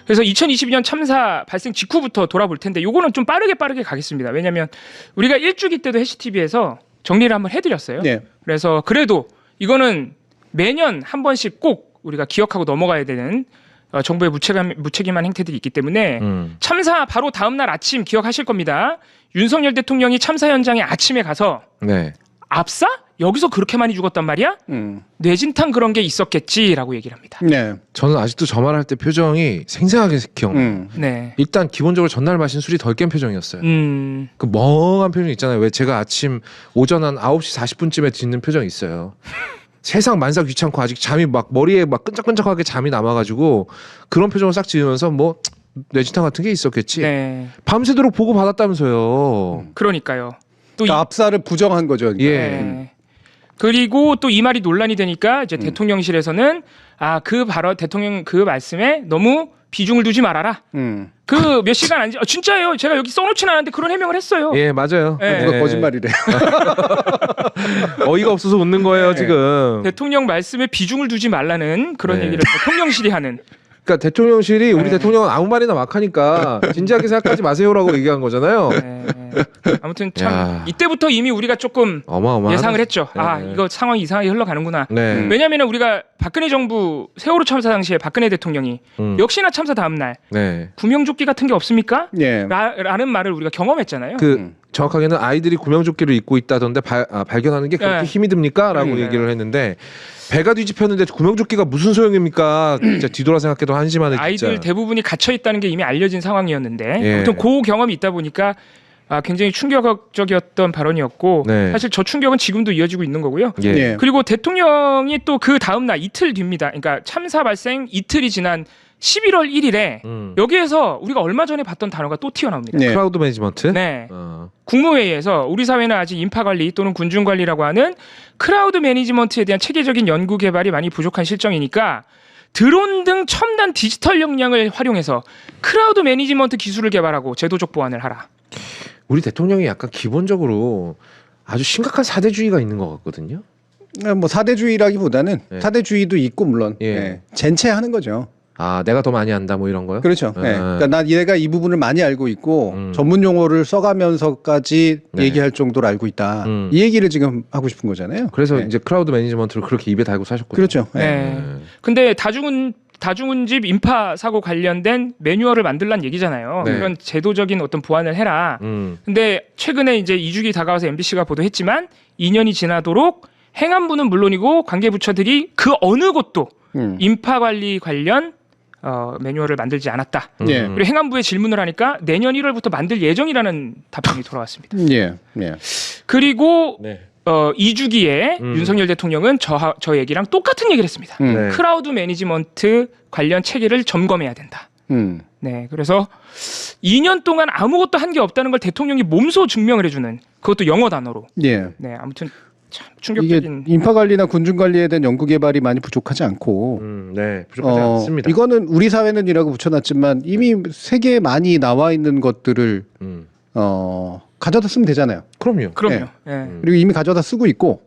그래서 2022년 참사 발생 직후부터 돌아볼 텐데 요거는 좀 빠르게 가겠습니다. 왜냐하면 우리가 일주기 때도 해시TV에서 정리를 한번 해드렸어요. 네. 그래서 그래도 이거는 매년 한 번씩 꼭 우리가 기억하고 넘어가야 되는 정부의 무책임한 행태들이 있기 때문에 참사 바로 다음 날 아침 기억하실 겁니다. 윤석열 대통령이 참사 현장에 아침에 가서 네. 압사? 여기서 그렇게 많이 죽었단 말이야? 뇌진탕 그런 게 있었겠지라고 얘기를 합니다. 네. 저는 아직도 저 말할 때 표정이 생생하게 기억나요. 네. 일단 기본적으로 전날 마신 술이 덜 깬 표정이었어요. 음. 그 멍한 표정 있잖아요. 왜 제가 아침 오전 한 9시 40분쯤에 짓는 표정이 있어요. 세상 만사 귀찮고 아직 잠이 막 머리에 막 끈적끈적하게 잠이 남아가지고 그런 표정을 싹 지으면서 뭐 뇌진탕 같은 게 있었겠지. 네. 밤새도록 보고 받았다면서요. 그러니까요. 또 그러니까 압사를 부정한 거죠. 그러니까. 예. 네. 그리고 또 이 말이 논란이 되니까 이제 대통령실에서는 그 발언 대통령 그 말씀에 너무 비중을 두지 말아라. 그 몇 시간 안 진짜예요. 제가 여기 써놓지는 않았는데 그런 해명을 했어요. 예, 맞아요. 예. 누가 거짓말이래. 어이가 없어서 웃는 거예요, 네. 지금. 대통령 말씀에 비중을 두지 말라는 그런 네. 얘기를 대통령실이 하는. 그러니까 대통령실이 우리 네. 대통령은 아무 말이나 막 하니까 진지하게 생각하지 마세요라고 얘기한 거잖아요. 네. 아무튼 참 야. 이때부터 이미 우리가 조금 어마어마하다. 예상을 했죠. 네. 이거 상황이 이상하게 흘러가는구나. 네. 왜냐하면 우리가 박근혜 정부 세월호 참사 당시에 박근혜 대통령이 역시나 참사 다음 날 네. 구명조끼 같은 게 없습니까? 예. 라는 말을 우리가 경험했잖아요. 그 정확하게는 아이들이 구명조끼를 입고 있다던데 발견하는 게 그렇게 네. 힘이 듭니까?라고 그러니까요. 얘기를 했는데 배가 뒤집혔는데 구명조끼가 무슨 소용입니까? 진짜 뒤돌아 생각해도 한심하네 진짜. 아이들 대부분이 갇혀 있다는 게 이미 알려진 상황이었는데 예. 아무튼 그 경험이 있다 보니까 굉장히 충격적이었던 발언이었고 네. 사실 저 충격은 지금도 이어지고 있는 거고요. 예. 예. 그리고 대통령이 또 그 다음 날 이틀 뒤입니다. 그러니까 참사 발생 이틀이 지난 11월 1일에 여기에서 우리가 얼마 전에 봤던 단어가 또 튀어나옵니다. 네. 크라우드 매니지먼트. 네. 국무회의에서 우리 사회는 아직 인파관리 또는 군중관리라고 하는 크라우드 매니지먼트에 대한 체계적인 연구 개발이 많이 부족한 실정이니까 드론 등 첨단 디지털 역량을 활용해서 크라우드 매니지먼트 기술을 개발하고 제도적 보완을 하라. 우리 대통령이 약간 기본적으로 아주 심각한 사대주의가 있는 것 같거든요. 뭐 사대주의라기보다는 네. 사대주의도 있고 물론 예. 예. 젠체하는 거죠. 아, 내가 더 많이 안다 뭐 이런 거요? 그렇죠. 예. 그러니까 난 얘가 이 부분을 많이 알고 있고 전문 용어를 써가면서까지 네. 얘기할 정도로 알고 있다. 이 얘기를 지금 하고 싶은 거잖아요. 그래서 예. 이제 크라우드 매니지먼트를 그렇게 입에 달고 사셨거든요. 그렇죠. 예. 네. 근데 다중운집 인파 사고 관련된 매뉴얼을 만들란 얘기잖아요. 네. 이런 제도적인 어떤 보완을 해라. 근데 최근에 이제 2주기 다가와서 MBC가 보도했지만 2년이 지나도록 행안부는 물론이고 관계부처들이 그 어느 곳도 인파관리 관련 매뉴얼을 만들지 않았다. 예. 그리고 행안부에 질문을 하니까 내년 1월부터 만들 예정이라는 답변이 돌아왔습니다. 예. 예. 그리고 네. 2주기에 윤석열 대통령은 저 얘기랑 똑같은 얘기를 했습니다. 네. 크라우드 매니지먼트 관련 체계를 점검해야 된다. 네, 그래서 2년 동안 아무것도 한 게 없다는 걸 대통령이 몸소 증명을 해주는 그것도 영어 단어로. 예. 네, 아무튼 참 이게 충격적인. 인파 관리나 군중 관리에 대한 연구 개발이 많이 부족하지 않고 네, 부족하지 않습니다. 이거는 우리 사회는이라고 붙여놨지만 이미 세계에 많이 나와 있는 것들을 가져다 쓰면 되잖아요. 그럼요. 그럼요. 예. 그리고 이미 가져다 쓰고 있고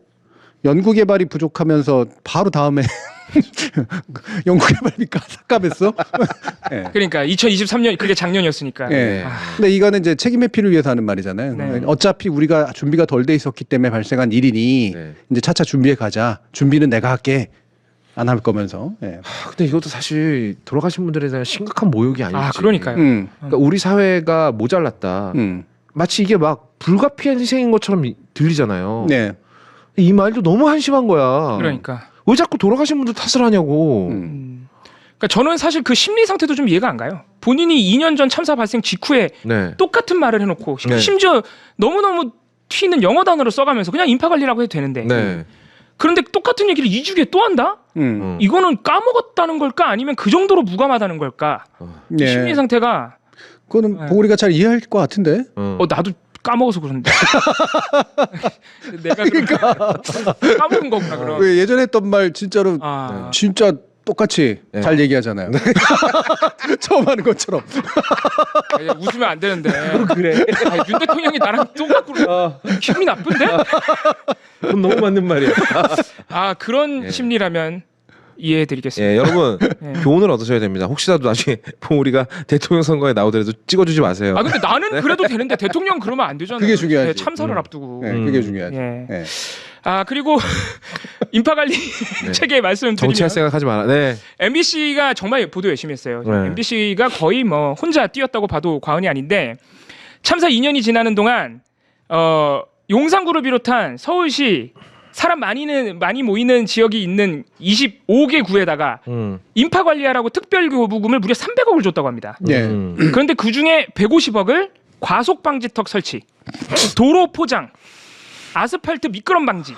연구 개발이 부족하면서 바로 다음에 연구 개발비가 삭감했어. 예. 그러니까 2023년 그게 작년이었으니까. 예. 아, 근데 이거는 이제 책임 회피를 위해서 하는 말이잖아요. 네. 어차피 우리가 준비가 덜 돼 있었기 때문에 발생한 일이니 네. 이제 차차 준비해 가자. 준비는 내가 할게. 안 할 거면서. 예. 근데 이것도 사실 돌아가신 분들에 대한 심각한 모욕이 아닐지. 그러니까요. 그러니까 우리 사회가 모자랐다. 마치 이게 막 불가피한 희생인 것처럼 들리잖아요. 네. 이 말도 너무 한심한 거야. 그러니까. 왜 자꾸 돌아가신 분들 탓을 하냐고. 그러니까 저는 사실 그 심리 상태도 좀 이해가 안 가요. 본인이 2년 전 참사 발생 직후에 네. 똑같은 말을 해놓고 네. 심지어 너무너무 튀는 영어 단어를 써가면서 그냥 인파 관리라고 해도 되는데. 네. 그런데 똑같은 얘기를 2주기에 또 한다? 이거는 까먹었다는 걸까? 아니면 그 정도로 무감하다는 걸까? 네. 심리 상태가 그거는 네. 보고리가 잘 이해할 것 같은데. 나도 까먹어서 그런데 내가 까먹은 거구나 그럼. 왜 예전에 했던 말 진짜로 진짜 똑같이 네. 잘 얘기하잖아요. 처음 하는 것처럼. 웃으면 안 되는데. 그래. 윤 대통령이 나랑 똑같고 기분이 나쁜데? 그건 너무 맞는 말이야. 그런 심리라면 이해해드리겠습니다. 예, 여러분 예. 교훈을 얻으셔야 됩니다. 혹시라도 나중에 우리가 대통령 선거에 나오더라도 찍어주지 마세요. 아 근데 나는 그래도 되는데 대통령 그러면 안 되잖아요. 그게 중요하지. 예, 참사를 앞두고. 네, 그게 중요하지. 예. 예. 아 그리고 인파관리 네. 체계 말씀드리면 정치할 생각하지 마라. 네. MBC가 정말 보도 열심히 했어요. 네. MBC가 거의 뭐 혼자 뛰었다고 봐도 과언이 아닌데 참사 2년이 지나는 동안 용산구를 비롯한 서울시 사람 많이 모이는 지역이 있는 25개 구에다가 인파 관리하라고 특별교부금을 무려 300억을 줬다고 합니다. 예. 그런데 그 중에 150억을 과속 방지턱 설치, 도로 포장, 아스팔트 미끄럼 방지,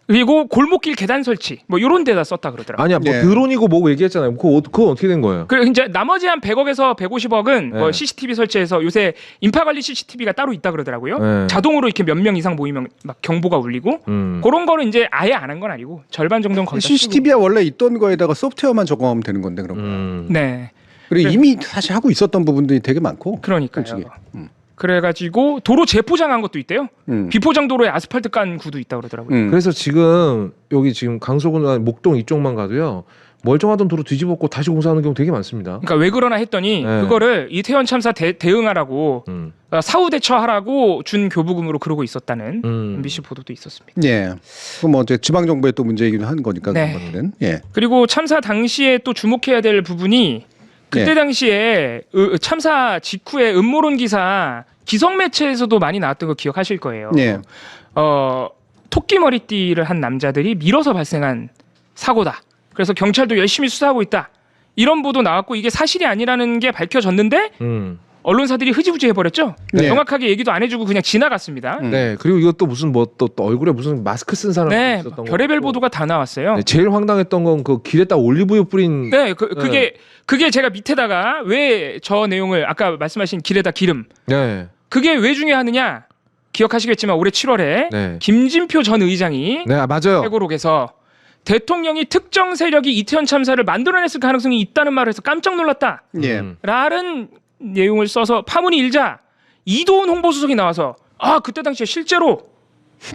그리고 골목길 계단 설치, 뭐 이런 데다 썼다 그러더라고요. 아니야, 뭐 예. 드론이고 뭐고 얘기했잖아요. 그거 어떻게 된 거예요? 그리고 이제 나머지 한 100억에서 150억은 뭐 네. CCTV 설치해서 요새 인파 관리 CCTV가 따로 있다 그러더라고요. 네. 자동으로 이렇게 몇 명 이상 모이면 막 경보가 울리고 그런 거를 이제 아예 안 한 건 아니고 절반 정도는 거기다 CCTV야 원래 있던 거에다가 소프트웨어만 적용하면 되는 건데 그런 거. 쓰고. 네. 그리고 그래. 이미 사실 하고 있었던 부분들이 되게 많고. 그러니까요. 솔직히. 그래가지고 도로 재포장한 것도 있대요. 비포장 도로에 아스팔트 깐 구도 있다 그러더라고요. 그래서 지금 여기 지금 강서구나 목동 이쪽만 가도요. 멀쩡하던 도로 뒤집었고 다시 공사하는 경우 되게 많습니다. 그러니까 왜 그러나 했더니 네. 그거를 이태원 참사 대응하라고 사후 대처하라고 준 교부금으로 그러고 있었다는 MBC 보도도 있었습니다. 예. 그럼 뭐 이제 지방 정부의 또 문제이기도 한 거니까 네. 그거는. 예. 그리고 참사 당시에 또 주목해야 될 부분이 그때 네. 당시에 참사 직후에 음모론 기사 기성 매체에서도 많이 나왔던 거 기억하실 거예요. 예. 토끼 머리띠를 한 남자들이 밀어서 발생한 사고다. 그래서 경찰도 열심히 수사하고 있다. 이런 보도 나왔고 이게 사실이 아니라는 게 밝혀졌는데 언론사들이 흐지부지 해버렸죠. 네. 정확하게 얘기도 안 해주고 그냥 지나갔습니다. 네. 그리고 이것도 무슨 뭐 또 얼굴에 무슨 마스크 쓴 사람 네, 있었던 별의별 거. 보도가 다 나왔어요. 네, 제일 황당했던 건 그 길에다 올리브유 뿌린. 네, 그게 제가 밑에다가 왜 저 내용을 아까 말씀하신 길에다 기름 네. 그게 왜 중요하느냐 기억하시겠지만 올해 7월에 네. 김진표 전 의장이 네, 맞아요. 회고록에서 대통령이 특정 세력이 이태원 참사를 만들어냈을 가능성이 있다는 말을 해서 깜짝 놀랐다. 예. 라는 내용을 써서 파문이 일자 이도훈 홍보수석이 나와서 그때 당시에 실제로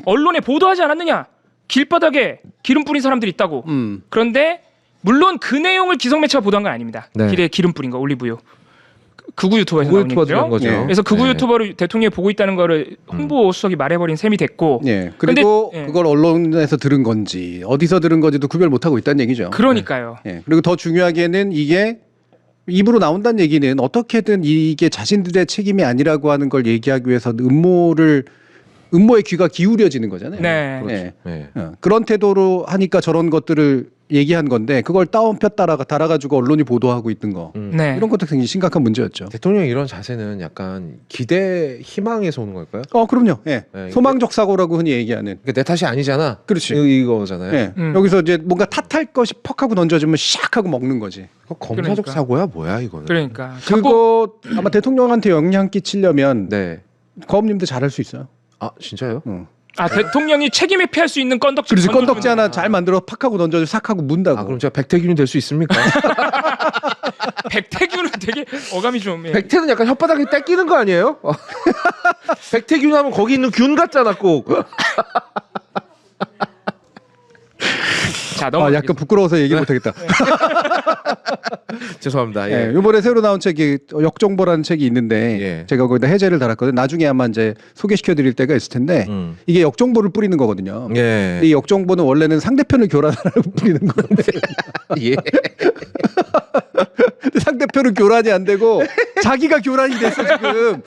언론에 보도하지 않았느냐 길바닥에 기름 뿌린 사람들이 있다고. 그런데 물론 그 내용을 기성매체가 보도한 건 아닙니다. 네. 길에 기름 뿌린 거 올리브유 극우 유튜버에서 극우 나온 유튜버 얘기죠. 들은 거죠. 예. 그래서 극우 네. 유튜버를 대통령이 보고 있다는 거를 홍보수석이 말해버린 셈이 됐고 예. 그리고 근데, 예. 그걸 언론에서 들은 건지 어디서 들은 건지도 구별 못 하고 있다는 얘기죠. 그러니까요. 예. 그리고 더 중요하게는 이게 입으로 나온다는 얘기는 어떻게든 이게 자신들의 책임이 아니라고 하는 걸 얘기하기 위해서 음모의 귀가 기울여지는 거잖아요. 네. 예. 네. 그런 태도로 하니까 저런 것들을 얘기한 건데 그걸 따옴표 달아가지고 언론이 보도하고 있는 거 네. 이런 것도 굉장히 심각한 문제였죠. 대통령 이런 자세는 약간 기대 희망에서 오는 걸까요? 그럼요. 예. 네, 소망적 사고라고 흔히 얘기하는. 그러니까 내 탓이 아니잖아. 그렇지. 이거잖아요. 예. 음. 여기서 이제 뭔가 탓할 것이 퍽 하고 던져주면 샥 하고 먹는 거지. 그거 검사적 그러니까. 사고야 뭐야 이거는. 그러니까 자꾸 그거 아마 대통령한테 영향 끼치려면 네. 거업님도 잘할 수 있어요. 아 진짜요? 대통령이 책임을 피할 수 있는 건덕지 그래서 던져주면 건덕지 하나 잘 만들어 팍 하고 던져서 싹 하고 문다고. 아 그럼 제가 백태균이 될 수 있습니까? 백태균은 되게 어감이 좀 예. 백태는 약간 혓바닥에 떼끼는 거 아니에요? 백태균 하면 거기 있는 균 같잖아 꼭. 자 넘어. 약간 부끄러워서 얘기 못하겠다. 죄송합니다. 예. 예. 이번에 새로 나온 책이 역정보라는 책이 있는데 예. 제가 거기다 해제를 달았거든요. 나중에 아마 이제 소개시켜드릴 때가 있을 텐데 이게 역정보를 뿌리는 거거든요. 예. 이 역정보는 원래는 상대편을 교란하라고 뿌리는 건데 예. 상대편은 교란이 안 되고 자기가 교란이 됐어 지금.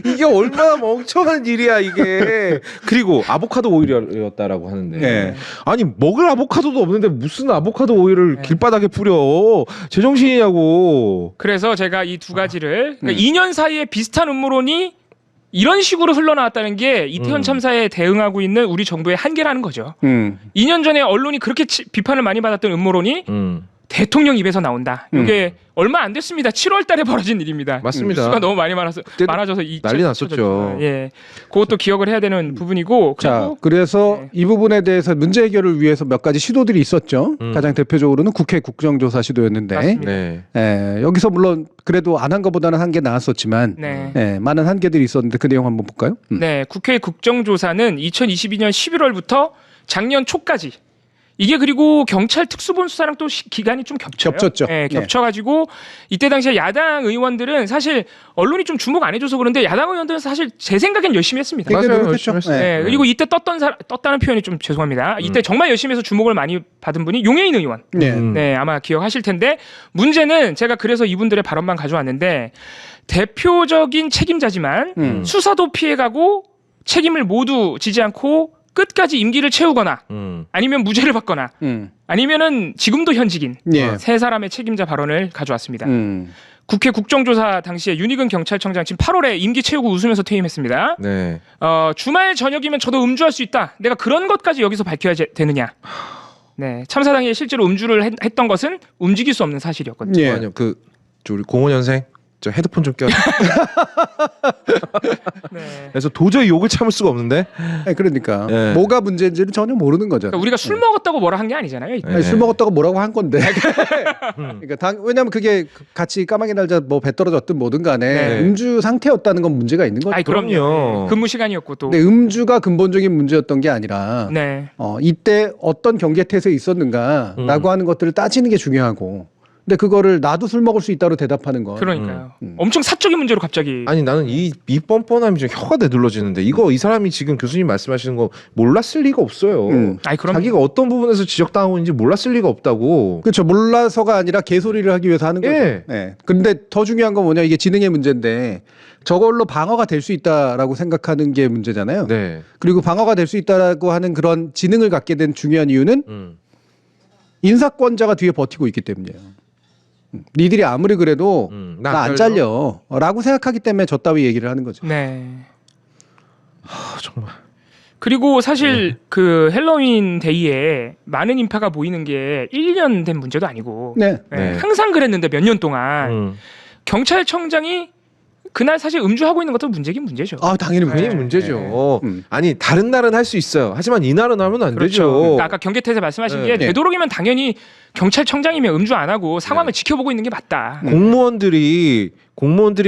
이게 얼마나 멍청한 일이야 이게. 그리고 아보카도 오일이었다라고 하는데. 예. 아니 먹을 아보카도도 없는데 무슨 아보카도 오일을 길바닥에 뿌려. 제정신이냐고. 그래서 제가 이 두 가지를 그러니까 2년 사이에 비슷한 음모론이 이런 식으로 흘러나왔다는 게 이태원 참사에 대응하고 있는 우리 정부의 한계라는 거죠. 2년 전에 언론이 그렇게 비판을 많이 받았던 음모론이 대통령 입에서 나온다. 이게 얼마 안 됐습니다. 7월 달에 벌어진 일입니다. 맞습니다. 수가 너무 많이 많아져서 난리 났었죠. 예. 그것도 기억을 해야 되는 부분이고 자, 그리고 그래서 네. 이 부분에 대해서 문제 해결을 위해서 몇 가지 시도들이 있었죠. 가장 대표적으로는 국회 국정조사 시도였는데 맞습니다. 네. 여기서 물론 그래도 안 한 것보다는 한 게 나았었지만 네. 많은 한계들이 있었는데 그 내용 한번 볼까요? 네, 국회 국정조사는 2022년 11월부터 작년 초까지 이게 그리고 경찰 특수본수사랑 또 기간이 좀 겹쳐요. 겹쳤죠. 네, 네. 겹쳐가지고 이때 당시에 야당 의원들은 사실 언론이 좀 주목 안 해줘서 그런데 야당 의원들은 사실 제 생각엔 열심히 했습니다. 되게 맞아요. 노력했죠. 열심히 했어요. 네. 네, 그리고 이때 떴다는 표현이 좀 죄송합니다. 이때 정말 열심히 해서 주목을 많이 받은 분이 용해인 의원. 네. 네, 아마 기억하실 텐데 문제는 제가 그래서 이분들의 발언만 가져왔는데 대표적인 책임자지만 수사도 피해가고 책임을 모두 지지 않고 끝까지 임기를 채우거나 아니면 무죄를 받거나 아니면은 지금도 현직인 예. 세 사람의 책임자 발언을 가져왔습니다. 음. 국회 국정조사 당시에 윤희근 경찰청장 지금 8월에 임기 채우고 웃으면서 퇴임했습니다. 네. 주말 저녁이면 저도 음주할 수 있다. 내가 그런 것까지 여기서 밝혀야 되느냐. 네, 참사 당일에 실제로 음주를 했던 것은 움직일 수 없는 사실이었거든요. 예. 아니요. 저 우리 05년생 저 헤드폰 좀 껴. 네. 그래서 도저히 욕을 참을 수가 없는데. 아니, 그러니까 예. 뭐가 문제인지를 전혀 모르는 거죠. 그러니까 우리가 술 먹었다고 뭐라 한 게 아니잖아요. 이때. 아니, 술 먹었다고 뭐라고 한 건데. 그러니까 왜냐면 그게 같이 까마귀 날자 뭐 배 떨어졌든 뭐든 간에 네. 음주 상태였다는 건 문제가 있는 거죠. 아이, 그럼요. 그럼요. 네. 근무 시간이었고 또. 근데 음주가 근본적인 문제였던 게 아니라 네. 이때 어떤 경계태세 있었는가라고 하는 것들을 따지는 게 중요하고. 근데 그거를 나도 술 먹을 수 있다로 대답하는 건 그러니까요. 엄청 사적인 문제로 갑자기. 아니 나는 이 뻔뻔함이 좀 혀가 내둘러지는데 이 사람이 지금 교수님 말씀하시는 거 몰랐을 리가 없어요. 아이, 그럼. 자기가 어떤 부분에서 지적당하고 있는지 몰랐을 리가 없다고. 그렇죠. 몰라서가 아니라 개소리를 하기 위해서 하는 거죠. 예. 네. 근데 더 중요한 건 뭐냐, 이게 지능의 문제인데 저걸로 방어가 될 수 있다라고 생각하는 게 문제잖아요. 네. 그리고 방어가 될 수 있다라고 하는 그런 지능을 갖게 된 중요한 이유는 인사권자가 뒤에 버티고 있기 때문이에요. 니들이 아무리 그래도 나 안 잘려라고 생각하기 때문에 저 따위 얘기를 하는 거죠. 네. 정말. 그리고 사실 그 헬로윈 데이에 많은 인파가 모이는 게 1년 된 문제도 아니고 네. 네, 네. 항상 그랬는데 몇 년 동안 경찰청장이 그날 사실 음주하고 있는 것도 문제긴 문제죠. 아, 당연히 네. 그게 문제죠. 음. 아니 다른 날은 할 수 있어요. 하지만 이날은 하면 안 그렇죠. 되죠. 그러니까 아까 경계태세 말씀하신 게 네. 되도록이면 당연히 경찰청장이면 음주 안 하고 상황을 지켜보고 있는 게 맞다. 공무원들이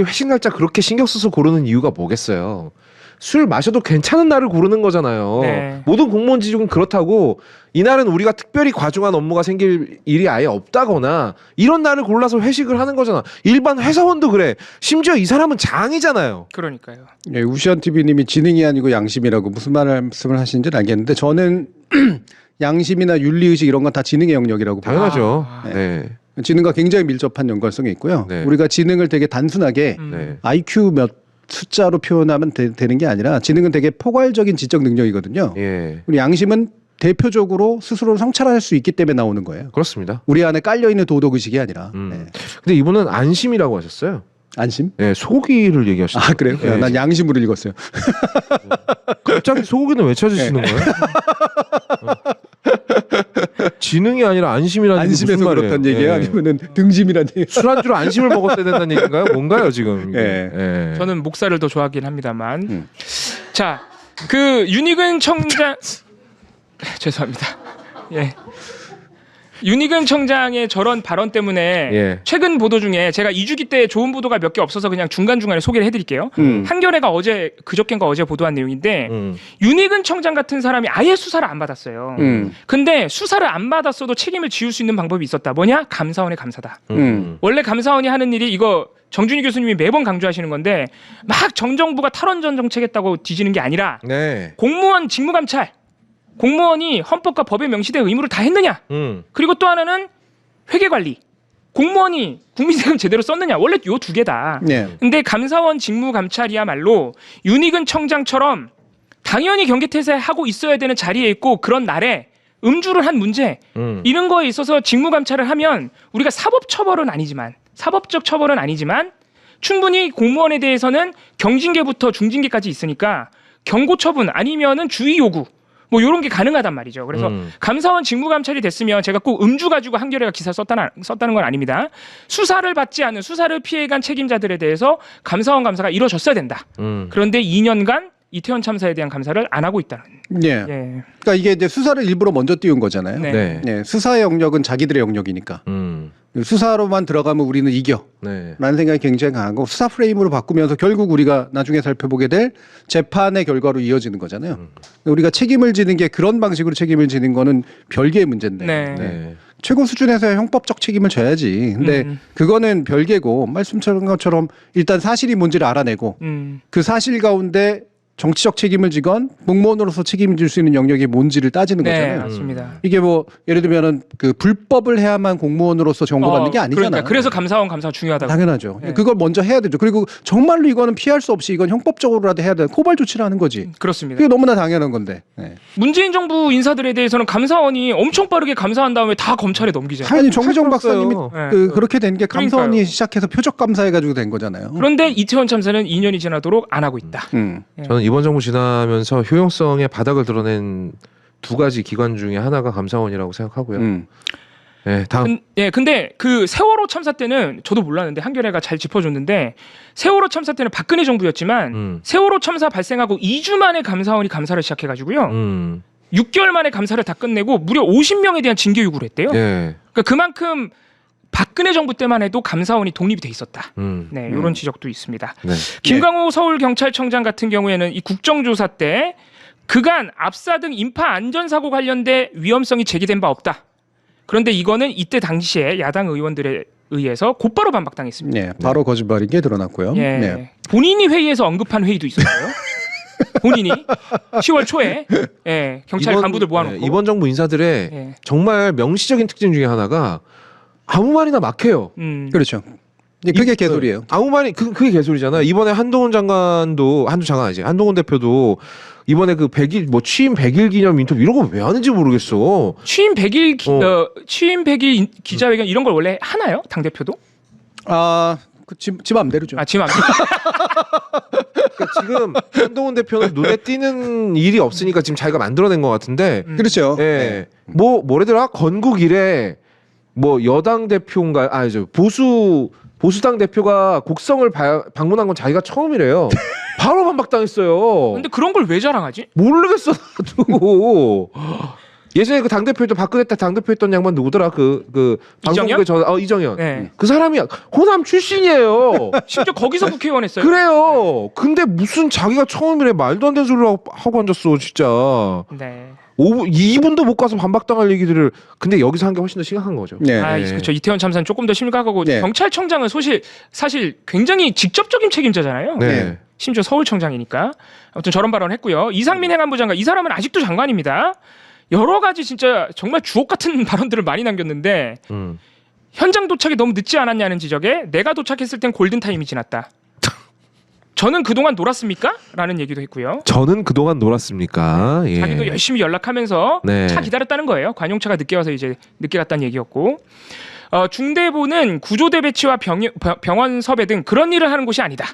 회식 날짜 그렇게 신경 써서 고르는 이유가 뭐겠어요? 술 마셔도 괜찮은 날을 고르는 거잖아요. 네. 모든 공무원 지식은 그렇다고 이날은 우리가 특별히 과중한 업무가 생길 일이 아예 없다거나 이런 날을 골라서 회식을 하는 거잖아. 일반 회사원도 그래. 심지어 이 사람은 장이잖아요. 그러니까요. 예, 우시안 TV님이 지능이 아니고 양심이라고 무슨 말씀을 하시는지는 알겠는데 저는 양심이나 윤리의식 이런 건 다 지능의 영역이라고 봐요. 당연하죠. 아, 네. 지능과 굉장히 밀접한 연관성이 있고요. 네. 우리가 지능을 되게 단순하게 네. IQ 몇 숫자로 표현하면 되는 게 아니라 지능은 되게 포괄적인 지적 능력이거든요. 예. 우리 양심은 대표적으로 스스로를 성찰할 수 있기 때문에 나오는 거예요. 그렇습니다. 우리 안에 깔려있는 도덕의식이 아니라. 네. 근데 이분은 안심이라고 하셨어요. 안심? 예, 소고기를 얘기하셨어요. 아, 그래요? 예. 난 양심으로 읽었어요. 갑자기 소고기는 왜 찾으시는 거예요? 지능이 아니라 안심이라는 게 무슨 안심해서 말이에요? 그렇다는 얘기예요? 예. 아니면은 등짐이라는 얘기예요? 술안주로 안심을 먹었어야 된다는 얘기인가요? 뭔가요 지금? 이게? 예. 예. 저는 목살을 더 좋아하긴 합니다만. 자, 그 윤희근 청장 죄송합니다. 예. 윤희근 청장의 저런 발언 때문에 예. 최근 보도 중에 제가 2주기 때 좋은 보도가 몇 개 없어서 그냥 중간중간에 소개를 해드릴게요. 한겨레가 그저께인가 어제 보도한 내용인데 윤희근 청장 같은 사람이 아예 수사를 안 받았어요. 근데 수사를 안 받았어도 책임을 지울 수 있는 방법이 있었다. 뭐냐? 감사원의 감사다. 원래 감사원이 하는 일이 이거 정준희 교수님이 매번 강조하시는 건데 막 정정부가 탈원전 정책했다고 뒤지는 게 아니라 네. 공무원 직무감찰. 공무원이 헌법과 법에 명시된 의무를 다 했느냐? 그리고 또 하나는 회계관리. 공무원이 국민 세금 제대로 썼느냐? 원래 요 두 개다. 네. 근데 감사원 직무감찰이야말로 윤희근 청장처럼 당연히 경계태세하고 있어야 되는 자리에 있고 그런 날에 음주를 한 문제 이런 거에 있어서 직무감찰을 하면 우리가 사법적 처벌은 아니지만 충분히 공무원에 대해서는 경징계부터 중징계까지 있으니까 경고 처분 아니면은 주의 요구 뭐 이런 게 가능하단 말이죠. 그래서 감사원 직무감찰이 됐으면 제가 꼭 음주 가지고 한겨레가 기사 썼다는 건 아닙니다. 수사를 받지 않은 수사를 피해간 책임자들에 대해서 감사원 감사가 이루어졌어야 된다. 그런데 2년간 이태원 참사에 대한 감사를 안 하고 있다는. 예. 예. 그러니까 이게 이제 수사를 일부러 먼저 띄운 거잖아요. 네. 네. 예, 수사의 영역은 자기들의 영역이니까. 수사로만 들어가면 우리는 이겨. 네. 라는 생각이 굉장히 강하고 수사 프레임으로 바꾸면서 결국 우리가 나중에 살펴보게 될 재판의 결과로 이어지는 거잖아요. 우리가 책임을 지는 게 그런 방식으로 책임을 지는 거는 별개의 문제인데 네. 네. 최고 수준에서의 형법적 책임을 져야지. 근데 그거는 별개고 말씀처럼 것처럼 일단 사실이 뭔지를 알아내고 그 사실 가운데 정치적 책임을 지건 공무원으로서 책임을 질 수 있는 영역이 뭔지를 따지는 네, 거잖아요. 맞습니다. 이게 뭐 예를 들면은 그 불법을 해야만 공무원으로서 정보받는 게 아니잖아요. 그러니까 그래서 감사원 감사 중요하다고. 당연하죠. 네. 그걸 먼저 해야 되죠. 그리고 정말로 이거는 피할 수 없이 이건 형법적으로라도 해야 돼. 고발 조치를 하는 거지. 그렇습니다. 그게 너무나 당연한 건데. 네. 문재인 정부 인사들에 대해서는 감사원이 엄청 빠르게 감사한 다음에 다 검찰에 넘기잖아요. 아니 정미정 팔 박사님이 뻔했어요. 네. 그렇게 된 게 감사원이 그러니까요. 시작해서 표적 감사해가지고 된 거잖아요. 그런데 이태원 참사는 2년이 지나도록 안 하고 있다. 저는 이번 정부 지나면서 효용성의 바닥을 드러낸 두 가지 기관 중에 하나가 감사원이라고 생각하고요. 네, 다음. 근데 그 세월호 참사 때는 저도 몰랐는데 한겨레가 잘 짚어줬는데 세월호 참사 때는 박근혜 정부였지만 세월호 참사 발생하고 2주 만에 감사원이 감사를 시작해가지고요. 6개월 만에 감사를 다 끝내고 무려 50명에 대한 징계 요구를 했대요. 예. 그러니까 그만큼 박근혜 정부 때만 해도 감사원이 독립이 돼 있었다. 네, 이런 지적도 있습니다. 네. 김광호 서울경찰청장 같은 경우에는 이 국정조사 때 그간 압사 등 인파 안전사고 관련돼 위험성이 제기된 바 없다. 그런데 이거는 이때 당시에 야당 의원들에 의해서 곧바로 반박당했습니다. 네, 바로 거짓말인 게 드러났고요. 예. 네. 본인이 회의에서 언급한 회의도 있었어요. 본인이 10월 초에 예, 경찰 간부들 모아놓고 이번 정부 인사들의 예. 정말 명시적인 특징 중에 하나가 아무 말이나 막 해요. 그렇죠. 그게 개소리예요. 아무 말이 그게 개소리잖아. 이번에 한동훈 장관 아니지. 한동훈 대표도 이번에 그 100일 뭐 취임 100일 기념 인터뷰 이런 거 왜 하는지 모르겠어. 취임 100일 취임 100일 기자회견 이런 걸 원래 하나요? 당 대표도? 지 맘대로죠. 지금 안 그러니까 지금 한동훈 대표는 눈에 띄는 일이 없으니까 지금 자기가 만들어낸 것 같은데. 그렇죠. 예. 네. 뭐래더라? 건국 이래 뭐 여당 대표인가 보수당 대표가 곡성을 방문한 건 자기가 처음이래요. 바로 반박당했어요. 근데 그런 걸 왜 자랑하지? 모르겠어 나도. 예전에 그 당대표였던 박근혜 때 당대표였던 양반 누구더라? 그 방송국에 이정현. 네. 그 사람이 호남 출신이에요. 심지어 거기서 국회의원 했어요. 그래요. 근데 무슨 자기가 처음이래 말도 안 되는 소리를 하고 앉았어 진짜. 네. 2분도 못 가서 반박당할 얘기들을 근데 여기서 한 게 훨씬 더 심각한 거죠. 네. 그렇죠. 이태원 참사는 조금 더 심각하고 네. 경찰청장은 사실 굉장히 직접적인 책임자잖아요. 네. 심지어 서울청장이니까. 아무튼 저런 발언을 했고요. 이상민 행안부 장관, 이 사람은 아직도 장관입니다. 여러 가지 진짜 정말 주옥 같은 발언들을 많이 남겼는데 현장 도착이 너무 늦지 않았냐는 지적에 내가 도착했을 땐 골든타임이 지났다. 저는 그동안 놀았습니까? 라는 얘기도 했고요. 저는 그동안 놀았습니까? 예. 자기도 열심히 연락하면서 네. 차 기다렸다는 거예요. 관용차가 늦게 와서 이제 늦게 갔다는 얘기였고 중대부는 구조대 배치와 병원 섭외 등 그런 일을 하는 곳이 아니다.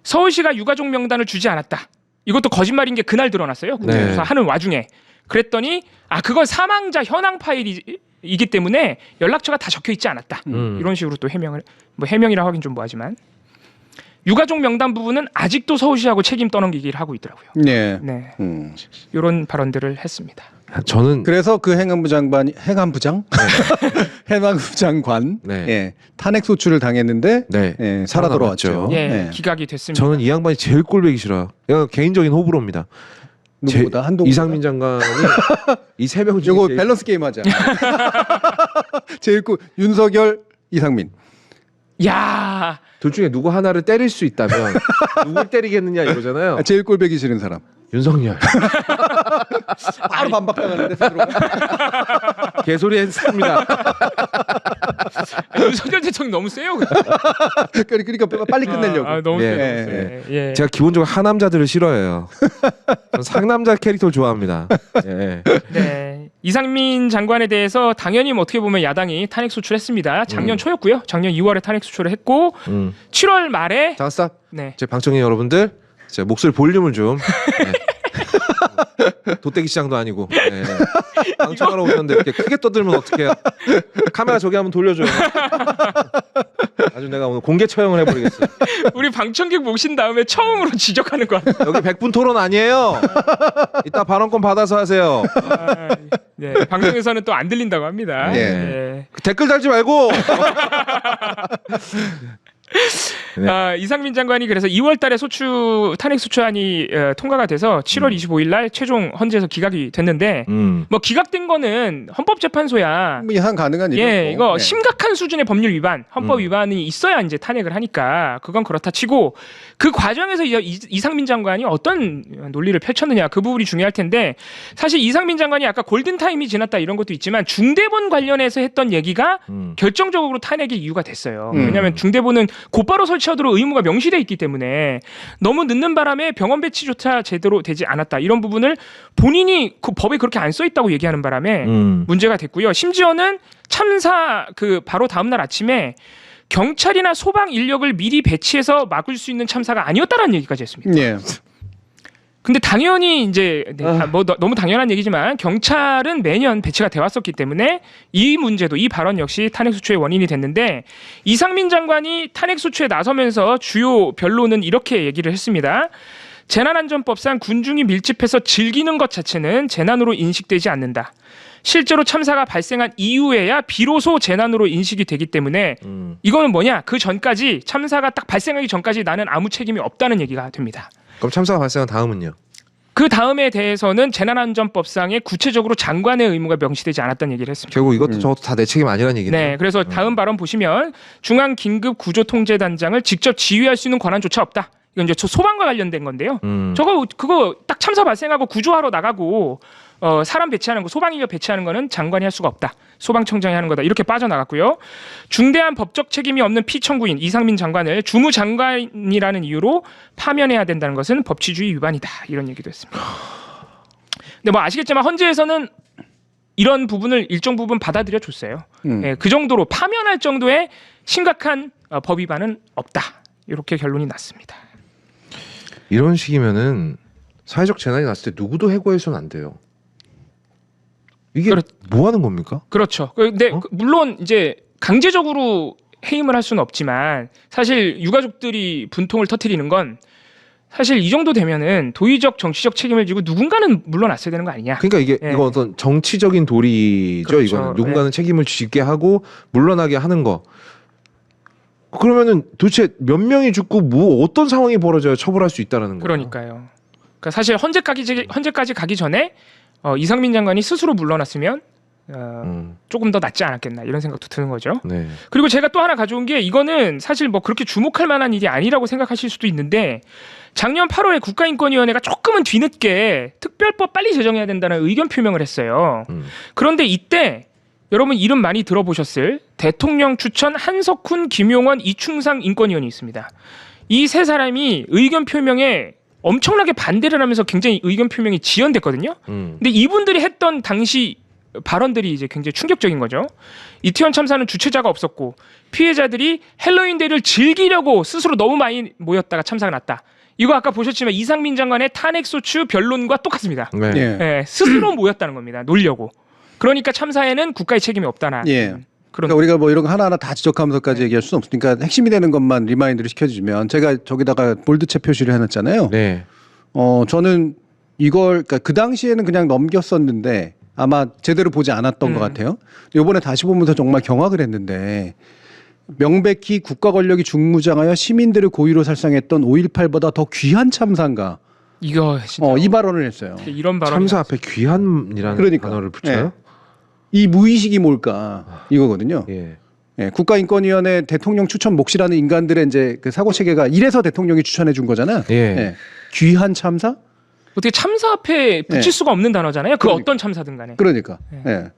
서울시가 유가족 명단을 주지 않았다. 이것도 거짓말인 게 그날 드러났어요. 국정조사 하는 와중에. 그랬더니 그건 사망자 현황 파일이기 때문에 연락처가 다 적혀 있지 않았다. 이런 식으로 또 해명이라 하긴 좀 뭐하지만 유가족 명단 부분은 아직도 서울시하고 책임 떠넘기기를 하고 있더라고요. 네. 네, 이런 발언들을 했습니다. 저는 그래서 그 행안부 장관 네. 예, 탄핵 소추를 당했는데 네. 예, 살아 돌아왔죠. 예, 네. 기각이 됐습니다. 저는 이 양반이 제일 꼴보기 싫어요. 이건 개인적인 호불호입니다. 누구보다 한동훈 이상민 장관이 이 세 명 중에 이거 제일- 밸런스 게임 하자. 제일 윤석열, 이상민. 야, 둘 중에 누구 하나를 때릴 수 있다면 누굴 때리겠느냐 이거잖아요. 제일 꼴배기 싫은 사람. 윤석열. 바로 반박당하는데 개소리 했습니다. 윤석열 대통령 너무 세요. 그러니까 빨리 끝내려고. 너무 예. 세요. 예. 제가 기본적으로 하남자들을 싫어해요. 저는 상남자 캐릭터를 좋아합니다. 예. 네. 이상민 장관에 대해서 당연히 어떻게 보면 야당이 탄핵 소추했습니다. 작년 초였고요. 작년 2월에 탄핵 소추를 했고 7월 말에 잠깐 스탑. 네. 제 방청객 여러분들, 제 목소리 볼륨을 좀. 도떼기 시장도 아니고 방청하러 오셨는데 이렇게 크게 떠들면 어떡해요? 카메라 저기 한번 돌려줘요. 아주 내가 오늘 공개 처형을 해버리겠어. 우리 방청객 모신 다음에 처음으로 지적하는 거 같아요. 여기 100분 토론 아니에요. 이따 발언권 받아서 하세요. 아, 네, 방송에서는 또 안 들린다고 합니다. 네. 네. 댓글 달지 말고. 네. 이상민 장관이 그래서 2월달에 탄핵 소추안이 통과가 돼서 7월 25일날 최종 헌재에서 기각이 됐는데 뭐 기각된 거는 헌법재판소야. 예상 가능한 일이고. 예, 이거 심각한 수준의 법률 위반, 헌법 위반이 있어야 이제 탄핵을 하니까 그건 그렇다 치고 그 과정에서 이상민 장관이 어떤 논리를 펼쳤느냐 그 부분이 중요할 텐데 사실 이상민 장관이 아까 골든 타임이 지났다 이런 것도 있지만 중대본 관련해서 했던 얘기가 결정적으로 탄핵의 이유가 됐어요. 왜냐하면 중대본은 곧바로 설치하도록 의무가 명시돼 있기 때문에 너무 늦는 바람에 병원 배치조차 제대로 되지 않았다 이런 부분을 본인이 그 법에 그렇게 안 써 있다고 얘기하는 바람에 문제가 됐고요. 심지어는 참사 그 바로 다음 날 아침에 경찰이나 소방 인력을 미리 배치해서 막을 수 있는 참사가 아니었다라는 얘기까지 했습니다. 예. 근데 당연히 이제 너무 당연한 얘기지만 경찰은 매년 배치가 돼 왔었기 때문에 이 문제도 이 발언 역시 탄핵 소추의 원인이 됐는데 이상민 장관이 탄핵 소추에 나서면서 주요 변론은 이렇게 얘기를 했습니다. 재난안전법상 군중이 밀집해서 즐기는 것 자체는 재난으로 인식되지 않는다. 실제로 참사가 발생한 이후에야 비로소 재난으로 인식이 되기 때문에 이거는 뭐냐? 그 전까지 참사가 딱 발생하기 전까지 나는 아무 책임이 없다는 얘기가 됩니다. 그럼 참사가 발생한 다음은요? 그 다음에 대해서는 재난안전법상에 구체적으로 장관의 의무가 명시되지 않았다는 얘기를 했습니다. 결국 이것도 저것도 다 내 책임 아니라는 얘기네요. 네, 그래서 다음 발언 보시면 중앙긴급구조통제단장을 직접 지휘할 수 있는 권한조차 없다. 이건 이제 소방과 관련된 건데요. 그거 딱 참사 발생하고 구조하러 나가고 사람 배치하는 거, 소방 인력 배치하는 거는 장관이 할 수가 없다. 소방청장이 하는 거다. 이렇게 빠져나갔고요. 중대한 법적 책임이 없는 피청구인 이상민 장관을 주무장관이라는 이유로 파면해야 된다는 것은 법치주의 위반이다. 이런 얘기도 했습니다. 근데 뭐 아시겠지만 헌재에서는 이런 부분을 일정 부분 받아들여 줬어요. 예, 그 정도로 파면할 정도의 심각한 법 위반은 없다. 이렇게 결론이 났습니다. 이런 식이면은 사회적 재난이 났을 때 누구도 해고해서는 안 돼요. 이게 뭐 하는 겁니까? 그렇죠. 근데 물론 이제 강제적으로 해임을 할 수는 없지만 사실 유가족들이 분통을 터뜨리는 건 사실 이 정도 되면은 도의적 정치적 책임을 지고 누군가는 물러났어야 되는 거 아니냐. 그러니까 이게 예. 이거 어떤 정치적인 도리죠. 그렇죠. 이거는 누군가는 책임을 지게 하고 물러나게 하는 거. 그러면은 도대체 몇 명이 죽고 뭐 어떤 상황이 벌어져야 처벌할 수 있다라는 거예요. 그러니까요. 그러니까 사실 헌재까지 가기 전에 이상민 장관이 스스로 물러났으면 조금 더 낫지 않았겠나 이런 생각도 드는 거죠. 네. 그리고 제가 또 하나 가져온 게 이거는 사실 뭐 그렇게 주목할 만한 일이 아니라고 생각하실 수도 있는데 작년 8월에 국가인권위원회가 조금은 뒤늦게 특별법 빨리 제정해야 된다는 의견 표명을 했어요. 그런데 이때 여러분 이름 많이 들어보셨을 대통령 추천 한석훈, 김용원, 이충상 인권위원이 있습니다. 이 세 사람이 의견 표명에 엄청나게 반대를 하면서 굉장히 의견 표명이 지연됐거든요. 근데 이분들이 했던 당시 발언들이 이제 굉장히 충격적인 거죠. 이태원 참사는 주체자가 없었고 피해자들이 헬로윈데이를 즐기려고 스스로 너무 많이 모였다가 참사가 났다. 이거 아까 보셨지만 이상민 장관의 탄핵소추 변론과 똑같습니다. 네. 예. 네, 스스로 모였다는 겁니다. 놀려고. 그러니까 참사에는 국가의 책임이 없다나. 예. 그런 그러니까 우리가 뭐 이런 거 하나하나 다 지적하면서까지 얘기할 수는 없으니까 핵심이 되는 것만 리마인드를 시켜주면 제가 저기다가 볼드체 표시를 해놨잖아요. 네. 저는 이걸 그러니까 그 당시에는 그냥 넘겼었는데 아마 제대로 보지 않았던 것 같아요. 이번에 다시 보면서 정말 경악을 했는데 명백히 국가 권력이 중무장하여 시민들을 고의로 살상했던 5.18보다 더 귀한 참사인가? 이거 진짜 이 발언을 했어요. 이런 발언 참사 앞에 귀한이라는 그러니까. 단어를 붙여요? 이 무의식이 뭘까 이거거든요. 예. 예, 국가인권위원회 대통령 추천 몫이라는 인간들의 이제 그 사고 체계가 이래서 대통령이 추천해 준 거잖아. 예. 예. 귀한 참사? 어떻게 참사 앞에 붙일 수가 없는 단어잖아요. 그 어떤 참사든 간에. 그러니까. 예.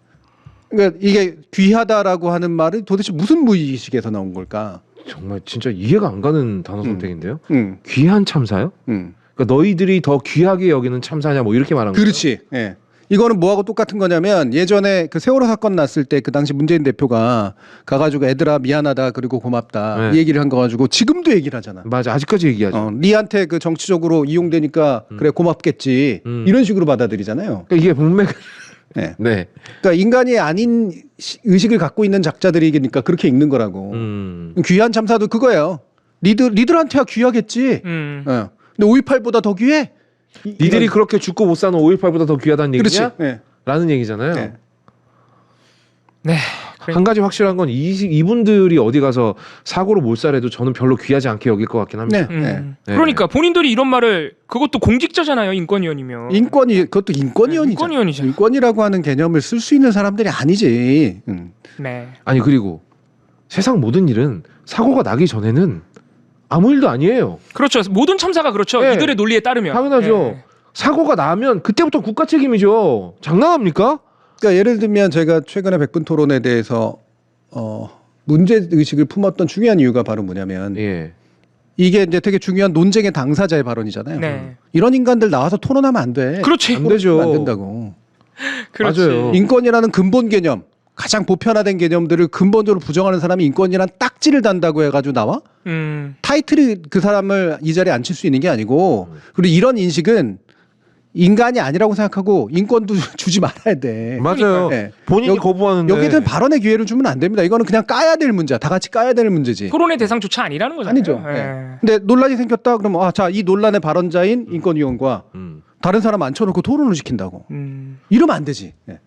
그러니까 이게 귀하다라고 하는 말은 도대체 무슨 무의식에서 나온 걸까? 정말 진짜 이해가 안 가는 단어 선택인데요. 응. 귀한 참사요? 응. 그러니까 너희들이 더 귀하게 여기는 참사냐 뭐 이렇게 말한 거예요. 그렇지. 예. 이거는 뭐하고 똑같은 거냐면 예전에 그 세월호 사건 났을 때 그 당시 문재인 대표가 가가지고 애들아 미안하다 그리고 고맙다 네. 이 얘기를 한 거 가지고 지금도 얘기를 하잖아. 맞아. 아직까지 얘기하죠. 니한테 그 정치적으로 이용되니까 그래 고맙겠지 이런 식으로 받아들이잖아요. 그러니까 이게 문맥 네. 네. 그러니까 인간이 아닌 의식을 갖고 있는 작자들이니까 그렇게 읽는 거라고. 귀한 참사도 그거예요. 니들한테야 귀하겠지. 어. 근데 5.18보다 더 귀해? 니들이 그렇게 죽고 못 사는 5.18보다 더 귀하다는 얘기냐? 그렇지. 네. 라는 얘기잖아요. 네. 네. 한 가지 확실한 건 이분들이 어디 가서 사고로 몰살해도 저는 별로 귀하지 않게 여길 것 같긴 합니다. 네. 네. 네. 그러니까 본인들이 이런 말을 그것도 공직자잖아요. 인권위원이면. 그것도 인권위원이죠. 인권위원이죠. 인권이라고 하는 개념을 쓸 수 있는 사람들이 아니지. 네. 아니 그리고 세상 모든 일은 사고가 나기 전에는 아무 일도 아니에요. 그렇죠. 모든 참사가 그렇죠. 네. 이들의 논리에 따르면. 당연하죠. 네. 사고가 나면 그때부터 국가 책임이죠. 장난합니까? 그러니까 예를 들면 제가 최근에 백분 토론에 대해서 문제 의식을 품었던 중요한 이유가 바로 뭐냐면 예. 이게 이제 되게 중요한 논쟁의 당사자의 발언이잖아요. 네. 이런 인간들 나와서 토론하면 안 돼. 그렇지. 안 되죠. 안 된다고. 그렇지. 맞아요. 인권이라는 근본 개념, 가장 보편화된 개념들을 근본적으로 부정하는 사람이 인권이란 딱지를 단다고 해가지고 나와? 타이틀이 그 사람을 이 자리에 앉힐 수 있는 게 아니고, 그리고 이런 인식은 인간이 아니라고 생각하고 인권도 주지 말아야 돼. 맞아요. 네. 본인이 거부하는데 여기는 발언의 기회를 주면 안 됩니다. 이거는 그냥 까야 될 문제야. 다 같이 까야 될 문제지. 토론의 대상조차 아니라는 거잖아요. 아니죠. 네. 네. 근데 논란이 생겼다 그러면 자, 이 논란의 발언자인 인권위원과 다른 사람 앉혀놓고 토론을 시킨다고. 이러면 안 되지. 네.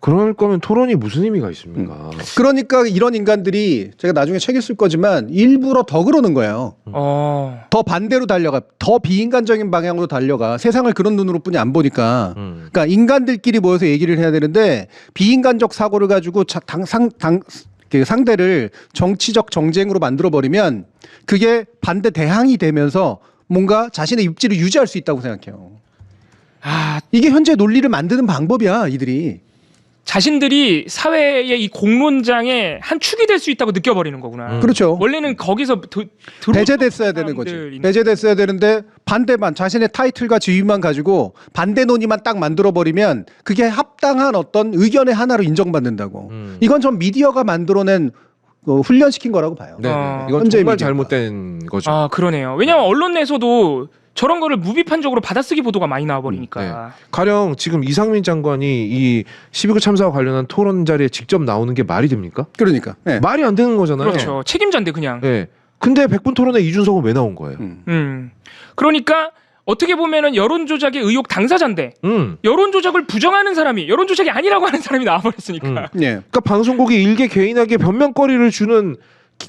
그럴 거면 토론이 무슨 의미가 있습니까? 그러니까 이런 인간들이 제가 나중에 책에 쓸 거지만 일부러 더 그러는 거예요. 더 반대로 달려가, 더 비인간적인 방향으로 달려가. 세상을 그런 눈으로 뿐이 안 보니까. 그러니까 인간들끼리 모여서 얘기를 해야 되는데 비인간적 사고를 가지고 상대를 정치적 정쟁으로 만들어 버리면 그게 반대 대항이 되면서 뭔가 자신의 입지를 유지할 수 있다고 생각해요. 이게 현재 논리를 만드는 방법이야, 이들이. 자신들이 사회의 이 공론장의 한 축이 될 수 있다고 느껴버리는 거구나. 그렇죠. 원래는 거기서 배제됐어야 되는 거지. 배제됐어야 되는데 반대만 자신의 타이틀과 지위만 가지고 반대 논의만 딱 만들어 버리면 그게 합당한 어떤 의견의 하나로 인정받는다고. 이건 전 미디어가 만들어낸 훈련시킨 거라고 봐요. 네, 어. 이건 현재 정말 미디어가. 잘못된 거죠. 아 그러네요. 왜냐하면 언론 내에서도 저런 거를 무비판적으로 받아쓰기 보도가 많이 나와버리니까. 네. 가령 지금 이상민 장관이 이 12구 참사와 관련한 토론 자리에 직접 나오는 게 말이 됩니까? 그러니까. 네. 말이 안 되는 거잖아요. 그렇죠. 책임자인데 그냥. 네. 근데 백분 토론에 이준석은 왜 나온 거예요? 그러니까 어떻게 보면은 여론 조작의 의혹 당사자인데 여론 조작을 부정하는 사람이 여론 조작이 아니라고 하는 사람이 나와버렸으니까. 네. 그러니까 방송국이 일개 개인에게 변명거리를 주는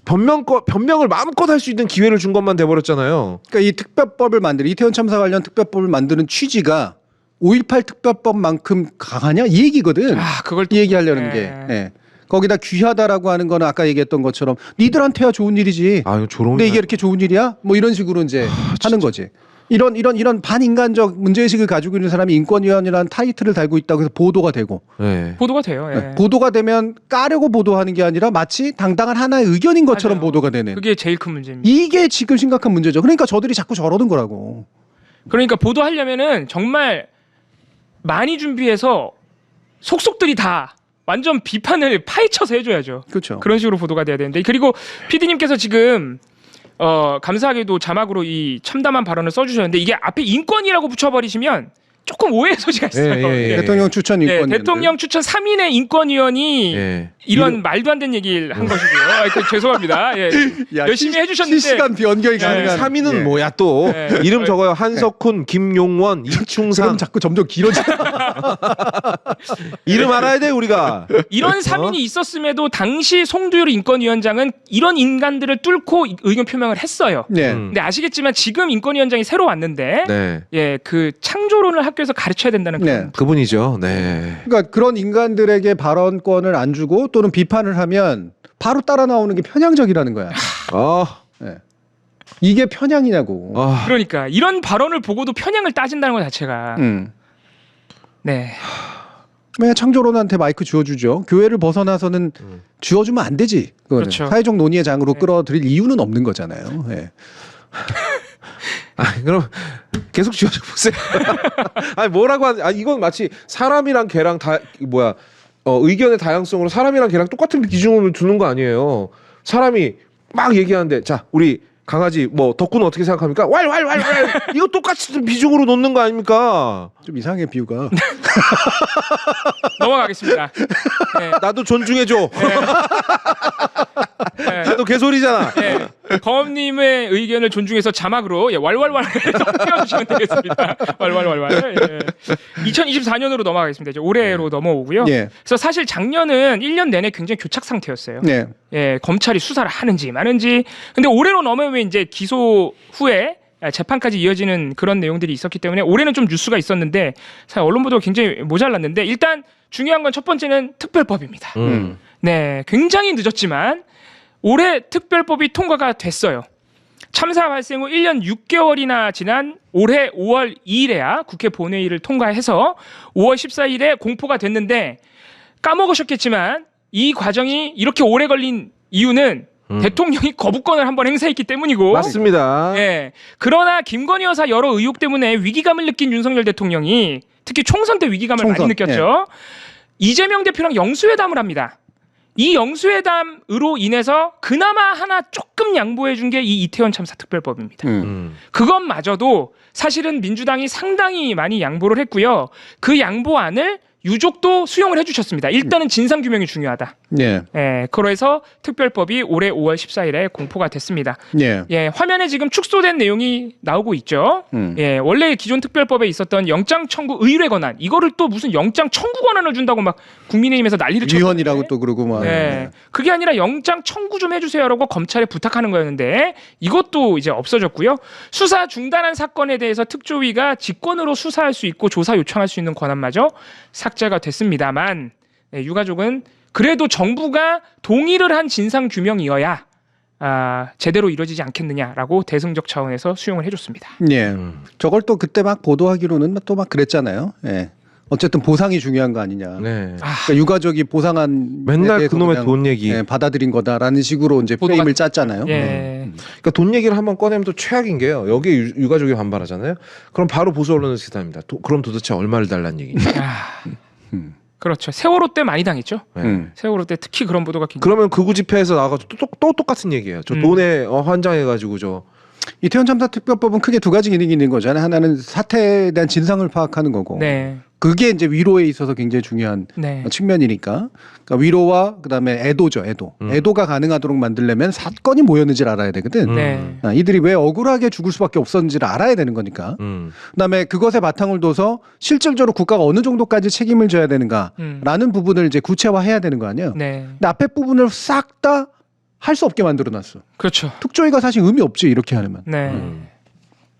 변명을 마음껏 할 수 있는 기회를 준 것만 돼버렸잖아요. 그러니까 이 특별법을 만드는 이태원 참사 관련 특별법을 만드는 취지가 5.18 특별법만큼 강하냐 이 얘기거든. 그걸 이 얘기하려는 네. 게. 네. 거기다 귀하다라고 하는 거는 아까 얘기했던 것처럼 니들한테야 좋은 일이지. 아유 조롱. 근데 이게 이렇게 좋은 일이야? 뭐 이런 식으로 이제 하는 거지. 이런 반인간적 문제의식을 가지고 있는 사람이 인권위원이라는 타이틀을 달고 있다고 해서 보도가 되고 네. 보도가 돼요. 예. 보도가 되면 까려고 보도하는 게 아니라 마치 당당한 하나의 의견인 것처럼 맞아요. 보도가 되는 그게 제일 큰 문제입니다. 이게 지금 심각한 문제죠. 그러니까 저들이 자꾸 저러는 거라고. 그러니까 보도하려면은 정말 많이 준비해서 속속들이 다 완전 비판을 파헤쳐서 해줘야죠. 그렇죠. 그런 식으로 보도가 돼야 되는데 그리고 PD님께서 지금 감사하게도 자막으로 이 참담한 발언을 써주셨는데 이게 앞에 인권이라고 붙여버리시면 조금 오해의 소지가 있어요. 예, 예. 대통령 추천 네, 인권. 대통령 추천 3인의 인권위원이 예. 이런 말도 안 되는 얘기를 한 것이고요. 죄송합니다. 예. 열심히 해주셨는데 실시간 변경이 가능한. 3위는 예. 뭐야 또 네. 이름 적어요. 한석훈, 김용원, 그럼 이충상. 자꾸 점점 길어져. 이름 알아야 돼 우리가. 이런 3인이 있었음에도 당시 송두율 인권위원장은 이런 인간들을 뚫고 의견 표명을 했어요. 네. 근데 아시겠지만 지금 인권위원장이 새로 왔는데 네. 예, 그 창조론을 학교에서 가르쳐야 된다는 네. 그분이죠. 네. 그러니까 그런 인간들에게 발언권을 안 주고 또는 비판을 하면 바로 따라 나오는 게 편향적이라는 거야. 아. 네. 이게 편향이냐고. 그러니까 이런 발언을 보고도 편향을 따진다는 것 자체가 네. 그냥 창조론한테 마이크 주어주죠. 교회를 벗어나서는 주어주면 안 되지. 그거는. 그렇죠. 사회적 논의의 장으로 네. 끌어들일 이유는 없는 거잖아요. 네. 그럼 계속 지어줘 보세요. 아니 뭐라고 이건 마치 사람이랑 개랑 다 뭐야 의견의 다양성으로 사람이랑 개랑 똑같은 기준을 두는 거 아니에요. 사람이 막 얘기하는데 자 우리 강아지 뭐 덕구는 어떻게 생각합니까? 왈왈왈왈 이거 똑같이 비중으로 놓는 거 아닙니까? 좀 이상해 비유가. 넘어가겠습니다. 네. 나도 존중해줘. 네. 나도 개소리잖아. 네. 검님의 의견을 존중해서 자막으로 왈왈왈 띄워주시면 되겠습니다. 왈왈왈왈. 2024년으로 넘어가겠습니다. 이제 올해로 넘어오고요. 예. 그래서 사실 작년은 1년 내내 굉장히 교착 상태였어요. 네. 예, 검찰이 수사를 하는지 마는지. 근데 올해로 넘어오면 이제 기소 후에 재판까지 이어지는 그런 내용들이 있었기 때문에 올해는 좀 뉴스가 있었는데 사실 언론 보도가 굉장히 모자랐는데 일단 중요한 건 첫 번째는 특별법입니다. 네, 굉장히 늦었지만 올해 특별법이 통과가 됐어요. 참사 발생 후 1년 6개월이나 지난 올해 5월 2일에야 국회 본회의를 통과해서 5월 14일에 공포가 됐는데 까먹으셨겠지만 이 과정이 이렇게 오래 걸린 이유는 대통령이 거부권을 한번 행사했기 때문이고 맞습니다. 예. 그러나 김건희 여사 여러 의혹 때문에 위기감을 느낀 윤석열 대통령이 특히 총선 때 위기감을 많이 느꼈죠. 이재명 대표랑 영수회담을 합니다. 이 영수회담으로 인해서 그나마 하나 조금 양보해 준 게 이 이태원 참사 특별법입니다. 그것마저도 사실은 민주당이 상당히 많이 양보를 했고요. 그 양보안을 유족도 수용을 해주셨습니다. 일단은 진상규명이 중요하다. 예. 예, 그래서 특별법이 올해 5월 14일에 공포가 됐습니다. 예. 예, 화면에 지금 축소된 내용이 나오고 있죠. 예, 원래 기존 특별법에 있었던 영장 청구 의뢰 권한 이거를 또 무슨 영장 청구 권한을 준다고 막 국민의힘에서 난리를 쳤는데 위헌이라고 또 그러고 막. 예, 그게 아니라 영장 청구 좀 해주세요라고 검찰에 부탁하는 거였는데 이것도 이제 없어졌고요. 수사 중단한 사건에 대해서 특조위가 직권으로 수사할 수 있고 조사 요청할 수 있는 권한마저 삭제가 됐습니다만 예, 유가족은 그래도 정부가 동의를 한 진상 규명이어야 제대로 이루어지지 않겠느냐라고 대승적 차원에서 수용을 해줬습니다. 예. 저걸 또 그때 막 보도하기로는 또 막 그랬잖아요. 예. 어쨌든 보상이 중요한 거 아니냐. 네. 그러니까 유가족이 보상한 맨날 그놈의 돈 얘기. 예, 받아들인 거다라는 식으로 이제 보도가- 프레임을 짰잖아요. 예, 그러니까 돈 얘기를 한번 꺼내면 또 최악인 게요. 여기에 유가족이 반발하잖아요. 그럼 바로 보수 언론에서 기사입니다. 그럼 도대체 얼마를 달라는 얘기냐. 그렇죠. 세월호 때 많이 당했죠. 네. 세월호 때 특히 그런 보도가 굉장히 그러면 극우 집회에서 나가서 또 똑같은 얘기예요. 저 돈에 환장해가지고 저. 이태원 참사 특별법은 크게 두 가지 기능이 있는 거잖아요. 하나는 사태에 대한 진상을 파악하는 거고. 네, 그게 이제 위로에 있어서 굉장히 중요한 네, 측면이니까. 그러니까 위로와 그다음에 애도죠. 애도. 애도가 가능하도록 만들려면 사건이 뭐였는지를 알아야 되거든. 네. 이들이 왜 억울하게 죽을 수밖에 없었는지를 알아야 되는 거니까. 그다음에 그것에 바탕을 둬서 실질적으로 국가가 어느 정도까지 책임을 져야 되는가라는 부분을 이제 구체화해야 되는 거 아니에요. 네, 근데 앞에 부분을 싹 다 할 수 없게 만들어놨어. 그렇죠. 특조위가 사실 의미 없지 이렇게 하면. 네.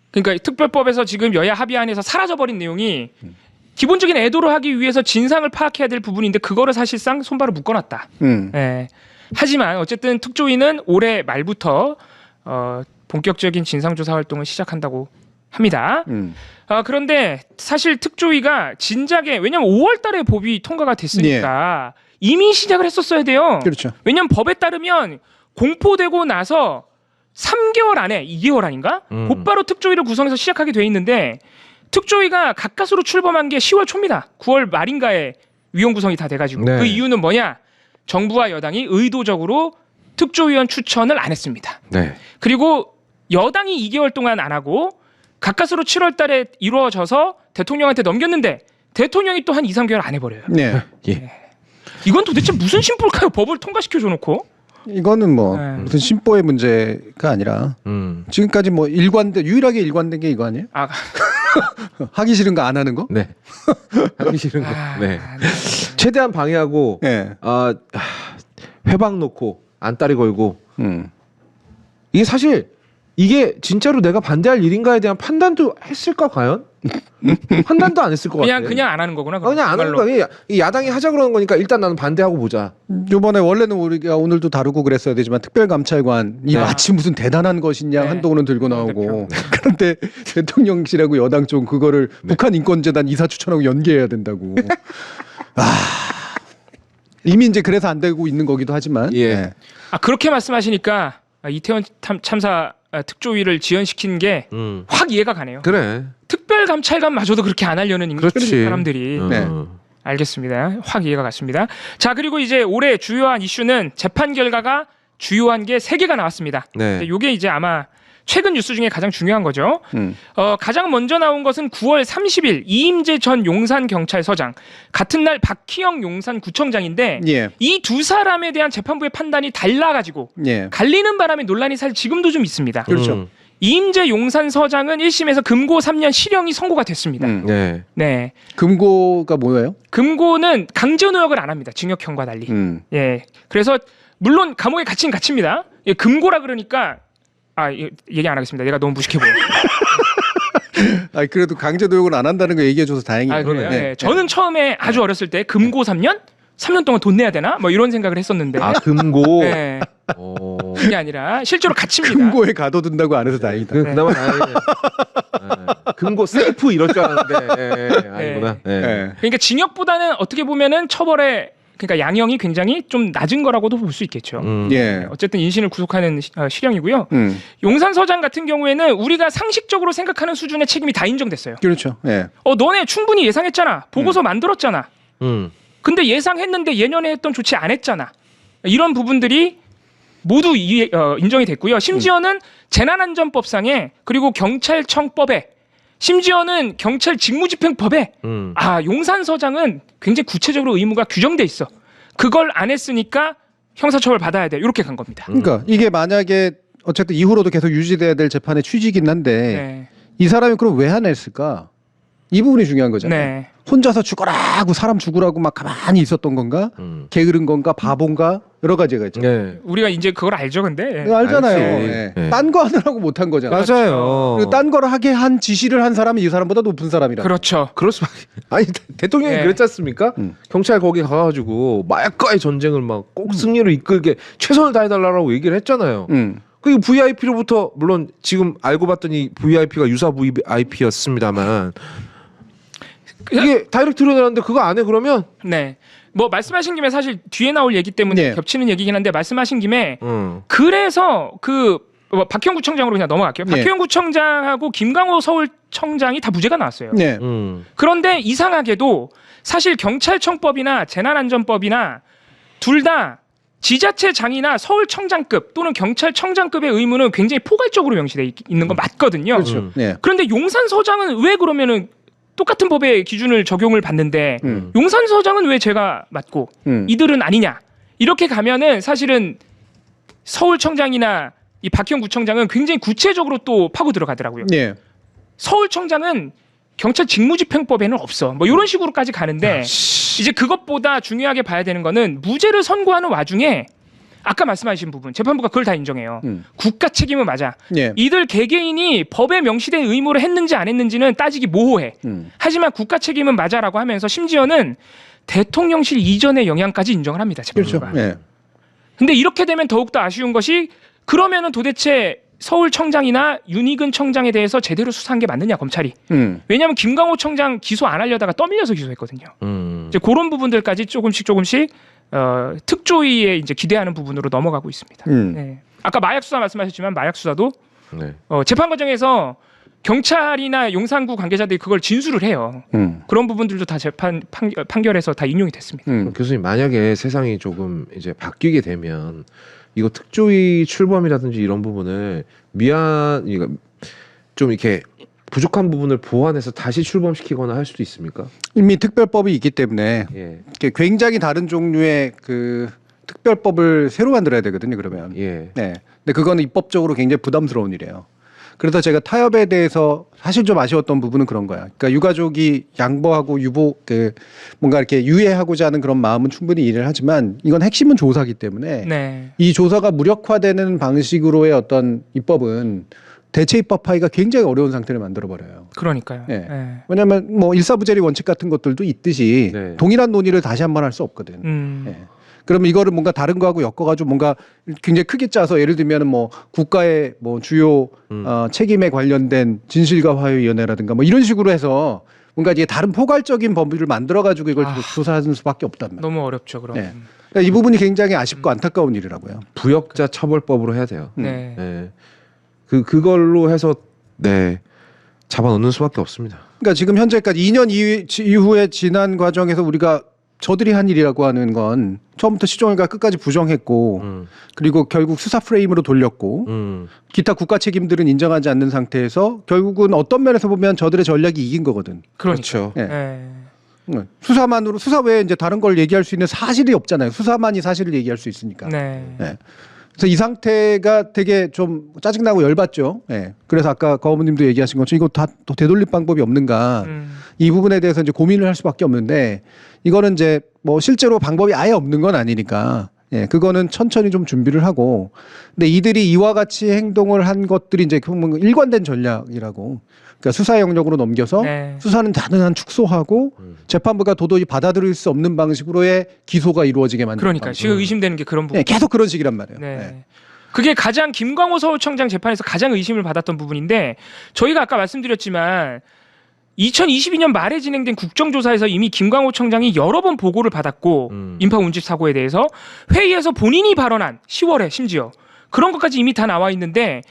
그러니까 특별법에서 지금 여야 합의안에서 사라져버린 내용이 기본적인 애도를 하기 위해서 진상을 파악해야 될 부분인데 그거를 사실상 손발을 묶어놨다. 네. 하지만 어쨌든 특조위는 올해 말부터 본격적인 진상조사 활동을 시작한다고 합니다. 그런데 사실 특조위가 진작에 왜냐하면 5월달에 법이 통과가 됐으니까 이미 시작을 했었어야 돼요. 그렇죠. 왜냐하면 법에 따르면 공포되고 나서 3개월 안에 2개월 아닌가? 곧바로 특조위를 구성해서 시작하게 돼 있는데 특조위가 가까스로 출범한 게 10월 초입니다. 9월 말인가에 위원 구성이 다 돼가지고 네. 그 이유는 뭐냐? 정부와 여당이 의도적으로 특조위원 추천을 안 했습니다. 네. 그리고 여당이 2개월 동안 안 하고 가까스로 7월 달에 이루어져서 대통령한테 넘겼는데 대통령이 또 한 2, 3개월 안 해버려요. 네. 예. 이건 도대체 무슨 심볼까요? 법을 통과시켜 줘놓고. 이거는 뭐 네. 무슨 심보의 문제가 아니라 지금까지 뭐 유일하게 일관된 게 이거 아니에요? 하기 싫은 거 안 하는 거? 네. 하기 싫은 거. 네. 네. 최대한 방해하고 네. 회방 놓고 안다리 걸고 음. 이게 사실 이게 진짜로 내가 반대할 일인가에 대한 판단도 했을까 과연? 판단도 안 했을 것 같아. 그냥 안 하는 거구나. 그냥 안 하는 거야. 이 야당이 하자 그러는 거니까 일단 나는 반대하고 보자. 이번에 원래는 우리가 오늘도 다루고 그랬어야 되지만 특별감찰관이 마치 무슨 대단한 것이냐 네. 한동훈은 들고 나오고 그런데 대통령실하고 여당 쪽 그거를 북한 인권재단 이사 추천하고 연계해야 된다고. 이미 이제 그래서 안 되고 있는 거기도 하지만. 예. 네. 그렇게 말씀하시니까 이태원 참사 특조위를 지연시킨 게 확 이해가 가네요. 그래. 특별감찰관마저도 그렇게 안 하려는 그렇지. 사람들이. 네. 알겠습니다. 확 이해가 갔습니다. 자, 그리고 이제 올해 주요한 이슈는 재판 결과가 주요한 게 3개가 나왔습니다. 네. 요게 이제 아마 최근 뉴스 중에 가장 중요한 거죠. 가장 먼저 나온 것은 9월 30일 이임재 전 용산경찰서장, 같은 날 박희영 용산구청장인데 예. 이 두 사람에 대한 재판부의 판단이 달라가지고 예. 갈리는 바람에 논란이 사실 지금도 좀 있습니다. 그렇죠. 이임재 용산서장은 1심에서 금고 3년 실형이 선고가 됐습니다. 네. 네. 금고가 뭐예요? 금고는 강제노역을 안 합니다. 징역형과 달리. 예. 그래서 물론 감옥에 갇힌 갇힙니다. 예, 금고라 그러니까 얘기 안 하겠습니다. 내가 너무 무식해 보여. 아, 그래도 강제 노역을 안 한다는 거 얘기해줘서 다행이에요. 그래요? 네. 예. 저는 처음에 아주 어렸을 때 금고 3년? 3년 동안 돈 내야 되나? 뭐 이런 생각을 했었는데. 금고. 네. 그게 아니라 실제로 갇힙니다. 금고에 가둬둔다고 안 해서 다행이다. 그나마 다행이네. 금고 세이프 이럴 줄 알았는데 아니구나. 네. 네. 그러니까 징역보다는 어떻게 보면은 처벌의 그러니까 양형이 굉장히 좀 낮은 거라고도 볼 수 있겠죠. 예. 어쨌든 인신을 구속하는 실형이고요. 음. 용산서장 같은 경우에는 우리가 상식적으로 생각하는 수준의 책임이 다 인정됐어요. 그렇죠. 예. 너네 충분히 예상했잖아. 보고서 만들었잖아. 근데 예상했는데 예년에 했던 조치 안 했잖아. 이런 부분들이 모두 인정이 됐고요. 심지어는 재난안전법상에 그리고 경찰청법에 심지어는 경찰 직무집행법에 용산서장은 굉장히 구체적으로 의무가 규정돼 있어. 그걸 안 했으니까 형사처벌 받아야 돼. 이렇게 간 겁니다. 그러니까 이게 만약에 어쨌든 이후로도 계속 유지돼야 될 재판의 취지긴 한데 네. 이 사람이 그럼 왜 안 했을까? 이 부분이 중요한 거잖아요. 네. 혼자서 죽어라 하고 사람 죽으라고 막 가만히 있었던 건가? 게으른 건가? 바본가? 여러 가지가 있죠. 네. 우리가 이제 그걸 알죠, 근데. 이거 알잖아요. 알지. 예. 네. 딴 거 하느라고 못한 거잖아요. 맞아요. 그리고 딴 거를 하게 한 지시를 한 사람이 이 사람보다 높은 사람이라. 그렇죠. 그럴 수밖에. 아니 대통령이 네. 그랬지 않습니까? 경찰 거기 가가지고 마약과의 전쟁을 막 꼭 승리로 이끌게 최선을 다해달라고 얘기를 했잖아요. 그 VIP로부터 물론 지금 알고 봤더니 VIP가 유사 VIP였습니다만 이게 다이렉트로 나왔는데 그거 안 해 그러면? 네. 뭐 말씀하신 김에 사실 뒤에 나올 얘기 때문에 네. 겹치는 얘기긴 한데 말씀하신 김에 그래서 박형 구청장으로 그냥 넘어갈게요. 네. 박형 구청장하고 김강호 서울청장이 다 무죄가 나왔어요. 네. 그런데 이상하게도 사실 경찰청법이나 재난안전법이나 둘 다 지자체장이나 서울청장급 또는 경찰청장급의 의무는 굉장히 포괄적으로 명시돼 있는 건 맞거든요. 그렇죠. 네. 그런데 용산서장은 왜 그러면은 똑같은 법의 기준을 적용을 받는데 용산서장은 왜 죄가 맞고 이들은 아니냐 이렇게 가면은 사실은 서울청장이나 이 박형 구청장은 굉장히 구체적으로 또 파고 들어가더라고요. 네. 서울청장은 경찰 직무집행법에는 없어. 뭐 이런 식으로까지 가는데 이제 그것보다 중요하게 봐야 되는 거는 무죄를 선고하는 와중에 아까 말씀하신 부분 재판부가 그걸 다 인정해요. 국가 책임은 맞아. 네. 이들 개개인이 법에 명시된 의무를 했는지 안 했는지는 따지기 모호해. 하지만 국가 책임은 맞아라고 하면서 심지어는 대통령실 이전의 영향까지 인정을 합니다. 그렇죠. 재판부가. 네. 근데 이렇게 되면 더욱더 아쉬운 것이 그러면은 도대체 서울청장이나 윤희근 청장에 대해서 제대로 수사한 게 맞느냐 검찰이. 왜냐하면 김강호 청장 기소 안 하려다가 떠밀려서 기소했거든요. 이제 그런 부분들까지 조금씩 특조위에 이제 기대하는 부분으로 넘어가고 있습니다. 네. 아까 마약 수사 말씀하셨지만 마약 수사도 네. 재판 과정에서 경찰이나 용산구 관계자들이 그걸 진술을 해요. 그런 부분들도 다 재판 판결에서 다 인용이 됐습니다. 교수님 만약에 세상이 조금 이제 바뀌게 되면 이거 특조위 출범이라든지 이런 부분을 그러니까 좀 이렇게 부족한 부분을 보완해서 다시 출범시키거나 할 수도 있습니까? 이미 특별법이 있기 때문에 예. 굉장히 다른 종류의 그 특별법을 새로 만들어야 되거든요. 그러면. 예. 네. 근데 그거는 입법적으로 굉장히 부담스러운 일이에요. 그래서 제가 타협에 대해서 사실 좀 아쉬웠던 부분은 그런 거야. 그러니까 유가족이 양보하고 뭔가 이렇게 유예하고자 하는 그런 마음은 충분히 이해를 하지만 이건 핵심은 조사기 때문에 네. 이 조사가 무력화되는 방식으로의 어떤 입법은 대체 입법하기가 굉장히 어려운 상태를 만들어 버려요. 그러니까요. 네. 네. 왜냐하면 뭐 일사부재리 원칙 같은 것들도 있듯이 네. 동일한 논의를 다시 한번 할 수 없거든. 네. 그러면 이거를 뭔가 다른 거하고 엮어가지고 뭔가 굉장히 크게 짜서 예를 들면은 뭐 국가의 뭐 주요 책임에 관련된 진실과 화해위원회라든가 뭐 이런 식으로 해서 뭔가 이게 다른 포괄적인 범위를 만들어가지고 이걸 조사하는 수밖에 없단 말이에요. 너무 어렵죠, 그럼. 네. 그러니까 이 부분이 굉장히 아쉽고 안타까운 일이라고요. 부역자 처벌법으로 해야 돼요. 네. 네. 그걸로 해서 네 잡아놓는 수밖에 없습니다. 그러니까 지금 현재까지 2년 이후에 지난 과정에서 우리가 저들이 한 일이라고 하는 건 처음부터 시종일관 끝까지 부정했고 그리고 결국 수사 프레임으로 돌렸고 기타 국가 책임들은 인정하지 않는 상태에서 결국은 어떤 면에서 보면 저들의 전략이 이긴 거거든. 그렇죠. 예. 수사만으로 수사 외에 이제 다른 걸 얘기할 수 있는 사실이 없잖아요. 수사만이 사실을 얘기할 수 있으니까. 네. 예. 그래서 이 상태가 되게 좀 짜증나고 열받죠. 예. 그래서 아까 거부님도 얘기하신 것처럼 이거 다 또 되돌릴 방법이 없는가. 이 부분에 대해서 이제 고민을 할 수밖에 없는데 이거는 이제 뭐 실제로 방법이 아예 없는 건 아니니까 예, 그거는 천천히 좀 준비를 하고 근데 이들이 이와 같이 행동을 한 것들이 이제 일관된 전략이라고 그러니까 수사 영역으로 넘겨서 네. 수사는 다능한 축소하고 재판부가 도저히 받아들일 수 없는 방식으로의 기소가 이루어지게 만드는 그러니까 방식. 지금 의심되는 게 그런 부분. 예, 계속 그런 식이란 말이에요. 네. 예. 그게 가장 김광호 서울청장 재판에서 가장 의심을 받았던 부분인데 저희가 아까 말씀드렸지만 2022년 말에 진행된 국정조사에서 이미 김광호 청장이 여러 번 보고를 받았고 인파 운집 사고에 대해서 회의에서 본인이 발언한 10월에 심지어 그런 것까지 이미 다 나와 있는데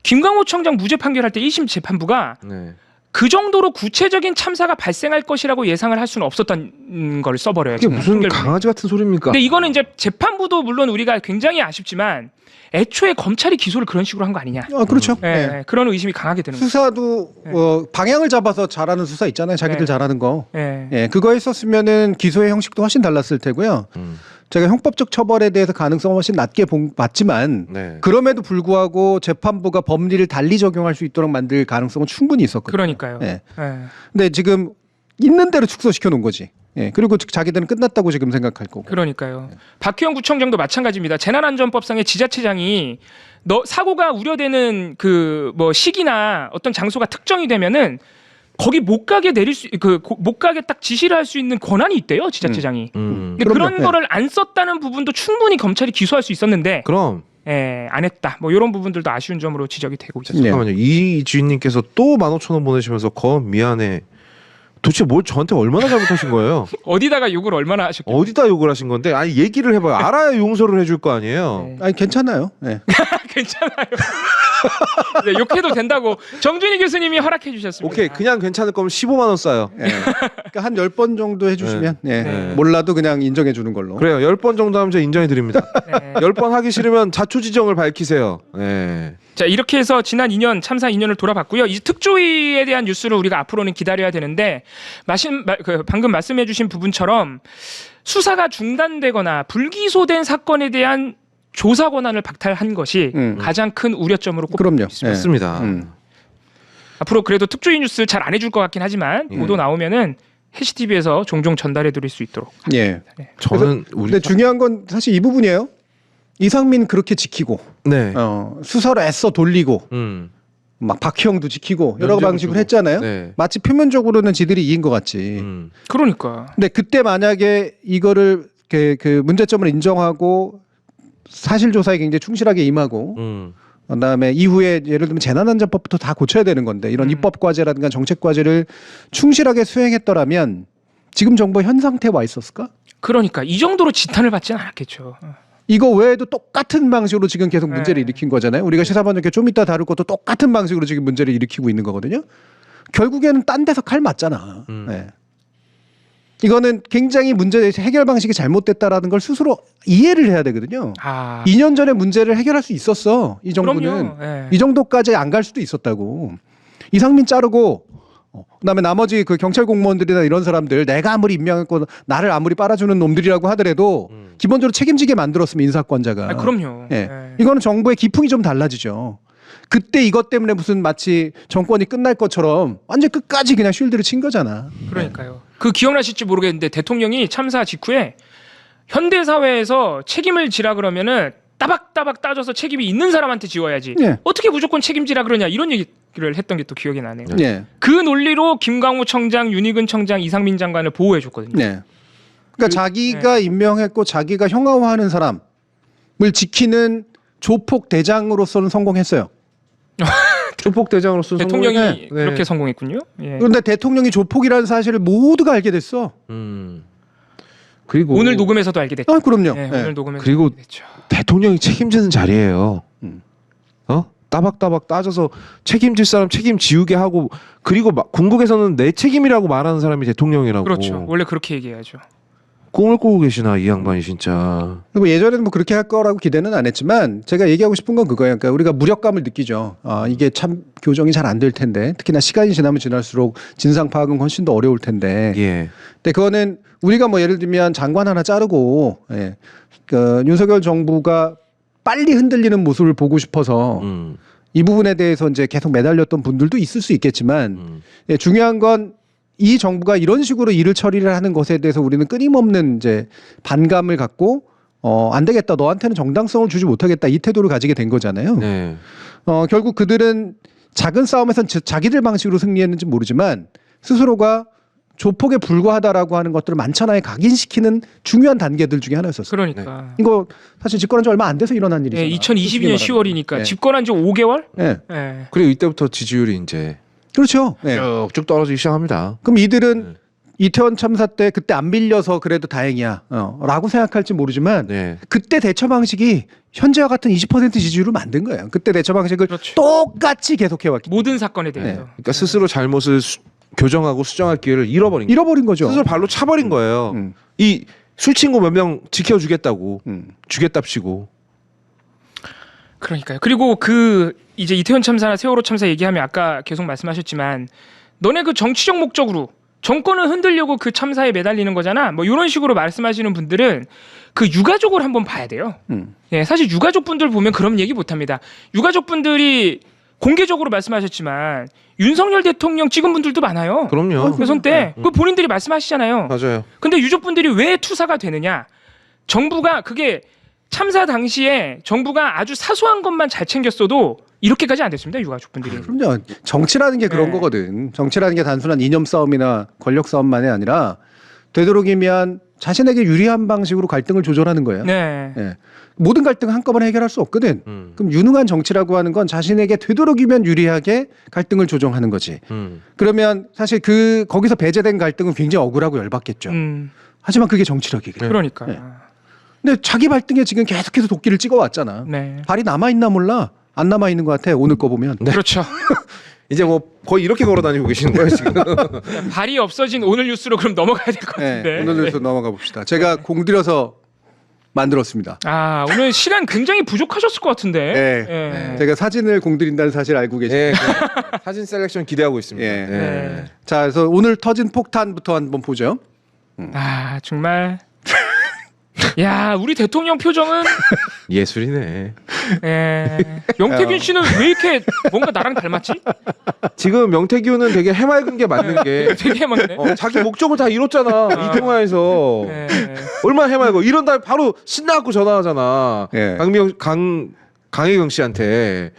김광호 청장 무죄 판결할 때 1심 재판부가 네. 그 정도로 구체적인 참사가 발생할 것이라고 예상을 할 수는 없었던 걸 써버려요. 이게 무슨 판결문에. 강아지 같은 소리입니까? 근데 이거는 이제 재판부도 물론 우리가 굉장히 아쉽지만 애초에 검찰이 기소를 그런 식으로 한 거 아니냐. 그렇죠. 예, 예. 그런 의심이 강하게 드는 거죠. 수사도 방향을 잡아서 잘하는 수사 있잖아요. 자기들 네. 잘하는 거. 예. 예, 그거 했었으면은 기소의 형식도 훨씬 달랐을 테고요. 제가 형법적 처벌에 대해서 가능성은 훨씬 낮게 봤지만 네. 그럼에도 불구하고 재판부가 법리를 달리 적용할 수 있도록 만들 가능성은 충분히 있었거든요. 그러니까요. 예. 예. 근데 지금 있는 대로 축소시켜 놓은 거지. 예. 그리고 자기들은 끝났다고 지금 생각할 거고. 그러니까요. 박희영 구청장도 마찬가지입니다. 재난안전법상의 지자체장이 사고가 우려되는 그 뭐 시기나 어떤 장소가 특정이 되면은 거기 못 가게 못 가게 딱 지시를 할 수 있는 권한이 있대요, 지자체장이. 근데 그럼요. 그런 거를 안 썼다는 부분도 충분히 검찰이 기소할 수 있었는데 그럼 예, 안 했다. 뭐 이런 부분들도 아쉬운 점으로 지적이 되고 있습니다. 네. 잠깐만요. 이 주인님께서 또 15,000원 보내시면서 검 미안해. 도대체 뭘 저한테 얼마나 잘못하신 거예요? 어디다가 욕을 얼마나 하셨길래? 어디다 욕을 하신 건데? 아니 얘기를 해봐요. 알아야 용서를 해줄 거 아니에요. 네. 아니 괜찮아요. 예. 괜찮아요. 네, 욕해도 된다고 정준희 교수님이 허락해 주셨습니다. 오케이 그냥 괜찮을 거면 15만 원 싸요. 예. 그러니까 한 10번 정도 해주시면 예. 네. 몰라도 그냥 인정해 주는 걸로. 그래요. 10번 정도 하면 제가 인정해 드립니다. 네. 10번 하기 싫으면 자초지정을 밝히세요. 네. 자, 이렇게 해서 지난 2년 참사 2년을 돌아봤고요. 이제 특조위에 대한 뉴스를 우리가 앞으로는 기다려야 되는데 방금 말씀해 주신 부분처럼 수사가 중단되거나 불기소된 사건에 대한 조사 권한을 박탈한 것이 가장 큰 우려점으로 꼽히고 그럼요. 있습니다. 예. 맞습니다. 앞으로 그래도 특조위 뉴스 잘 안 해줄 것 같긴 하지만 보도 나오면은 해시TV에서 종종 전달해 드릴 수 있도록. 예. 저는 우리 근데 중요한 건 사실 이 부분이에요. 이상민 그렇게 지키고 네. 수사로 애써 돌리고 막 박희영도 지키고 여러 면죄부 방식으로 주고. 했잖아요. 네. 마치 표면적으로는 지들이 이긴 것 같지. 그러니까. 근데 그때 만약에 이거를 그 문제점을 인정하고 사실 조사에 굉장히 충실하게 임하고 그다음에 이후에 예를 들면 재난안전법부터 다 고쳐야 되는 건데 이런 입법 과제라든가 정책 과제를 충실하게 수행했더라면 지금 정부 현 상태에 와 있었을까? 그러니까 이 정도로 지탄을 받지는 않았겠죠. 이거 외에도 똑같은 방식으로 지금 계속 문제를 네. 일으킨 거잖아요. 우리가 시사반영회 좀 이따 다룰 것도 똑같은 방식으로 지금 문제를 일으키고 있는 거거든요. 결국에는 딴 데서 칼 맞잖아. 네. 이거는 굉장히 문제 해결 방식이 잘못됐다라는 걸 스스로 이해를 해야 되거든요. 2년 전에 문제를 해결할 수 있었어. 이 정도는. 그럼요. 예. 이 정도까지 안 갈 수도 있었다고. 이상민 자르고 그다음에 나머지 그 경찰 공무원들이나 이런 사람들 내가 아무리 임명했고 나를 아무리 빨아주는 놈들이라고 하더라도 기본적으로 책임지게 만들었으면 인사권자가. 그럼요. 예. 예. 이거는 정부의 기풍이 좀 달라지죠. 그때 이것 때문에 무슨 마치 정권이 끝날 것처럼 완전 끝까지 그냥 쉴드를 친 거잖아. 그러니까요. 그 기억나실지 모르겠는데 대통령이 참사 직후에 현대 사회에서 책임을 지라 그러면은 따박따박 따져서 책임이 있는 사람한테 지워야지. 예. 어떻게 무조건 책임지라 그러냐 이런 얘기를 했던 게 또 기억이 나네요. 예. 그 논리로 김광우 청장, 윤희근 청장, 이상민 장관을 보호해 줬거든요. 네. 그러니까 자기가 임명했고 자기가 형하화하는 사람을 지키는 조폭 대장으로서는 성공했어요. 조폭 대장으로서 대통령이 성공했네. 그렇게 성공했군요. 예. 그런데 대통령이 조폭이라는 사실을 모두가 알게 됐어. 그리고 오늘 녹음에서도 알게 됐죠. 그럼요. 예, 네. 오늘 녹음에서 그리고 알게 됐죠. 대통령이 책임지는 자리예요. 따박따박 따져서 책임질 사람 책임지우게 하고 그리고 막 궁극에서는 내 책임이라고 말하는 사람이 대통령이라고. 그렇죠. 원래 그렇게 얘기해야죠. 꿈을 꾸고 계시나 이 양반이 진짜. 뭐 예전에는 뭐 그렇게 할 거라고 기대는 안 했지만 제가 얘기하고 싶은 건 그거예요. 그러니까 우리가 무력감을 느끼죠. 이게 참 교정이 잘 안 될 텐데 특히나 시간이 지나면 지날수록 진상 파악은 훨씬 더 어려울 텐데. 예. 근데 그거는 우리가 뭐 예를 들면 장관 하나 자르고 그 윤석열 정부가 빨리 흔들리는 모습을 보고 싶어서 이 부분에 대해서 이제 계속 매달렸던 분들도 있을 수 있겠지만 중요한 건 이 정부가 이런 식으로 일을 처리를 하는 것에 대해서 우리는 끊임없는 이제 반감을 갖고 안 되겠다. 너한테는 정당성을 주지 못하겠다. 이 태도를 가지게 된 거잖아요. 네. 결국 그들은 작은 싸움에선 자기들 방식으로 승리했는지 모르지만 스스로가 조폭에 불과하다라고 하는 것들을 만천하에 각인시키는 중요한 단계들 중에 하나였었어요. 그러니까. 이거 사실 집권한 지 얼마 안 돼서 일어난 일이잖아요. 2022년 10월이니까 네. 집권한 지 5개월? 네. 네. 그리고 이때부터 지지율이 이제 그렇죠. 네. 쭉쭉 떨어지기 시작합니다. 그럼 이들은 이태원 참사 때 그때 안 빌려서 그래도 다행이야 라고 생각할지 모르지만 네. 그때 대처 방식이 현재와 같은 20% 지지율을 만든 거예요. 그때 대처 방식을 그렇죠. 똑같이 계속해왔기 때문에. 모든 사건에 대해서. 네. 그러니까 스스로 잘못을 교정하고 수정할 기회를 잃어버린 거예요. 잃어버린 거죠. 스스로 발로 차버린 거예요. 이 술 친구 몇 명 지켜주겠다고 주겠답시고. 그러니까요. 그리고 그 이제 이태원 참사나 세월호 참사 얘기하면 아까 계속 말씀하셨지만 너네 그 정치적 목적으로 정권을 흔들려고 그 참사에 매달리는 거잖아. 뭐 이런 식으로 말씀하시는 분들은 그 유가족을 한번 봐야 돼요. 예, 사실 유가족 분들 보면 그런 얘기 못 합니다. 유가족 분들이 공개적으로 말씀하셨지만 윤석열 대통령 찍은 분들도 많아요. 그럼요. 그선 때 그 본인들이 말씀하시잖아요. 맞아요. 근데 유족분들이 왜 투사가 되느냐? 정부가 그게 참사 당시에 정부가 아주 사소한 것만 잘 챙겼어도 이렇게까지 안 됐습니다. 유가족분들이. 그럼요. 정치라는 게 그런 네. 거거든. 정치라는 게 단순한 이념 싸움이나 권력 싸움만이 아니라 되도록이면 자신에게 유리한 방식으로 갈등을 조절하는 거예요. 네. 예. 모든 갈등을 한꺼번에 해결할 수 없거든. 그럼 유능한 정치라고 하는 건 자신에게 되도록이면 유리하게 갈등을 조정하는 거지. 그러면 사실 거기서 배제된 갈등은 굉장히 억울하고 열받겠죠. 하지만 그게 정치력이겠죠. 그러니까. 네. 근데 자기 발등에 지금 계속해서 도끼를 찍어왔잖아. 네. 발이 남아있나 몰라. 안 남아있는 것 같아. 오늘 거 보면. 그렇죠. 이제 뭐 거의 이렇게 걸어 다니고 계시는 거예요 지금. 발이 없어진 오늘 뉴스로 그럼 넘어가야 될 것 네, 같은데. 오늘 뉴스 넘어가 봅시다. 제가 공들여서 만들었습니다. 아 오늘 시간 굉장히 부족하셨을 것 같은데. 네. 예. 제가 사진을 공들인다는 사실 알고 계시죠? 네, 그 사진 셀렉션 기대하고 있습니다. 예. 네. 자, 그래서 오늘 터진 폭탄부터 한번 보죠. 아 정말. 야 우리 대통령 표정은 예술이네. 예. 영태균 씨는 왜 이렇게 뭔가 나랑 닮았지? 지금 명태균은 되게 해맑은 게 맞는 게 되게 막네. 자기 목적을 다 이뤘잖아. 이 통화에서 예. 얼마나 해맑어. 이런 다음에 바로 신나갖고 전화하잖아. 예. 강혜경 씨한테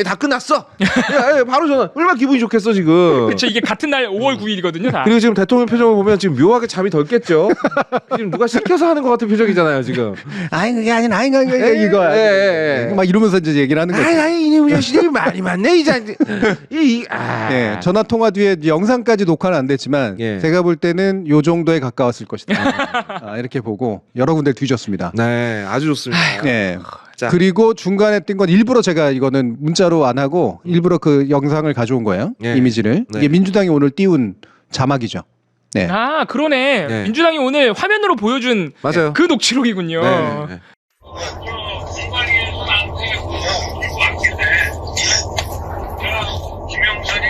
다 끝났어. 야, 바로 전화. 얼마나 기분이 좋겠어 지금. 그렇죠. 이게 같은 날 5월 9일이거든요. 다. 그리고 지금 대통령 표정을 보면 지금 묘하게 잠이 덜 깼죠. 지금 누가 시켜서 하는 것 같은 표정이잖아요 지금. 아니 그게 아니라 이거야. 예. 막 이러면서 이제 얘기를 하는 거죠. 이놈 자식들이 말이 많네 이제. 예, 전화 통화 뒤에 영상까지 녹화는 안 됐지만 예. 제가 볼 때는 요 정도에 가까웠을 것이다. 이렇게 보고 여러 군데 뒤졌습니다. 네, 아주 좋습니다. 네. 자. 그리고 중간에 뜬 건 일부러 제가 이거는 문자로 안 하고 일부러 그 영상을 가져온 거예요. 예. 이미지를. 네. 이게 민주당이 오늘 띄운 자막이죠. 네. 아 그러네. 네. 민주당이 오늘 화면으로 보여준 맞아요. 그 녹취록이군요. 네. 김영선이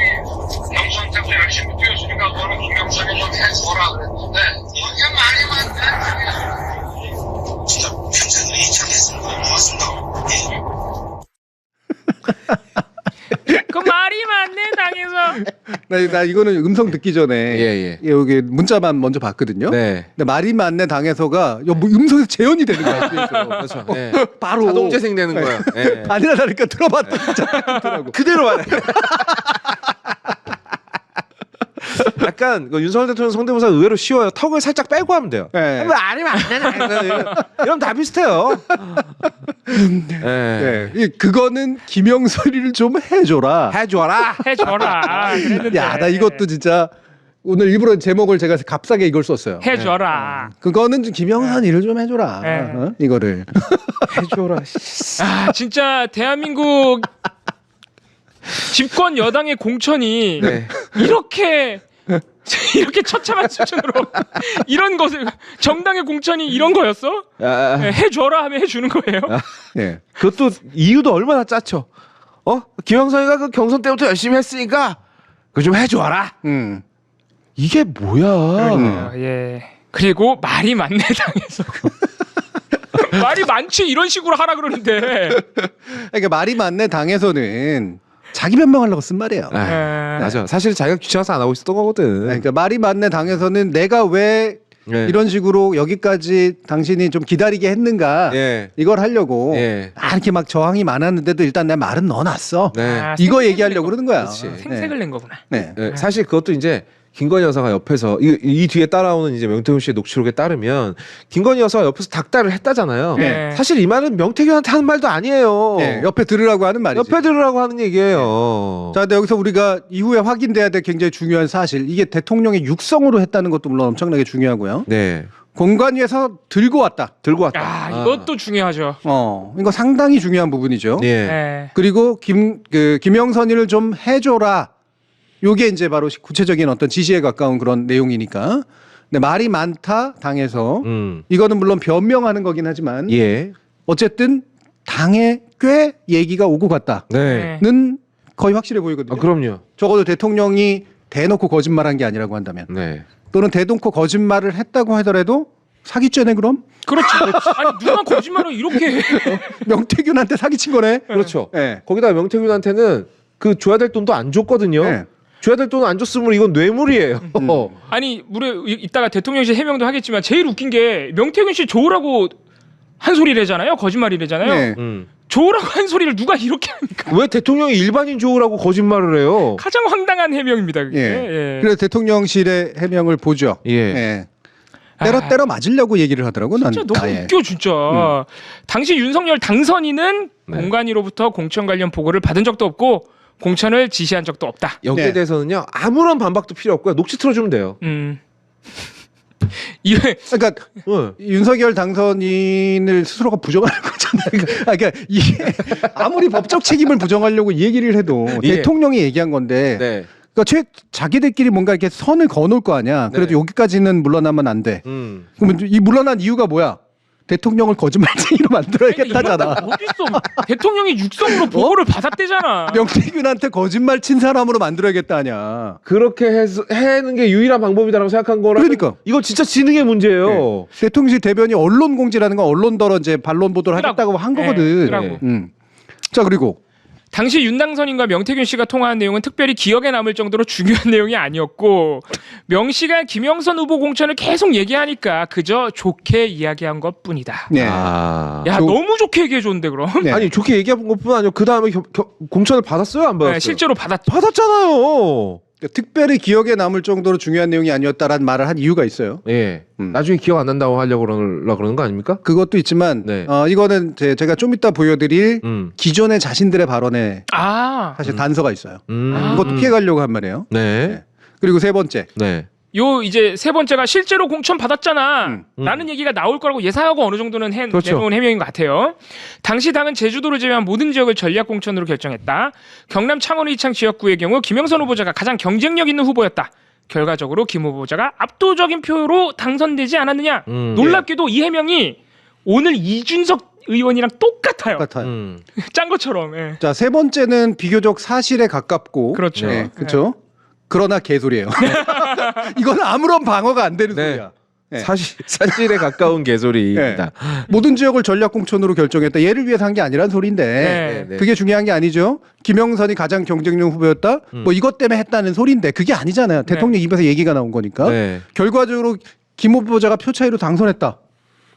경선때부터 열심히 뛰어주니까 너는 김영선이 좀 해줘라 그랬는데 이게 말이 많네. 진짜 평생 이착했습니다. 고맙습니다. 그 말이 맞네 당에서. 나 이거는 음성 듣기 전에 예. 여기 문자만 먼저 봤거든요. 네. 근데 말이 맞네 당에서가 뭐 음성에서 재현이 되는 거야. 그렇죠. 네. 바로 자동 재생되는 거야. 네. 아니라 다르니까 들어봤더니 진짜 더라고. 그대로 말해. 약간 그 윤석열 대통령 성대모사 의외로 쉬워요. 턱을 살짝 빼고 하면 돼요. 네. 뭐 아니면 안 되나. 이러면 다 비슷해요. 네. 그거는 김영선이를 좀 해줘라. 해줘라. 해줘라. 그랬는데. 야, 나 이것도 진짜 오늘 일부러 제목을 제가 값싸게 이걸 썼어요. 해줘라. 그거는 좀 김영선 일을 좀 해줘라. 네. 어? 이거를. 해줘라. 아 진짜 대한민국 집권 여당의 공천이 네. 이렇게 이렇게 처참한 수준으로 이런 것을 정당의 공천이 이런 거였어? 네, 해줘라 하면 해주는 거예요. 예. 그것도 이유도 얼마나 짜쳐. 김영선이가 그 경선 때부터 열심히 했으니까 그거 좀 해줘라. 이게 뭐야? 그러니까요. 예. 그리고 말이 많네 당해서. 말이 많지 이런 식으로 하라 그러는데. 그러니까 말이 많네 당에서는 자기 변명하려고 쓴 말이에요. 아, 맞아. 사실 자기가 귀찮아서 안 하고 있었던 거거든. 그러니까 말이 많네 당에서는 내가 왜 네. 이런 식으로 여기까지 당신이 좀 기다리게 했는가 예. 이걸 하려고 예. 이렇게 막 저항이 많았는데도 일단 내 말은 넣어놨어. 네. 이거 생색을 얘기하려고 낸 그러는 거야. 그렇지. 생색을 낸 거구나. 네. 네, 사실 그것도 이제 김건희 여사가 옆에서 이 뒤에 따라오는 이제 명태균 씨의 녹취록에 따르면 김건희 여사가 옆에서 닥달을 했다잖아요. 네. 사실 이 말은 명태균한테 하는 말도 아니에요. 네, 옆에 들으라고 하는 말이지. 옆에 들으라고 하는 얘기예요. 자, 근데 여기서 우리가 이후에 확인돼야 될 굉장히 중요한 사실, 이게 대통령의 육성으로 했다는 것도 물론 엄청나게 중요하고요. 네, 공관위에서 들고 왔다. 들고 왔다. 아, 이것도 중요하죠. 이거 상당히 중요한 부분이죠. 예. 네. 그리고 김영선이를 좀 해줘라. 요게 이제 바로 구체적인 어떤 지시에 가까운 그런 내용이니까. 근데 말이 많다 당에서 이거는 물론 변명하는 거긴 하지만 예. 어쨌든 당에 꽤 얘기가 오고 갔다는 네. 거의 확실해 보이거든요. 그럼요. 적어도 대통령이 대놓고 거짓말한 게 아니라고 한다면 네. 또는 대놓고 거짓말을 했다고 하더라도 사기죄네 그럼? 그렇지. 아니 누가 거짓말을 이렇게 해? 명태균한테 사기친 거네. 그렇죠. 네. 거기다 명태균한테는 그 줘야 될 돈도 안 줬거든요. 네. 줘야 될 돈은 안 줬으면 이건 뇌물이에요. 아니 이따가 대통령실 해명도 하겠지만 제일 웃긴 게 명태균 씨 좋으라고 한 소리래잖아요. 거짓말이래잖아요. 네. 좋으라고 한 소리를 누가 이렇게 합니까? 왜 대통령이 일반인 좋으라고 거짓말을 해요? 가장 황당한 해명입니다. 그게. 예. 예. 그래서 대통령실의 해명을 보죠. 예. 예. 때려 맞으려고 얘기를 하더라고. 난 진짜 너무 아예. 웃겨 진짜. 당시 윤석열 당선인은 네. 공관위로부터 공천 관련 보고를 받은 적도 없고 공천을 지시한 적도 없다. 여기에 네. 대해서는요 아무런 반박도 필요 없고요 녹취 틀어주면 돼요. 그러니까 네. 윤석열 당선인을 스스로가 부정하는 거잖아요. 그러니까 이게 아무리 법적 책임을 부정하려고 이 얘기를 해도 예. 대통령이 얘기한 건데 네. 그러니까 자기들끼리 뭔가 이렇게 선을 그어놓을 거 아니야. 그래도 네. 여기까지는 물러나면 안 돼. 그러면 이 물러난 이유가 뭐야? 대통령을 거짓말쟁이로 만들어야겠다잖아. 어딨어? 대통령이 육성으로 보고를 받았대잖아. 명태균한테 거짓말 친 사람으로 만들어야겠다 하냐. 그렇게 해는 게 유일한 방법이다라고 생각한 거라. 그러니까. 이거 진짜 지능의 문제예요. 네. 대통령실 대변이 언론 공지라는 건 언론더러 이제 반론 보도를 하겠다고 한 거거든. 쓰라고. 자, 그리고 당시 윤당선인과 명태균 씨가 통화한 내용은 특별히 기억에 남을 정도로 중요한 내용이 아니었고 명 씨가 김영선 후보 공천을 계속 얘기하니까 그저 좋게 이야기한 것뿐이다. 네. 아. 야 너무 좋게 얘기해 줬는데 그럼? 네. 아니 좋게 얘기한 것뿐 아니고 그 다음에 공천을 받았어요 안 받았어요? 네, 실제로 받았죠. 받았잖아요. 그러니까 특별히 기억에 남을 정도로 중요한 내용이 아니었다라는 말을 한 이유가 있어요. 예. 나중에 기억 안 난다고 하려고 그러는 거 아닙니까? 그것도 있지만 네. 이거는 제가 좀 이따 보여드릴 기존의 자신들의 발언에 사실 단서가 있어요. 그것도 피해가려고 한 말이에요. 네. 네. 그리고 세 번째. 네. 요 이제 세 번째가 실제로 공천 받았잖아. 라는 얘기가 나올 거라고 예상하고 어느 정도는 그렇죠. 내놓은 해명인 것 같아요. 당시 당은 제주도를 제외한 모든 지역을 전략 공천으로 결정했다. 경남 창원 이창 지역구의 경우 김영선 후보자가 가장 경쟁력 있는 후보였다. 결과적으로 김 후보자가 압도적인 표로 당선되지 않았느냐. 놀랍게도 이 해명이 오늘 이준석 의원이랑 똑같아요. 같아요. 짠 것처럼. 예. 자, 세 번째는 비교적 사실에 가깝고. 그렇죠. 네, 그렇죠. 그러나 개소리예요. 이건 아무런 방어가 안 되는 네. 소리야. 네. 사실에 가까운 개소리입니다. 모든 지역을 전략 공천으로 결정했다. 얘를 위해서 한 게 아니란 소리인데 네. 그게 중요한 게 아니죠. 김영선이 가장 경쟁력 후보였다. 뭐 이것 때문에 했다는 소리인데 그게 아니잖아요. 대통령 입에서 얘기가 나온 거니까. 네. 결과적으로 김 후보자가 표 차이로 당선했다.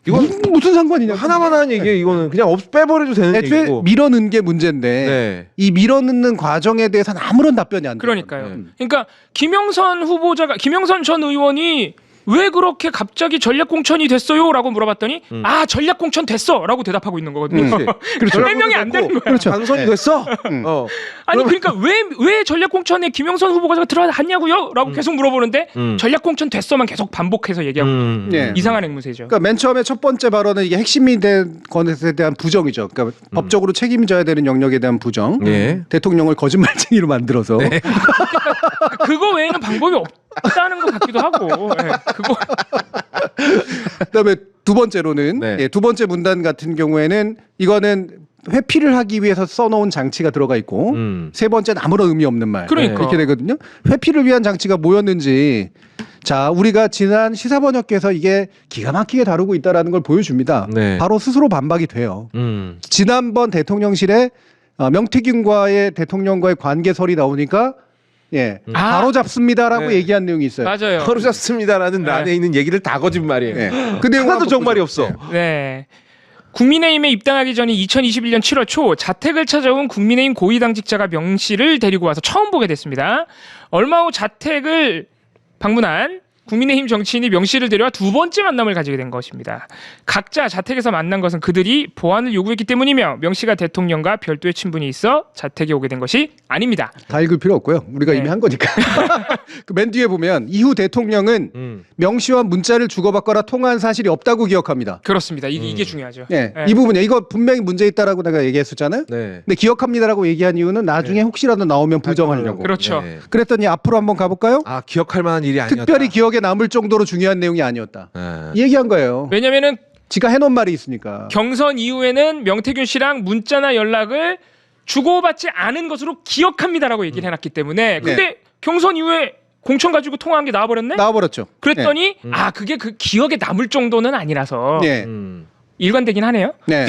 이건 무슨 상관이냐? 하나만 하는 얘기예요. 이거는 그냥 빼버려도 되는 애초에 얘기고. 밀어넣은 게 문제인데 네. 이 밀어넣는 과정에 대해서는 아무런 답변이 안 돼요. 그러니까요. 그러니까 김영선 전 의원이 왜 그렇게 갑자기 전략 공천이 됐어요라고 물어봤더니 전략 공천 됐어라고 대답하고 있는 거거든요. 그렇죠. 해명이 안 되는 거야. 그렇죠. 당선이 네. 됐어. 아니 그러니까 왜 전략 공천에 김영선 후보가 들어갔냐고요?라고 계속 물어보는데 전략 공천 됐어만 계속 반복해서 얘기하고 네. 이상한 앵무새죠. 그러니까 맨 처음에 첫 번째 발언은 이게 핵심이 된 것에 대한 부정이죠. 그러니까 법적으로 책임져야 되는 영역에 대한 부정. 네. 대통령을 거짓말쟁이로 만들어서. 그거 외에는 방법이 싸는 것 같기도 하고. 예, 그거 그다음에 두 번째로는 네. 예, 두 번째 문단 같은 경우에는 이거는 회피를 하기 위해서 써놓은 장치가 들어가 있고 세 번째는 아무런 의미 없는 말. 그러니까. 이렇게 되거든요. 회피를 위한 장치가 뭐였는지 자 우리가 지난 시사번역에서 이게 기가 막히게 다루고 있다라는 걸 보여줍니다. 네. 바로 스스로 반박이 돼요. 지난번 대통령실에 명태균과의 대통령과의 관계설이 나오니까 예 바로 잡습니다라고 네. 얘기한 내용이 있어요. 맞아요. 하루 잡습니다라는 네. 안에 있는 얘기를 다 거짓말이에요. 예. 그 내용 하나도 한번 정말이 보죠. 없어. 예. 네. 국민의힘에 입당하기 전인 2021년 7월 초 자택을 찾아온 국민의힘 고위당직자가 명 씨를 데리고 와서 처음 보게 됐습니다. 얼마 후 자택을 방문한 국민의힘 정치인이 명 씨를 데려와 두 번째 만남을 가지게 된 것입니다. 각자 자택에서 만난 것은 그들이 보안을 요구했기 때문이며 명 씨가 대통령과 별도의 친분이 있어 자택에 오게 된 것이 아닙니다. 다 읽을 필요 없고요. 우리가 네. 이미 한 거니까. 그 맨 뒤에 보면 이후 대통령은 명 씨와 문자를 주고받거나 통화한 사실이 없다고 기억합니다. 그렇습니다. 이게 중요하죠. 네. 네. 이 부분이야. 이거 분명히 문제 있다라고 내가 얘기했었잖아요. 네. 근데 기억합니다라고 얘기한 이유는 나중에 혹시라도 나오면 부정하려고. 그렇죠. 네. 그랬더니 앞으로 한번 가볼까요? 아 기억할 만한 일이 아니었다. 특별히 기억에 남을 정도로 중요한 내용이 아니었다. 네. 이 얘기한 거예요. 왜냐면은 지가 해놓은 말이 있으니까. 경선 이후에는 명태균 씨랑 문자나 연락을 주고받지 않은 것으로 기억합니다라고 얘기를 해놨기 때문에 근데 경선 이후에 공천 가지고 통화한 게 나와버렸네? 나와버렸죠. 그랬더니 그게 그 기억에 남을 정도는 아니라서 네. 일관되긴 하네요. 네.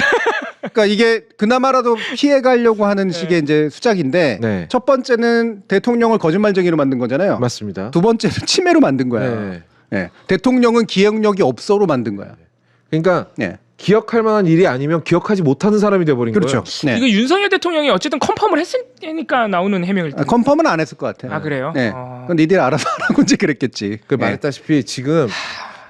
그러니까 이게 그나마라도 피해 가려고 하는 식의 이제 수작인데 네. 첫 번째는 대통령을 거짓말쟁이로 만든 거잖아요. 맞습니다. 두 번째는 치매로 만든 거야. 네. 네. 대통령은 기억력이 없어로 만든 거야. 그러니까 네. 기억할 만한 일이 아니면 기억하지 못하는 사람이 돼버린 그렇죠. 거예요. 네. 이거 윤석열 대통령이 어쨌든 컨펌을 했으니까 나오는 해명일 텐데. 컨펌은 안 했을 것 같아요. 아, 그래요? 네. 어. 그건 니들 알아서 하라고 이제 그랬겠지. 그 네. 말했다시피 지금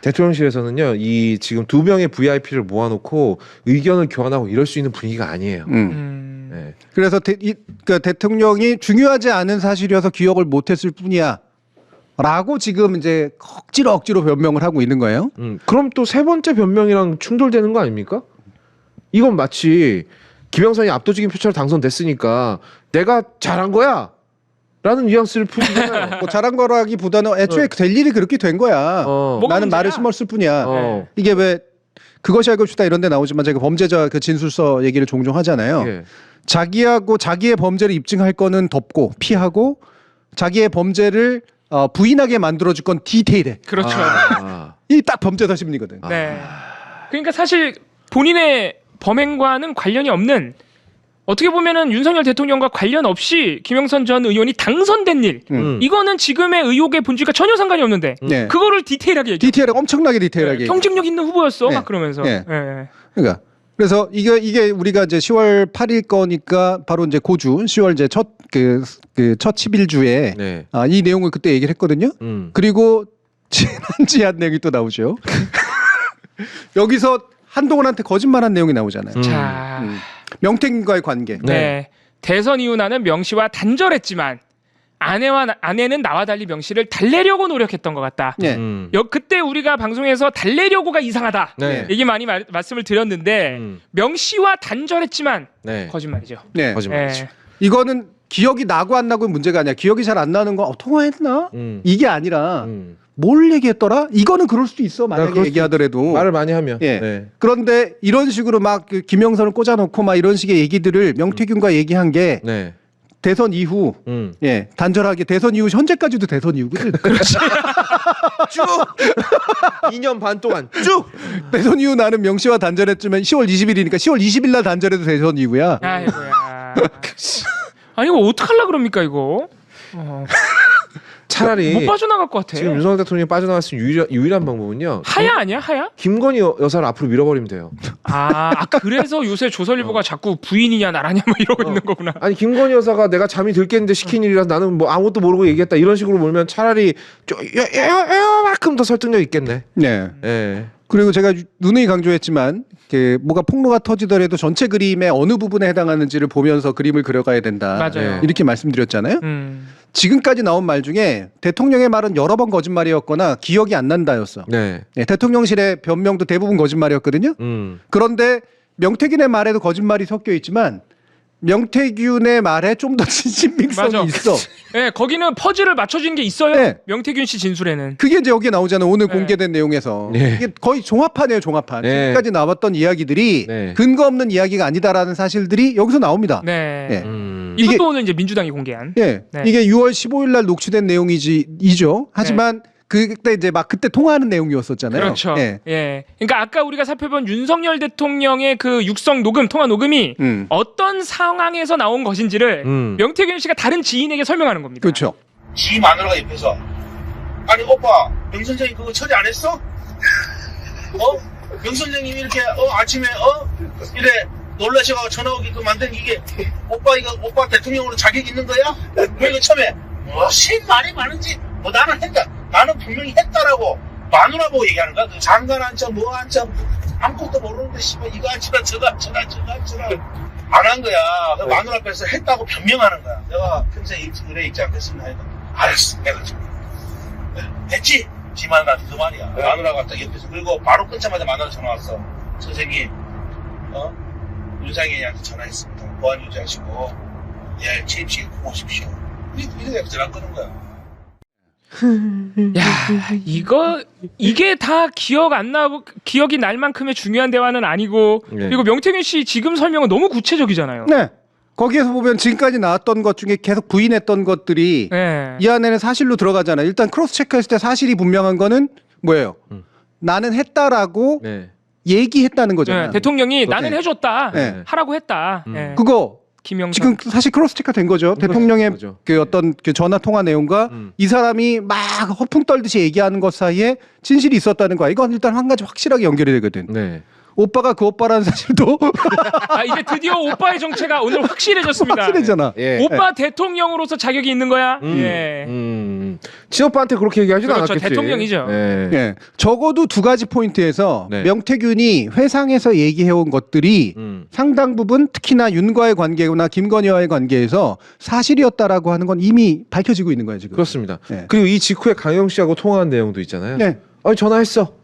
대통령실에서는요 이 지금 두 명의 VIP를 모아놓고 의견을 교환하고 이럴 수 있는 분위기가 아니에요. 네. 그래서 그러니까 대통령이 중요하지 않은 사실이어서 기억을 못했을 뿐이야. 라고 지금 이제 억지로 변명을 하고 있는 거예요. 그럼 또 세 번째 변명이랑 충돌되는 거 아닙니까? 이건 마치 김영선이 압도적인 표차로 당선됐으니까 내가 잘한 거야 라는 뉘앙스를 풍기잖아요. 뭐 잘한 거라기보다는 애초에 될 일이 그렇게 된 거야. 뭐가 나는 문제야? 말을 심었을 뿐이야. 어. 이게 왜 그것이 알고 싶다 이런 데 나오지만 제가 범죄자 그 진술서 얘기를 종종 하잖아요. 예. 자기의 범죄를 입증할 거는 덮고 피하고 자기의 범죄를 부인하게 만들어줄 건 디테일해. 그렇죠. 이 딱 범죄자 심리거든. 네. 그러니까 사실 본인의 범행과는 관련이 없는 어떻게 보면은 윤석열 대통령과 관련 없이 김영선 전 의원이 당선된 일 이거는 지금의 의혹의 본질과 전혀 상관이 없는데 네. 그거를 디테일하게 얘기해. 디테일하게 엄청나게 디테일하게. 경쟁력 있는 후보였어 네. 막 그러면서 네. 예. 그러니까 그래서 이게 우리가 이제 10월 8일 거니까 바로 이제 고주 10월 이제 첫 10일주에 네. 이 내용을 그때 얘기를 했거든요. 그리고 지난 내용이 또 나오죠. 여기서 한동훈한테 거짓말한 내용이 나오잖아요. 자, 명태균과의 관계. 네. 대선 이후 나는 명 씨와 단절했지만 아내는 나와 달리 명 씨를 달래려고 노력했던 것 같다. 네. 그때 우리가 방송에서 달래려고가 이상하다. 네. 얘기 많이 말씀을 드렸는데 명 씨와 단절했지만 네. 거짓말이죠. 네. 거짓말이죠. 예. 기억이 나고 안 나고의 문제가 아니야. 기억이 잘 안 나는 거 통화했나? 이게 아니라 뭘 얘기했더라? 이거는 그럴 수도 있어. 만약에 그럴 얘기하더라도. 말을 많이 하면. 예. 네. 그런데 이런 식으로 막 그 김영선을 꽂아놓고 막 이런 식의 얘기들을 명태균과 얘기한 게 네. 대선 이후 예 단절하게 대선 이후 현재까지도 대선 이후거든. 그렇지. 쭉 2년 반 동안 쭉. 대선 이후 나는 명 씨와 단절했지만 10월 20일이니까 10월 20일 날 단절해도 대선 이후야. 아이고야. 아니 이거 어떡하려 그럽니까 이거? 차라리 못 빠져나갈 것 같아. 지금 윤석열 대통령이 빠져나갈 수 있는 유일한 방법은요. 하야 아니야 하야? 김건희 여사를 앞으로 밀어버리면 돼요. 그래서 요새 조선일보가 자꾸 부인이냐 나라냐 뭐 이러고 있는 거구나. 아니 김건희 여사가 내가 잠이 들겠는데 시킨 일이라서 나는 뭐 아무것도 모르고 얘기했다 이런 식으로 몰면 차라리 요만큼 더 설득력 있겠네. 네. 예. 그리고 제가 누누이 강조했지만 뭐가 폭로가 터지더라도 전체 그림의 어느 부분에 해당하는지를 보면서 그림을 그려가야 된다. 맞아요. 이렇게 말씀드렸잖아요. 지금까지 나온 말 중에 대통령의 말은 여러 번 거짓말이었거나 기억이 안 난다였어. 네. 네, 대통령실의 변명도 대부분 거짓말이었거든요. 그런데 명태균의 말에도 거짓말이 섞여 있지만 명태균의 말에 좀 더 진실성이 맞아. 있어. 네, 거기는 퍼즐을 맞춰준 게 있어요. 네. 명태균 씨 진술에는. 그게 이제 여기 나오잖아. 오늘 네. 공개된 내용에서. 네. 이게 거의 종합판이에요, 종합판. 네. 지금까지 나왔던 이야기들이 네. 근거 없는 이야기가 아니다라는 사실들이 여기서 나옵니다. 네. 예. 이것도 이게- 오늘 이제 민주당이 공개한. 예. 네. 이게 6월 15일 날 녹취된 내용이죠. 하지만 그때 이제 막 그때 통화하는 내용이었었잖아요. 그렇죠. 예. 예. 그러니까 아까 우리가 살펴본 윤석열 대통령의 그 육성 녹음, 통화 녹음이 어떤 상황에서 나온 것인지를 명태균 씨가 다른 지인에게 설명하는 겁니다. 그렇죠. 지 마누라가 옆에서 아니 오빠 명 선생님 그거 처리 안 했어? 명 선생님이 이렇게 아침에 이래 놀라셔가지고 전화 오게끔 만든 이게 오빠 대통령으로 자격 있는 거야? 왜 이거 처음에 무슨 말이 많은지 나는 했다 나는 분명히 했다라고 마누라 보고 얘기하는 거야. 그 장관 한자 뭐 한자 아무것도 모르는데 씨발 이거 한자라 저거 한자라 저거 한자라 안 한 거야. 그 마누라 앞에서 했다고 변명하는 거야. 내가 평생 의뢰 있지 않겠습니다. 하니까 알았어. 내가 지금 됐지? 지 마누라한테 그 말이야. 마누라가 딱 옆에서 그리고 바로 끊자마자 마누라 전화 왔어. 선생님 윤상현이한테 전화했습니다. 보안 유지하시고 예 취입식 오십시오. 이렇게 전화 끄는 거야. 야, 이게 다 기억이 날 만큼의 중요한 대화는 아니고 네. 그리고 명태균 씨 지금 설명은 너무 구체적이잖아요. 네. 거기에서 보면 지금까지 나왔던 것 중에 계속 부인했던 것들이 네. 이 안에는 사실로 들어가잖아요. 일단 크로스 체크했을 때 사실이 분명한 거는 뭐예요? 나는 했다라고 네. 얘기했다는 거잖아요. 네, 대통령이 나는 네. 해줬다. 네. 하라고 했다. 네. 그거 김영삼. 지금 사실 크로스 체크가 된 거죠. 대통령의 거죠. 그 어떤 그 전화 통화 내용과 이 사람이 막 허풍 떨듯이 얘기하는 것 사이에 진실이 있었다는 거야. 이건 일단 한 가지 확실하게 연결이 되거든. 네. 오빠가 그 오빠라는 사실도 이제 드디어 오빠의 정체가 오늘 확실해졌습니다. 확실해잖아. 예. 오빠 대통령으로서 자격이 있는 거야. 예. 친오빠한테 그렇게 얘기하진 그렇죠. 않았겠지. 대통령이죠. 예. 예. 적어도 두 가지 포인트에서 네. 명태균이 회상에서 얘기해온 것들이 상당 부분 특히나 윤과의 관계나 김건희와의 관계에서 사실이었다라고 하는 건 이미 밝혀지고 있는 거예요 지금. 그렇습니다. 네. 그리고 이 직후에 강영 씨하고 통화한 내용도 있잖아요. 네. 전화했어.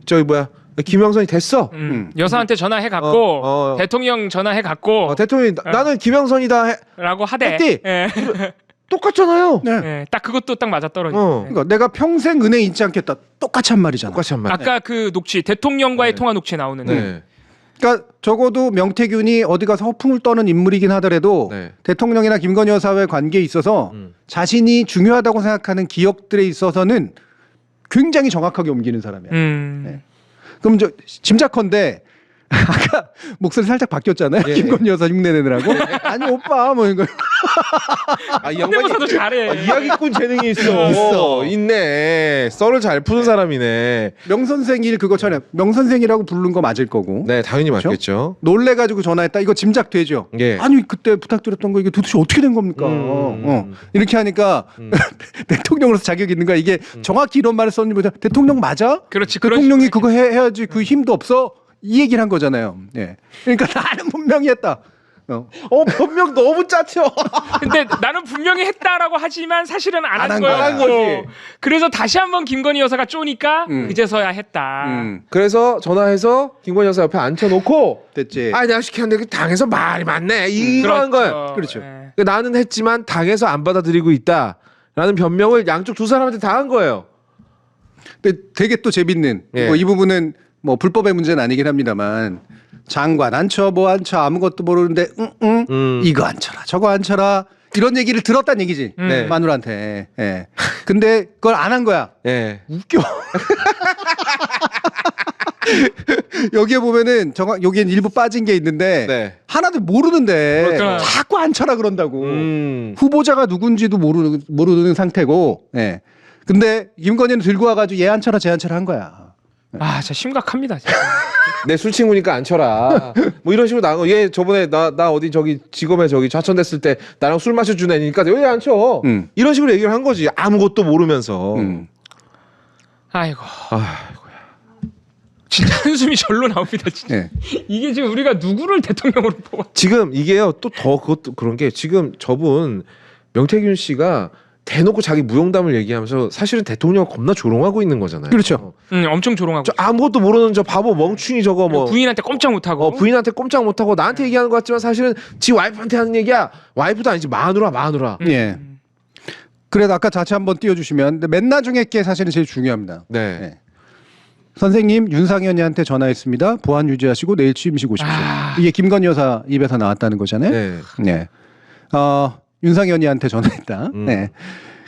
저기 뭐야 김영선이 됐어. 여사한테 전화해 갖고 어. 대통령 전화해 갖고 대통령이 나는 김영선이다 라고 하대. 했디? 예. 똑같잖아요. 네. 예. 딱 그것도 딱 맞아 떨어져. 그러니까 내가 평생 은혜 잊지 않겠다. 똑같이 한 말이잖아. 똑같이 한 말. 아까 그 녹취 대통령과의 네. 통화 녹취에 나오는. 네. 그러니까 적어도 명태균이 어디 가서 허풍을 떠는 인물이긴 하더라도 네. 대통령이나 김건희 여사와의 관계에 있어서 자신이 중요하다고 생각하는 기억들에 있어서는 굉장히 정확하게 옮기는 사람이야. 네. 그럼 저 짐작컨대 아까 목소리 살짝 바뀌었잖아요. 예. 김건희 여사 흉내 내느라고. 아니 오빠 뭐 이거. 이 성대모사도 잘해. 이야기꾼 재능이 있어. 있네. 썰을 잘 푸는 사람이네. 명선생일 그거 전에 명선생이라고 부른 거 맞을 거고. 네, 당연히 그렇죠? 맞겠죠. 놀래가지고 전화했다. 이거 짐작되죠. 예. 아니 그때 부탁드렸던 거 이게 도대체 어떻게 된 겁니까? 이렇게 하니까 대통령으로서 자격이 있는 거야. 이게 정확히 이런 말을 썼는지 보자. 대통령 맞아? 그렇지. 그런 대통령이 식으로 그거 해야지 그 힘도 없어. 이 얘기를 한 거잖아요. 예. 그러니까 나는 분명히 했다. 변명 너무 짜쳐. 근데 나는 분명히 했다라고 하지만 사실은 안 안 한 한 거야. 거야. 안 거지. 그래서 다시 한번 김건희 여사가 쪼니까 그제서야 했다. 그래서 전화해서 김건희 여사 옆에 앉혀놓고 됐지. 내가 시켰는데 그 당에서 말이 많네. 이러한 거야. 그렇죠. 예. 그러니까 나는 했지만 당에서 안 받아들이고 있다라는 변명을 양쪽 두 사람한테 다 한 거예요. 근데 되게 또 재밌는 예. 뭐 이 부분은 뭐 불법의 문제는 아니긴 합니다만 장관 안 쳐 뭐 안 쳐 아무것도 모르는데 이거 안 쳐라 저거 안 쳐라 이런 얘기를 들었단 얘기지 네. 마누라한테. 예. 근데 그걸 안 한 거야. 예. 웃겨. 여기에 보면은 여기엔 일부 빠진 게 있는데 네. 하나도 모르는데 그렇구나. 자꾸 안 쳐라 그런다고. 음. 후보자가 누군지도 모르는 상태고. 예. 근데 김건희는 들고 와가지고 얘 안 쳐라 쟤 안 쳐라 한 거야. 아, 진짜 심각합니다. 진짜. 내 술 친구니까 안 쳐라. 뭐 이런 식으로 나온 거. 얘 저번에 나 어디 저기 직업에 저기 좌천됐을 때 나랑 술 마셔준 애니까 왜 안 쳐? 이런 식으로 얘기를 한 거지. 아무것도 모르면서. 아이고. 아이고야. 진짜 한숨이 절로 나옵니다. 진짜. 예. 이게 지금 우리가 누구를 대통령으로 뽑아? 지금 이게요 또 더 그것도 그런 게 지금 저분 명태균 씨가 대놓고 자기 무용담을 얘기하면서 사실은 대통령 겁나 조롱하고 있는 거잖아요. 그렇죠. 엄청 조롱하고. 저 아무것도 모르는 저 바보 멍충이 저거 뭐 부인한테 꼼짝 못하고. 부인한테 꼼짝 못하고 나한테 얘기하는 것 같지만 사실은 지 와이프한테 하는 얘기야. 와이프도 아니지 마누라. 예. 그래도 아까 자체 한번 띄워주시면 맨 나중에 게 사실은 제일 중요합니다. 네. 네. 선생님 윤상현이한테 전화했습니다. 보안 유지하시고 내일 취임식 오십시오. 이게 김건희 여사 입에서 나왔다는 거잖아요. 네. 네. 윤상현이한테 전화했다. 네.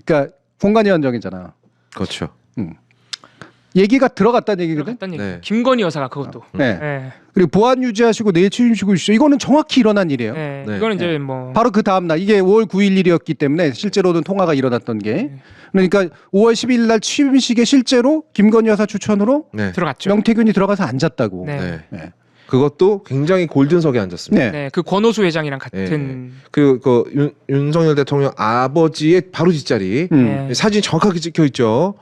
그러니까 공간위원장이잖아. 그렇죠. 얘기가 들어갔다는 얘기거든. 들어갔다는 얘기. 네. 김건희 여사가 그것도. 네. 네. 그리고 보안 유지하시고 내일 취임식 오십시오. 이거는 정확히 일어난 일이에요. 네. 네. 이거는 이제 뭐 바로 그 다음 날 이게 5월 9일 일이었기 때문에 실제로는 통화가 일어났던 게 그러니까 5월 10일 날 취임식에 실제로 김건희 여사 추천으로 네. 들어갔죠. 명태균이 들어가서 앉았다고. 네. 네. 네. 그것도 굉장히 골든석에 앉았습니다. 네. 네. 그 권오수 회장이랑 같은. 윤석열 대통령 아버지의 바로 뒷자리 네. 사진이 정확하게 찍혀 있죠.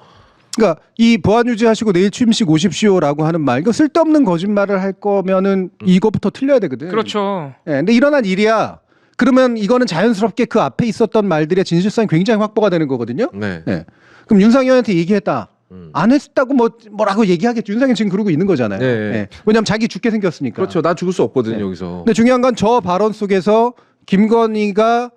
그러니까 이 보안 유지하시고 내일 취임식 오십시오라고 하는 말, 이거 쓸데없는 거짓말을 할 거면은 이거부터 틀려야 되거든. 그렇죠. 예, 근데 일어난 일이야. 그러면 이거는 자연스럽게 그 앞에 있었던 말들의 진실성이 굉장히 확보가 되는 거거든요. 네. 예. 그럼 윤상현한테 얘기했다. 안 했다고 뭐라고 얘기하겠죠. 윤상현 지금 그러고 있는 거잖아요. 네. 예. 왜냐하면 자기 죽게 생겼으니까. 그렇죠. 나 죽을 수 없거든요, 네. 여기서. 근데 중요한 건 저 발언 속에서 김건희가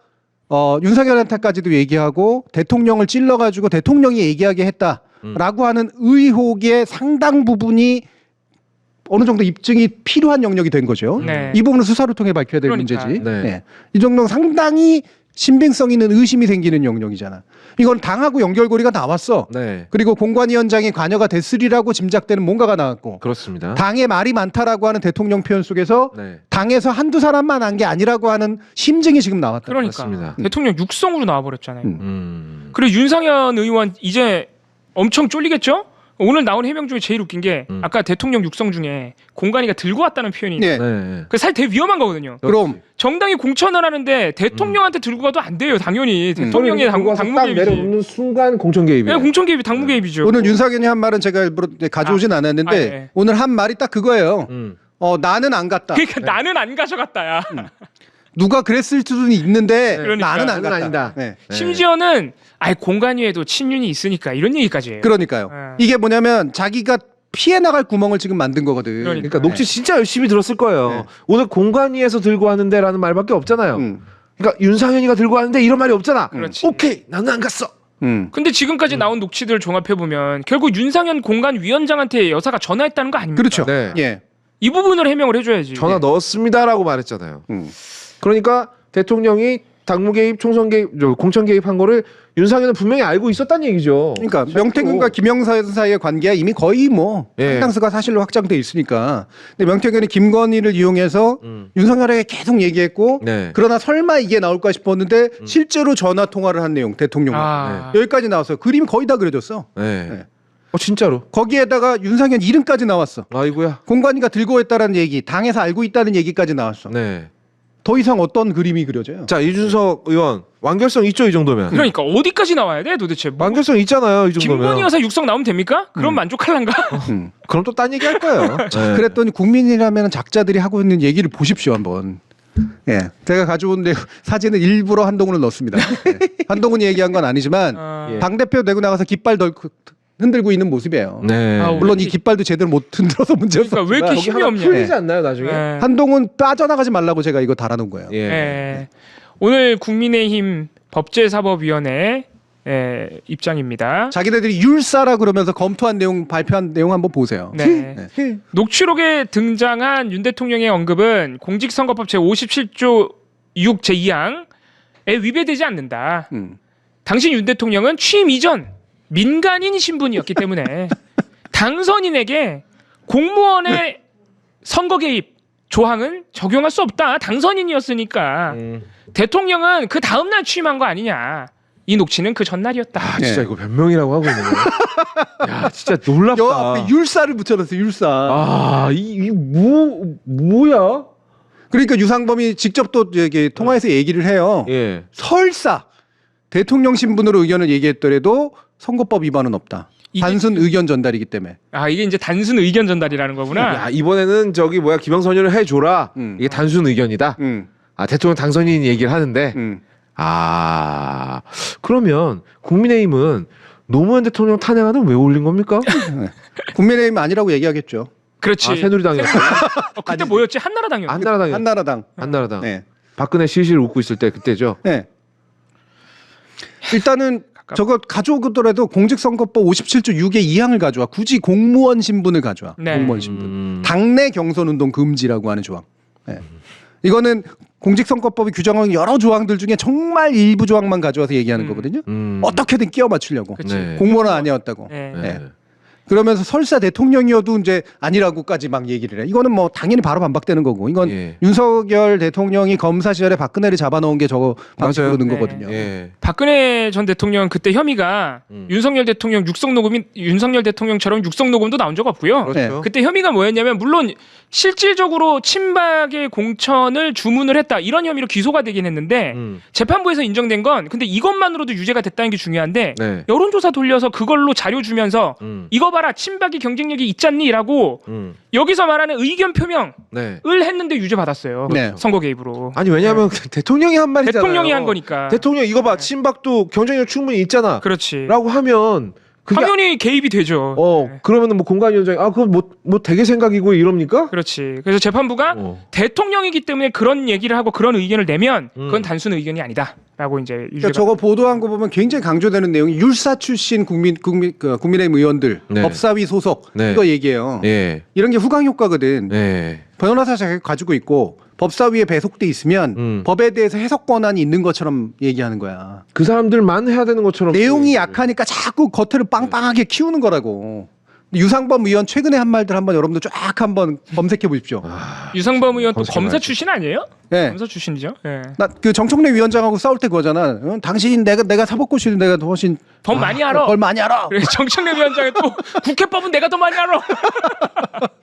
윤석열한테까지도 얘기하고 대통령을 찔러가지고 대통령이 얘기하게 했다라고 하는 의혹의 상당 부분이 어느 정도 입증이 필요한 영역이 된 거죠. 네. 이 부분은 수사를 통해 밝혀야 될 그러니까. 문제지. 네. 네. 이 정도는 상당히 신빙성 있는 의심이 생기는 영역이잖아. 이건 당하고 연결고리가 나왔어. 네. 그리고 공관위원장이 관여가 됐으리라고 짐작되는 뭔가가 나왔고 그렇습니다. 당에 말이 많다라고 하는 대통령 표현 속에서 네. 당에서 한두 사람만 한 게 아니라고 하는 심증이 지금 나왔다. 그러니까 맞습니다. 대통령 육성으로 나와버렸잖아요. 그리고 그리고 윤상현 의원 이제 엄청 쫄리겠죠? 오늘 나온 해명 중에 제일 웃긴 게 아까 대통령 육성 중에 공관위가 들고 왔다는 표현이 네. 네. 그 사실 되게 위험한 거거든요. 그럼 정당이 공천을 하는데 대통령한테 들고 가도 안 돼요. 당연히 대통령의 당무 딱 개입이지. 내려놓는 순간 공천 개입이에요. 네, 공천 개입이 당무 개입이죠. 오늘 윤석열이 한 말은 제가 일부러 가져오진 않았는데 네. 오늘 한 말이 딱 그거예요. 음. 나는 안 갔다. 그러니까 나는 안 가져갔다야. 누가 그랬을 수는 있는데 그러니까. 나는 안 나는 갔다. 아니다. 네. 심지어는 공관위에도 친윤이 있으니까 이런 얘기까지 해요. 그러니까요. 네. 이게 뭐냐면 자기가 피해 나갈 구멍을 지금 만든 거거든. 그러니까 녹취 진짜 열심히 들었을 거예요. 네. 오늘 공관위에서 들고 왔는데라는 말밖에 없잖아요. 그러니까 윤상현이가 들고 왔는데 이런 말이 없잖아. 그렇지. 오케이, 나는 안 갔어. 근데 지금까지 나온 녹취들 종합해 보면 결국 윤상현 공관위원장한테 여사가 전화했다는 거 아닙니까? 그렇죠. 네. 예. 이 부분을 해명을 해줘야지. 전화 넣었습니다라고 말했잖아요. 그러니까 대통령이 당무 개입, 총선 개입, 공천 개입한 거를 윤상현은 분명히 알고 있었다는 얘기죠. 그러니까 명태균과 김영선 사이의 관계가 이미 거의 뭐 예. 상당수가 사실로 확정돼 있으니까. 근데 명태균이 김건희를 이용해서 윤석열에게 계속 얘기했고 네. 그러나 설마 이게 나올까 싶었는데 실제로 전화 통화를 한 내용 대통령과 여기까지 나왔어요. 그림이 거의 다 그려졌어. 네. 네. 진짜로. 거기에다가 윤상현 이름까지 나왔어. 아이고야. 공관위가 들고 했다라는 얘기, 당에서 알고 있다는 얘기까지 나왔어. 네. 더 이상 어떤 그림이 그려져요? 자, 이준석 의원 완결성 있죠, 이 정도면. 그러니까 어디까지 나와야 돼 도대체? 완결성 있잖아요, 이 정도면. 김건희 여사 육성 나오면 됩니까? 그럼 만족할란가? 그럼 또 딴 얘기 할 거예요. 네. 그랬더니 국민이라면 작자들이 하고 있는 얘기를 보십시오 한번. 예, 제가 가져온 사진은 일부러 한동훈을 넣었습니다. 예. 한동훈이 얘기한 건 아니지만 예. 당 대표 되고 나가서 깃발 흔들고 있는 모습이에요. 네. 물론 이 깃발도 제대로 못 흔들어서 문제였어. 그러니까 왜 이렇게 거기 힘이 하나 없냐? 풀리지 않나요, 나중에? 네. 한동훈 빠져나가지 말라고 제가 이거 달아놓은 거예요. 예. 네. 오늘 국민의힘 법제사법위원회 입장입니다. 자기네들이 율사라 그러면서 검토한 내용 발표한 내용 한번 보세요. 네. 녹취록에 등장한 윤 대통령의 언급은 공직선거법 제57조 6 제2항에 위배되지 않는다. 당신 윤 대통령은 취임 이전 민간인 신분이었기 때문에 당선인에게 공무원의 선거 개입 조항은 적용할 수 없다. 당선인이었으니까 대통령은 그 다음날 취임한 거 아니냐. 이 녹취는 그 전날이었다. 아, 진짜 이거 변명이라고 하고 있는 거야. 야, 진짜 놀랍다. 여 앞에 율사를 붙여놨어요. 율사. 아, 뭐야? 그러니까 유상범이 직접 또 이게 통화해서 얘기를 해요. 예. 설사 대통령 신분으로 의견을 얘기했더라도 선거법 위반은 없다. 단순 의견 전달이기 때문에. 이게 이제 단순 의견 전달이라는 거구나. 야, 이번에는 기명선언을 해줘라. 이게 단순 의견이다. 아, 대통령 당선인 얘기를 하는데. 아, 그러면 국민의힘은 노무현 대통령 탄핵안은 왜 올린 겁니까? 국민의힘 아니라고 얘기하겠죠. 그렇지. 아, 새누리당이었어요. 그때 뭐였지? 한나라당이었죠. 한나라당이요. 한나라당. 한나라당. 네. 박근혜 실실 웃고 있을 때 그때죠. 네. 일단은 저거 가져오더라도 공직선거법 57조 6의 2항을 가져와. 굳이 공무원 신분을 가져와. 네. 공무원 신분. 당내 경선운동 금지라고 하는 조항. 네. 이거는 공직선거법이 규정하는 여러 조항들 중에 정말 일부 조항만 가져와서 얘기하는 거거든요. 어떻게든 끼워 맞추려고. 그치. 네. 공무원은 아니었다고. 네. 네. 그러면서 설사 대통령이어도 이제 아니라고까지 막 얘기를 해. 이거는 뭐 당연히 바로 반박되는 거고. 이건 예. 윤석열 대통령이 검사 시절에 박근혜를 잡아놓은 게 저거 방식으로 맞아요. 는 네. 거거든요. 예. 박근혜 전 대통령 그때 혐의가 윤석열 대통령 육성 녹음이 윤석열 대통령처럼 육성 녹음도 나온 적 없고요. 그렇죠. 그때 혐의가 뭐였냐면 물론 실질적으로 친박의 공천을 주문을 했다 이런 혐의로 기소가 되긴 했는데 재판부에서 인정된 건 근데 이것만으로도 유죄가 됐다는 게 중요한데 네. 여론조사 돌려서 그걸로 자료 주면서 이거 봐라 친박이 경쟁력이 있잖니라고 여기서 말하는 의견 표명을 네. 했는데 유죄 받았어요. 네. 선거 개입으로. 아니 왜냐면 대통령이 한 말이잖아요. 대통령이 한 거니까. 대통령 이거 봐 친박도 경쟁력 충분히 있잖아. 그렇지. 라고 하면 그게 당연히 개입이 되죠. 네. 그러면은 뭐 공관위원장이 그건 뭐 되게 생각이고 이럽니까? 그렇지. 그래서 재판부가 대통령이기 때문에 그런 얘기를 하고 그런 의견을 내면 그건 단순 의견이 아니다라고 이제 그러니까 저거 보도한 거 보면 굉장히 강조되는 내용이 율사 출신 국민의힘 의원들, 네. 법사위 소속 네. 이거 얘기해요. 예. 이런 게 후광 효과거든. 네. 변호사 자격 가지고 있고 법사위에 배속돼 있으면 법에 대해서 해석 권한이 있는 것처럼 얘기하는 거야. 그 사람들만 해야 되는 것처럼 내용이 약하니까 자꾸 겉을 빵빵하게 키우는 거라고. 유상범 의원 최근에 한 말들 한번 여러분들 쫙 한번 검색해 보십시오. 유상범 의원 또 검사 검색해봐야지. 출신 아니에요? 네. 검사 출신이죠. 네. 나 그 정청래 위원장하고 싸울 때 그거잖아. 당신 내가 사법고시는 내가 훨씬 더 많이 알아. 걸 많이 알아. 그래 정청래 위원장이 또 국회법은 내가 더 많이 알아.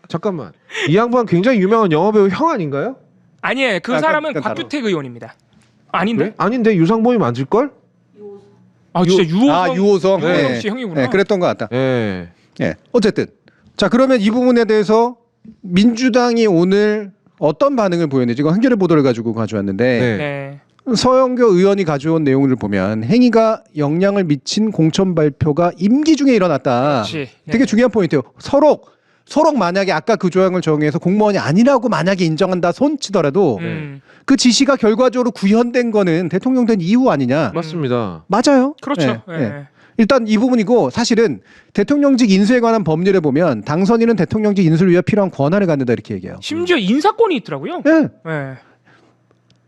잠깐만. 이 양반 굉장히 유명한 영화배우 형 아닌가요? 아니에요. 그 아, 사람은 그건 다르고. 곽규택 의원입니다. 아닌데? 그래? 아닌데 유상범이 맞을 걸? 아 진짜 유호성. 유호성. 유호성 씨 형이구나. 네, 그랬던 것 같다. 예. 예. 어쨌든 자 그러면 이 부분에 대해서 민주당이 오늘 어떤 반응을 보였는지 이거 한겨레 보도를 가지고 가져왔는데 네. 네. 서영교 의원이 가져온 내용을 보면 행위가 영향을 미친 공천 발표가 임기 중에 일어났다. 그렇지. 네. 되게 중요한 포인트예요. 서로 만약에 아까 그 조항을 정해서 공무원이 아니라고 만약에 인정한다 손치더라도 그 지시가 결과적으로 구현된 거는 대통령 된 이후 아니냐. 맞습니다. 맞아요. 그렇죠. 예, 예. 예. 일단 이 부분이고 사실은 대통령직 인수에 관한 법률에 보면 당선인은 대통령직 인수를 위해 필요한 권한을 갖는다 이렇게 얘기해요. 심지어 인사권이 있더라고요. 예. 네.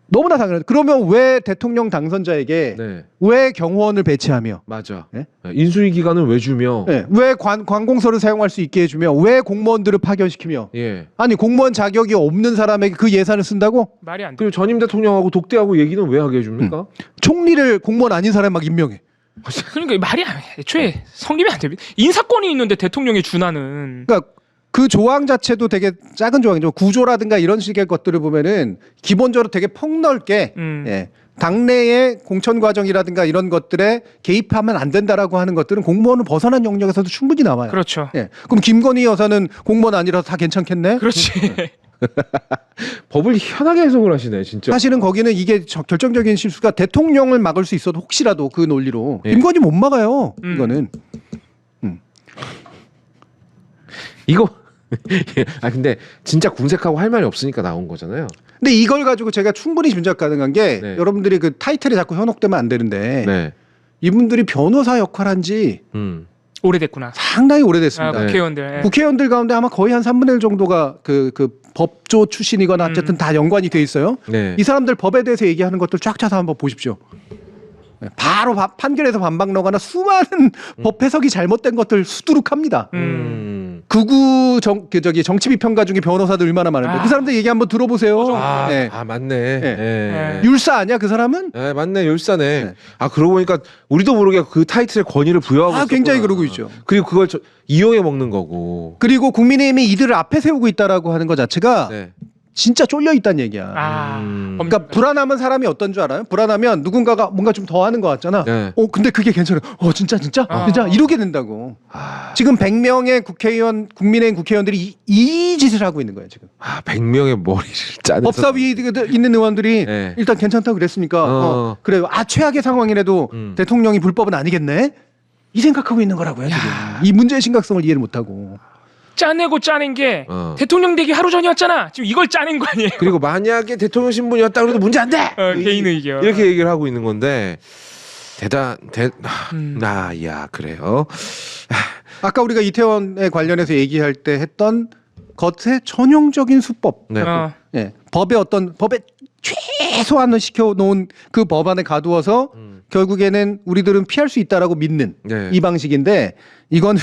너무나 당연하죠. 그러면 왜 대통령 당선자에게 네. 왜 경호원을 배치하며 맞아. 예? 인수위 기간은 왜 주며? 예. 왜 관공서를 사용할 수 있게 해주며 왜 공무원들을 파견시키며 예. 아니 공무원 자격이 없는 사람에게 그 예산을 쓴다고 말이 안 돼. 그리고 전임 대통령하고 독대하고 얘기는 왜 하게 해줍니까? 총리를 공무원 아닌 사람 막 임명해. 그러니까 말이 안 돼. 애초에 성립이 안 됩니다. 인사권이 있는데 대통령의 준하는 그러니까 그 조항 자체도 되게 작은 조항이죠. 구조라든가 이런 식의 것들을 보면은 기본적으로 되게 폭넓게 예. 당내의 공천 과정이라든가 이런 것들에 개입하면 안 된다라고 하는 것들은 공무원을 벗어난 영역에서도 충분히 나와요. 그렇죠. 예. 그럼 김건희 여사는 공무원 아니라서 다 괜찮겠네? 그렇지. 법을 희한하게 해석을 하시네, 진짜. 사실은 거기는 이게 결정적인 실수가 대통령을 막을 수 있어도 혹시라도 그 논리로 예. 김건희 못 막아요. 이거는. 이거 근데 진짜 궁색하고 할 말이 없으니까 나온 거잖아요. 근데 이걸 가지고 제가 충분히 짐작 가능한 게 네. 여러분들이 그 타이틀에 자꾸 현혹되면 안 되는데 네. 이분들이 변호사 역할한 지 오래됐구나. 상당히 오래됐습니다. 아, 국회의원들. 예. 국회의원들 가운데 아마 거의 한 3분의 1 정도가 그 법조 출신이거나 어쨌든 다 연관이 돼 있어요. 네. 이 사람들 법에 대해서 얘기하는 것들 쫙 짜서 한번 보십시오. 네, 바로 판결에서 반박 나거나 수많은 법 해석이 잘못된 것들 수두룩합니다. 극우 정치 비평가 중에 변호사들 얼마나 많은데 그 사람들 얘기 한번 들어보세요. 네. 맞네. 네. 예. 율사 아니야 그 사람은? 네, 맞네. 율사네. 네. 그러고 보니까 우리도 모르게 그 타이틀에 권위를 부여하고 있었구나. 굉장히 그러고 있죠. 그리고 그걸 이용해 먹는 거고. 그리고 국민의힘이 이들을 앞에 세우고 있다라고 하는 것 자체가 네. 진짜 쫄려 있다는 얘기야. 그러니까 불안하면 사람이 어떤 줄 알아요? 불안하면 누군가가 뭔가 좀 더 하는 것 같잖아. 네. 근데 그게 괜찮아. 진짜 진짜 이렇게 된다고. 지금 100명의 국회의원, 국민의힘 국회의원들이 이 짓을 하고 있는 거예요 지금. 100명의 머리를 짜내서 법사위에 있는 의원들이 네. 일단 괜찮다고 그랬으니까 그래요. 최악의 상황이라도 대통령이 불법은 아니겠네. 이 생각하고 있는 거라고요 지금. 이 문제의 심각성을 이해를 못하고. 짜내고 짜낸 게 대통령 되기 하루 전이었잖아. 지금 이걸 짜낸 거 아니에요? 그리고 만약에 대통령 신분이었다 그래도 문제 안 돼. 개인 의견. 이렇게 얘기를 하고 있는 건데 야 그래요. 아까 우리가 이태원에 관련해서 얘기할 때 했던 것의 전형적인 수법. 네. 예, 법에 최소한을 시켜놓은 그 법안에 가두어서 결국에는 우리들은 피할 수 있다라고 믿는 네. 이 방식인데 이거는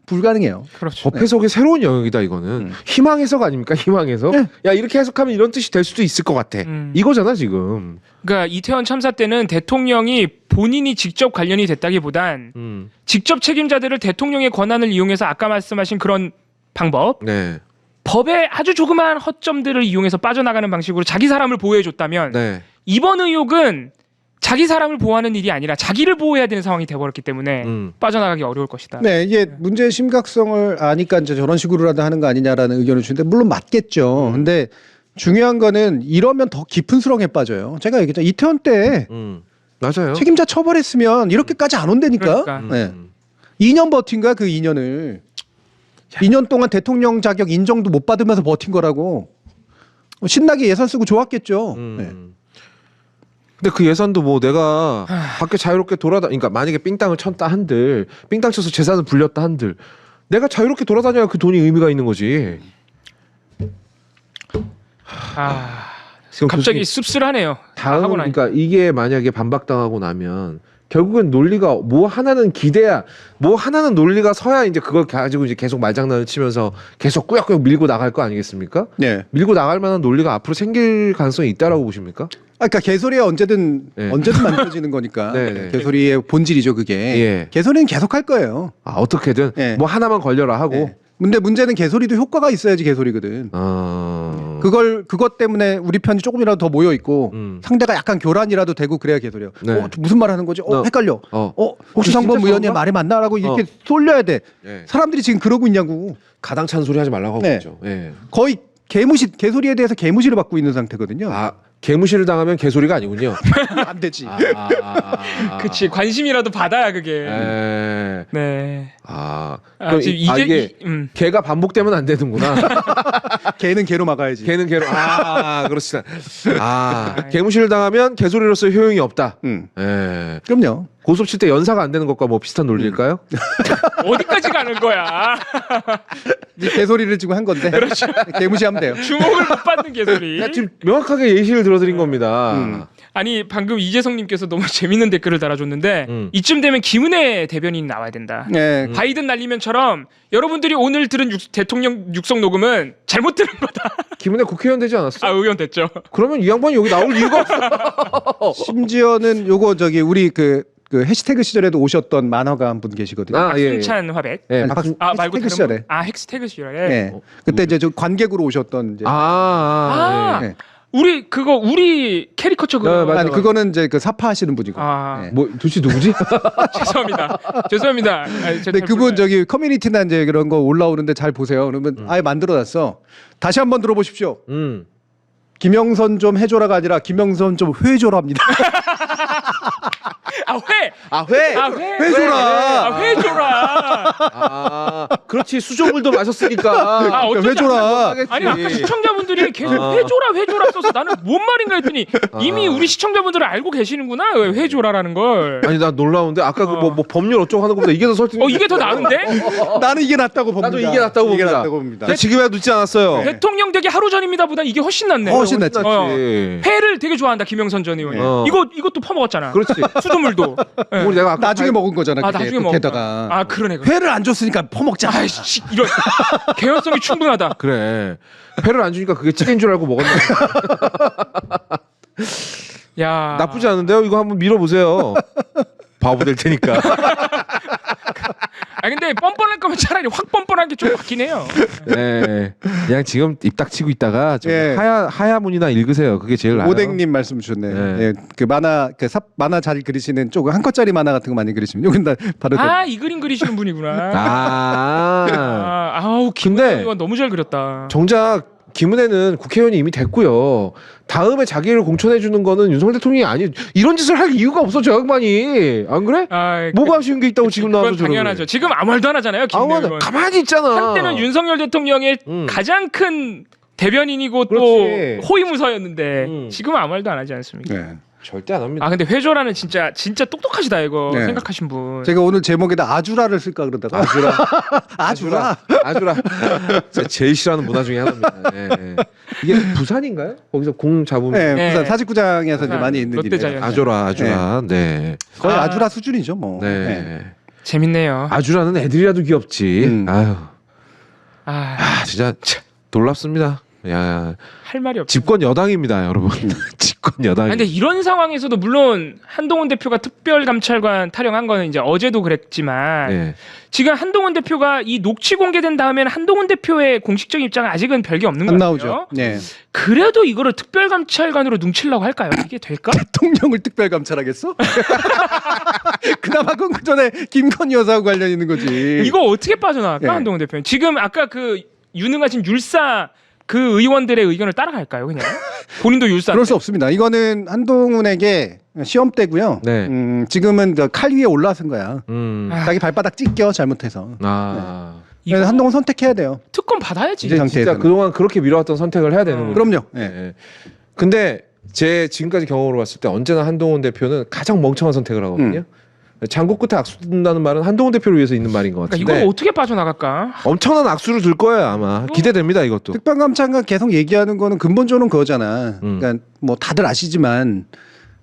불가능해요. 그렇죠. 법 해석의 새로운 영역이다 이거는. 희망 해석 아닙니까? 희망 해석. 네. 야 이렇게 해석하면 이런 뜻이 될 수도 있을 것 같아. 이거잖아 지금. 그러니까 이태원 참사 때는 대통령이 본인이 직접 관련이 됐다기보단 직접 책임자들을 대통령의 권한을 이용해서 아까 말씀하신 그런 방법, 네. 법의 아주 조그마한 허점들을 이용해서 빠져나가는 방식으로 자기 사람을 보호해줬다면 네. 이번 의혹은 자기 사람을 보호하는 일이 아니라 자기를 보호해야 되는 상황이 돼버렸기 때문에 빠져나가기 어려울 것이다. 네, 이게 문제의 심각성을 아니까 이제 저런 식으로라도 하는 거 아니냐라는 의견을 주는데 물론 맞겠죠. 근데 중요한 거는 이러면 더 깊은 수렁에 빠져요. 제가 얘기했죠. 이태원 때 맞아요. 책임자 처벌했으면 이렇게까지 안 온다니까. 그러니까. 네. 2년 버틴 거야 그 2년을. 2년 동안 대통령 자격 인정도 못 받으면서 버틴 거라고. 신나게 예산 쓰고 좋았겠죠. 네. 근데 그 예산도 뭐 내가 밖에 자유롭게 그러니까 만약에 삥땅을 쳤다 한들 삥땅 쳐서 재산을 불렸다 한들 내가 자유롭게 돌아다녀야 그 돈이 의미가 있는 거지. 지금 갑자기 씁쓸하네요. 다음 하고 나니까. 그러니까 이게 만약에 반박당하고 나면 결국은 논리가 뭐 하나는 논리가 서야 이제 그걸 가지고 이제 계속 말장난을 치면서 계속 꾸역꾸역 밀고 나갈 거 아니겠습니까? 네. 밀고 나갈 만한 논리가 앞으로 생길 가능성이 있다라고 보십니까? 그러니까 개소리야 언제든 만들어지는 거니까. 네. 개소리의 본질이죠 그게. 예. 개소리는 계속 할 거예요. 어떻게든 네. 뭐 하나만 걸려라 하고. 네. 근데 문제는 개소리도 효과가 있어야지 개소리거든. 그것 때문에 우리 편이 조금이라도 더 모여 있고 상대가 약간 교란이라도 되고 그래야 개소리야. 네. 무슨 말 하는 거지? 헷갈려. 혹시 주상범 진짜 의원님 저런가? 말이 맞나라고 이렇게 쏠려야 돼. 네. 사람들이 지금 그러고 있냐고. 가당찬 소리 하지 말라고 하고 네. 있죠. 예. 거의 개소리에 대해서 개무시를 받고 있는 상태거든요. 개무시를 당하면 개소리가 아니군요. 안 되지. 그치 관심이라도 받아야 그게. 네. 그럼 이게 개가 반복되면 안 되는구나. 개는 개로 막아야지. 개는 개로. 그렇지. 개무시를 당하면 개소리로서 효용이 없다. 예. 그럼요. 고소 칠 때 연사가 안 되는 것과 뭐 비슷한 논리일까요? 어디까지 가는 거야? 이제 개소리를 지금 한 건데. 그렇죠. 개무시하면 돼요. 주목을 못 받는 개소리. 지금 명확하게 예시를 들어드린 겁니다. 아니 방금 이재성님께서 너무 재밌는 댓글을 달아줬는데 이쯤 되면 김은혜 대변인이 나와야 된다. 네. 바이든 날리면처럼 여러분들이 오늘 들은 대통령 육성 녹음은 잘못 들은 거다. 김은혜 국회의원 되지 않았어? 의원 됐죠. 그러면 이 양반이 여기 나올 이유가 없어. 심지어는 요거 우리 그 해시태그 시절에도 오셨던 만화가 한 분 계시거든요. 박순찬 화백. 예, 말고 해시태그 시절에. 핵스태그 시절에. 네. 그때 이제 저 관객으로 오셨던 이제. 네. 우리 캐리커처 그거. 맞아. 아니 그거는 이제 그 사파하시는 분이고. 네. 뭐 도대체 누구지? 죄송합니다. 근데 그분 커뮤니티나 이제 그런 거 올라오는데 잘 보세요. 그러면 아예 만들어놨어. 다시 한번 들어보십시오. 김영선 좀 해줘라가 아니라 김영선 좀 회줘랍니다. 회줘라. 그렇지 수조물도 마셨으니까. 회줘라. 아니 아까 시청자분들이 계속 회줘라 써서 나는 뭔 말인가 했더니 이미 우리 시청자분들은 알고 계시는구나 회줘라라는 걸. 아니 나 놀라운데 아까 그 뭐 법률 어쩌고 하는 것보다 이게 더 설득. 이게 더 나은데? 나는 이게 낫다고 봅니다. 나도 이게 낫다고 봅니다. 지금이야 늦지 않았어요. 대통령 되기 하루 전입니다 보다 이게 훨씬 낫네. 훨씬 낫지. 회를 되게 좋아한다 김영선 전 의원이. 이것도 퍼먹었잖아. 그렇지. 수돗물도. 우리 내가 아까 나중에 먹은 거잖아. 나중에 먹다가. 그러네. 회를 안 줬으니까 퍼먹자. 아이씨 이런 개연성이 충분하다. 그래. 회를 안 주니까 그게 찌개인 줄 알고 먹었나. 야 나쁘지 않은데요? 이거 한번 밀어보세요. 바보 될 테니까. 아 근데 뻔뻔할 거면 차라리 확 뻔뻔한 게 좀 맞긴 해요. 네. 그냥 지금 입 닥치고 있다가 좀 예. 하야문이나 읽으세요. 그게 제일 나아요. 오뎅님 말씀 주셨네. 네. 예, 그 만화 잘 그리시는 쪽 한 컷짜리 만화 같은 거 많이 그리시면 여긴 다 바로 아 이 그림 그리시는 분이구나. 아우 근데 김은혜 너무 잘 그렸다. 정작 김은혜는 국회의원이 이미 됐고요. 다음에 자기를 공천해 주는 거는 윤석열 대통령이 아니 이런 짓을 할 이유가 없어 저 양반이 안 그래? 아, 뭐가 아쉬운 게 있다고 지금 나와서 그건 저러고 당연하죠. 그래. 지금 아무 말도 안 하잖아요. 김은혜 아무 의원. 가만히 있잖아. 한때는 윤석열 대통령의 가장 큰 대변인이고 그렇지. 또 호위무사였는데 지금은 아무 말도 안 하지 않습니까? 네. 절대 안 합니다. 아 근데 회조라는 진짜 똑똑하시다 이거 네. 생각하신 분. 제가 오늘 제목에다 아주라를 쓸까 그러다가 아주라. 아주라. 제가 제일 싫어하는 문화 중에 하나입니다. 네, 네. 이게 부산인가요? 거기서 공 잡으면 네, 네. 부산 사직구장에서 이제 부산 많이 있는 롯데 일이에요. 자이언츠. 아주라. 네. 거의 아. 아주라 수준이죠, 뭐. 네. 네. 재밌네요. 아주라는 애들이라도 귀엽지. 아유. 아, 진짜 참, 놀랍습니다. 야, 할 말이 없. 집권 여당입니다, 여러분. 집권 여당. 근데 이런 상황에서도 물론 한동훈 대표가 특별감찰관 타령한 거는 이제 어제도 그랬지만 네. 지금 한동훈 대표가 이 녹취 공개된 다음에는 한동훈 대표의 공식적인 입장은 아직은 별게 없는 안 거 나오죠. 같아요. 네. 그래도 이거를 특별감찰관으로 뭉치려고 할까요? 이게 될까? 대통령을 특별 감찰하겠어? 그나마 그건 그 전에 김건희 여사하고 관련 있는 거지. 이거 어떻게 빠져나갈까 예. 한동훈 대표님? 지금 아까 그 유능하신 율사 그 의원들의 의견을 따라갈까요? 그냥 본인도 율사. 그럴 수 없습니다. 이거는 한동훈에게 시험 때고요. 네. 지금은 그칼 위에 올라선 거야. 아, 자기 발바닥 찢겨 잘못해서. 아. 이거 그래서 한동훈 선택해야 돼요. 특검 받아야지. 이제 진짜 상태에서는. 그동안 그렇게 미뤄왔던 선택을 해야 되는 거죠. 그럼요. 네. 네. 근데 제 지금까지 경험으로 봤을 때 언제나 한동훈 대표는 가장 멍청한 선택을 하거든요. 장고 끝에 악수 든다는 말은 한동훈 대표를 위해서 있는 말인 것 그러니까 같은데 이걸 어떻게 빠져나갈까? 엄청난 악수를 들 거예요 아마. 기대됩니다 이것도. 특별감찰관 계속 얘기하는 거는 근본적으로는 그거잖아. 그러니까 뭐 다들 아시지만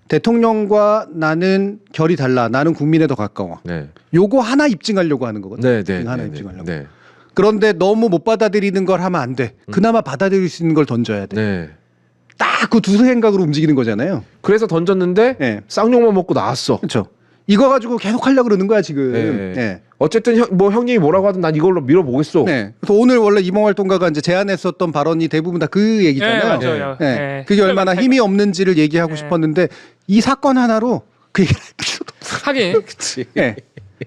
대통령과 나는 결이 달라. 나는 국민에 더 가까워. 네. 요거 하나 입증하려고 하는 거거든. 네. 하나 네, 입증하려고. 네. 그런데 너무 못 받아들이는 걸 하면 안 돼. 그나마 받아들일 수 있는 걸 던져야 돼. 네. 딱 그 두 생각으로 움직이는 거잖아요. 그래서 던졌는데 네. 쌍욕만 먹고 나왔어. 그렇죠. 이거 가지고 계속 하려고 그러는 거야 지금. 네. 네. 어쨌든 형님이 뭐라고 하든 난 이걸로 밀어보겠어. 네. 그래서 오늘 원래 이몽활동가가 이제 제안했었던 발언이 대부분 다 그 얘기잖아요. 네, 맞아요. 네. 네. 그게 얼마나 힘이 없는지를 얘기하고 네. 싶었는데 이 사건 하나로 그 얘기를 할 필요도 없어. 하긴 그치. 네.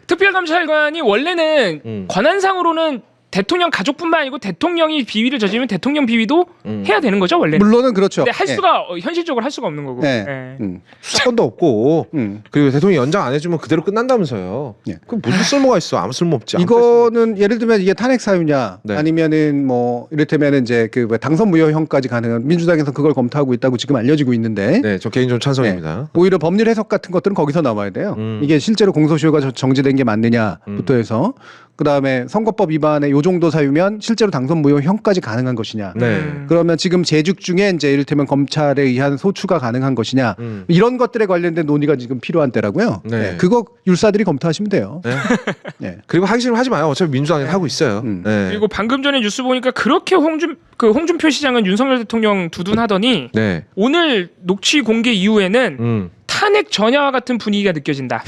특별감찰관이 원래는 관한상으로는 대통령 가족뿐만 아니고 대통령이 비위를 저지르면 대통령 비위도 해야 되는 거죠 원래는. 물론은 그렇죠. 근데 할 네. 수가 현실적으로 할 수가 없는 거고. 네. 네. 수사권도 없고 그리고 대통령이 연장 안 해주면 그대로 끝난다면서요. 네. 그 무슨 쓸모가 있어? 아무 쓸모 없지. 이거는 예를 들면 이게 탄핵 사유냐 네. 아니면은 뭐 이를테면은 이제 그 당선 무효형까지 가능한 민주당에서 그걸 검토하고 있다고 지금 알려지고 있는데 네, 저 개인적으로 찬성입니다. 오히려 법률 해석 같은 것들은 거기서 나와야 돼요. 이게 실제로 공소시효가 정지된 게 맞느냐부터 해서 그다음에 선거법 위반의 요 정도 사유면 실제로 당선 무효형까지 가능한 것이냐. 네. 그러면 지금 재직 중에 이제 이를테면 검찰에 의한 소추가 가능한 것이냐. 이런 것들에 관련된 논의가 지금 필요한 때라고요. 네. 네, 그거 율사들이 검토하시면 돼요. 네. 네. 그리고 하기 싫으면 하지 마요. 어차피 민주당이 하고 있어요. 네. 그리고 방금 전에 뉴스 보니까 그렇게 홍준표 시장은 윤석열 대통령 두둔하더니 네. 오늘 녹취 공개 이후에는 탄핵 전야와 같은 분위기가 느껴진다.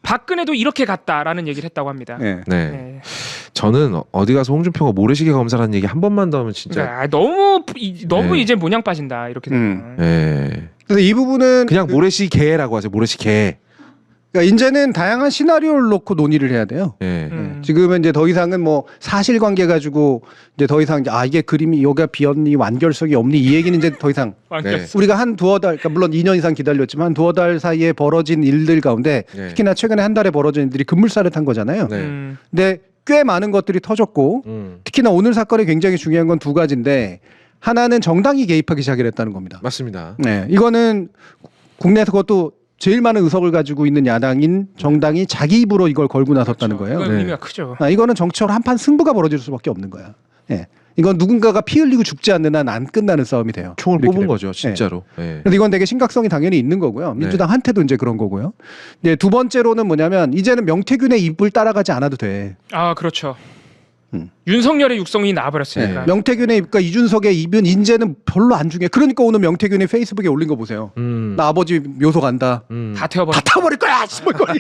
박근혜도 이렇게 갔다라는 얘기를 했다고 합니다. 네. 네. 네. 저는 어디 가서 홍준표가 모래시계 검사라는 얘기 한 번만 더 하면 진짜. 그러니까 너무 네. 이제 모냥 빠진다 이렇게 되면. 네. 그래서 이 부분은 그냥 모래시계라고 하세요. 모래시계. 그러니까 이제는 다양한 시나리오를 놓고 논의를 해야 돼요. 네. 지금은 이제 더 이상은 뭐 사실관계 가지고 이제 더 이상 이게 그림이 여기가 비었니 완결성이 없니 이 얘기는 이제 더 이상 네. 우리가 한 두어 달, 그러니까 물론 2년 이상 기다렸지만 한 두어 달 사이에 벌어진 일들 가운데 네. 특히나 최근에 한 달에 벌어진 일들이 급물살을 탄 거잖아요. 네. 근데 꽤 많은 것들이 터졌고 특히나 오늘 사건이 굉장히 중요한 건 두 가지인데 하나는 정당이 개입하기 시작을 했다는 겁니다. 맞습니다. 네, 이거는 국내에서 그것도 제일 많은 의석을 가지고 있는 야당인 정당이 자기 입으로 이걸 걸고 나섰다는 거예요. 그건 네. 의미가 크죠. 이거는 정치적으로 한판 승부가 벌어질 수밖에 없는 거야. 예. 이건 누군가가 피 흘리고 죽지 않는 한 안 끝나는 싸움이 돼요. 총을 이렇게 뽑은 되면. 거죠, 진짜로. 네. 그래서 이건 되게 심각성이 당연히 있는 거고요. 민주당한테도 이제 그런 거고요. 네, 두 번째로는 뭐냐면 이제는 명태균의 입을 따라가지 않아도 돼. 아 그렇죠. 윤석열의 육성이 나와버렸으니까. 네. 명태균의 입과 이준석의 입은 이제는 별로 안 중요해. 그러니까 오늘 명태균이 페이스북에 올린 거 보세요. 나 아버지 묘소 간다. 다 태워버려. 다 타버릴 거야. 씨발 거리.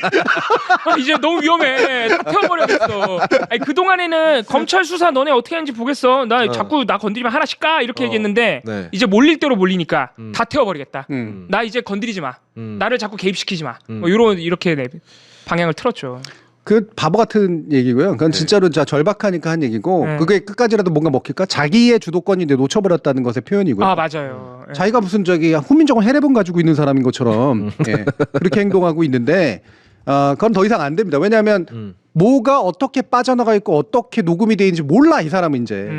이제 너무 위험해. 다 태워버려야겠어. 아니, 그동안에는 검찰 수사 너네 어떻게 하는지 보겠어. 나 자꾸 나 건드리면 하나씩 까 이렇게 얘기했는데 네. 이제 몰릴 대로 몰리니까 다 태워버리겠다. 음. 나 이제 건드리지 마. 나를 자꾸 개입시키지 마. 뭐 이렇게 방향을 틀었죠. 그 바보 같은 얘기고요. 그건 진짜로 자 절박하니까 한 얘기고 네. 그게 끝까지라도 뭔가 먹힐까? 자기의 주도권이 이제 놓쳐버렸다는 것의 표현이고요. 아 맞아요. 예. 자기가 무슨 후민정을 해례본 가지고 있는 사람인 것처럼 예, 그렇게 행동하고 있는데 그건 더 이상 안 됩니다. 왜냐하면 뭐가 어떻게 빠져나가 있고 어떻게 녹음이 돼 있는지 몰라 이 사람은 이제.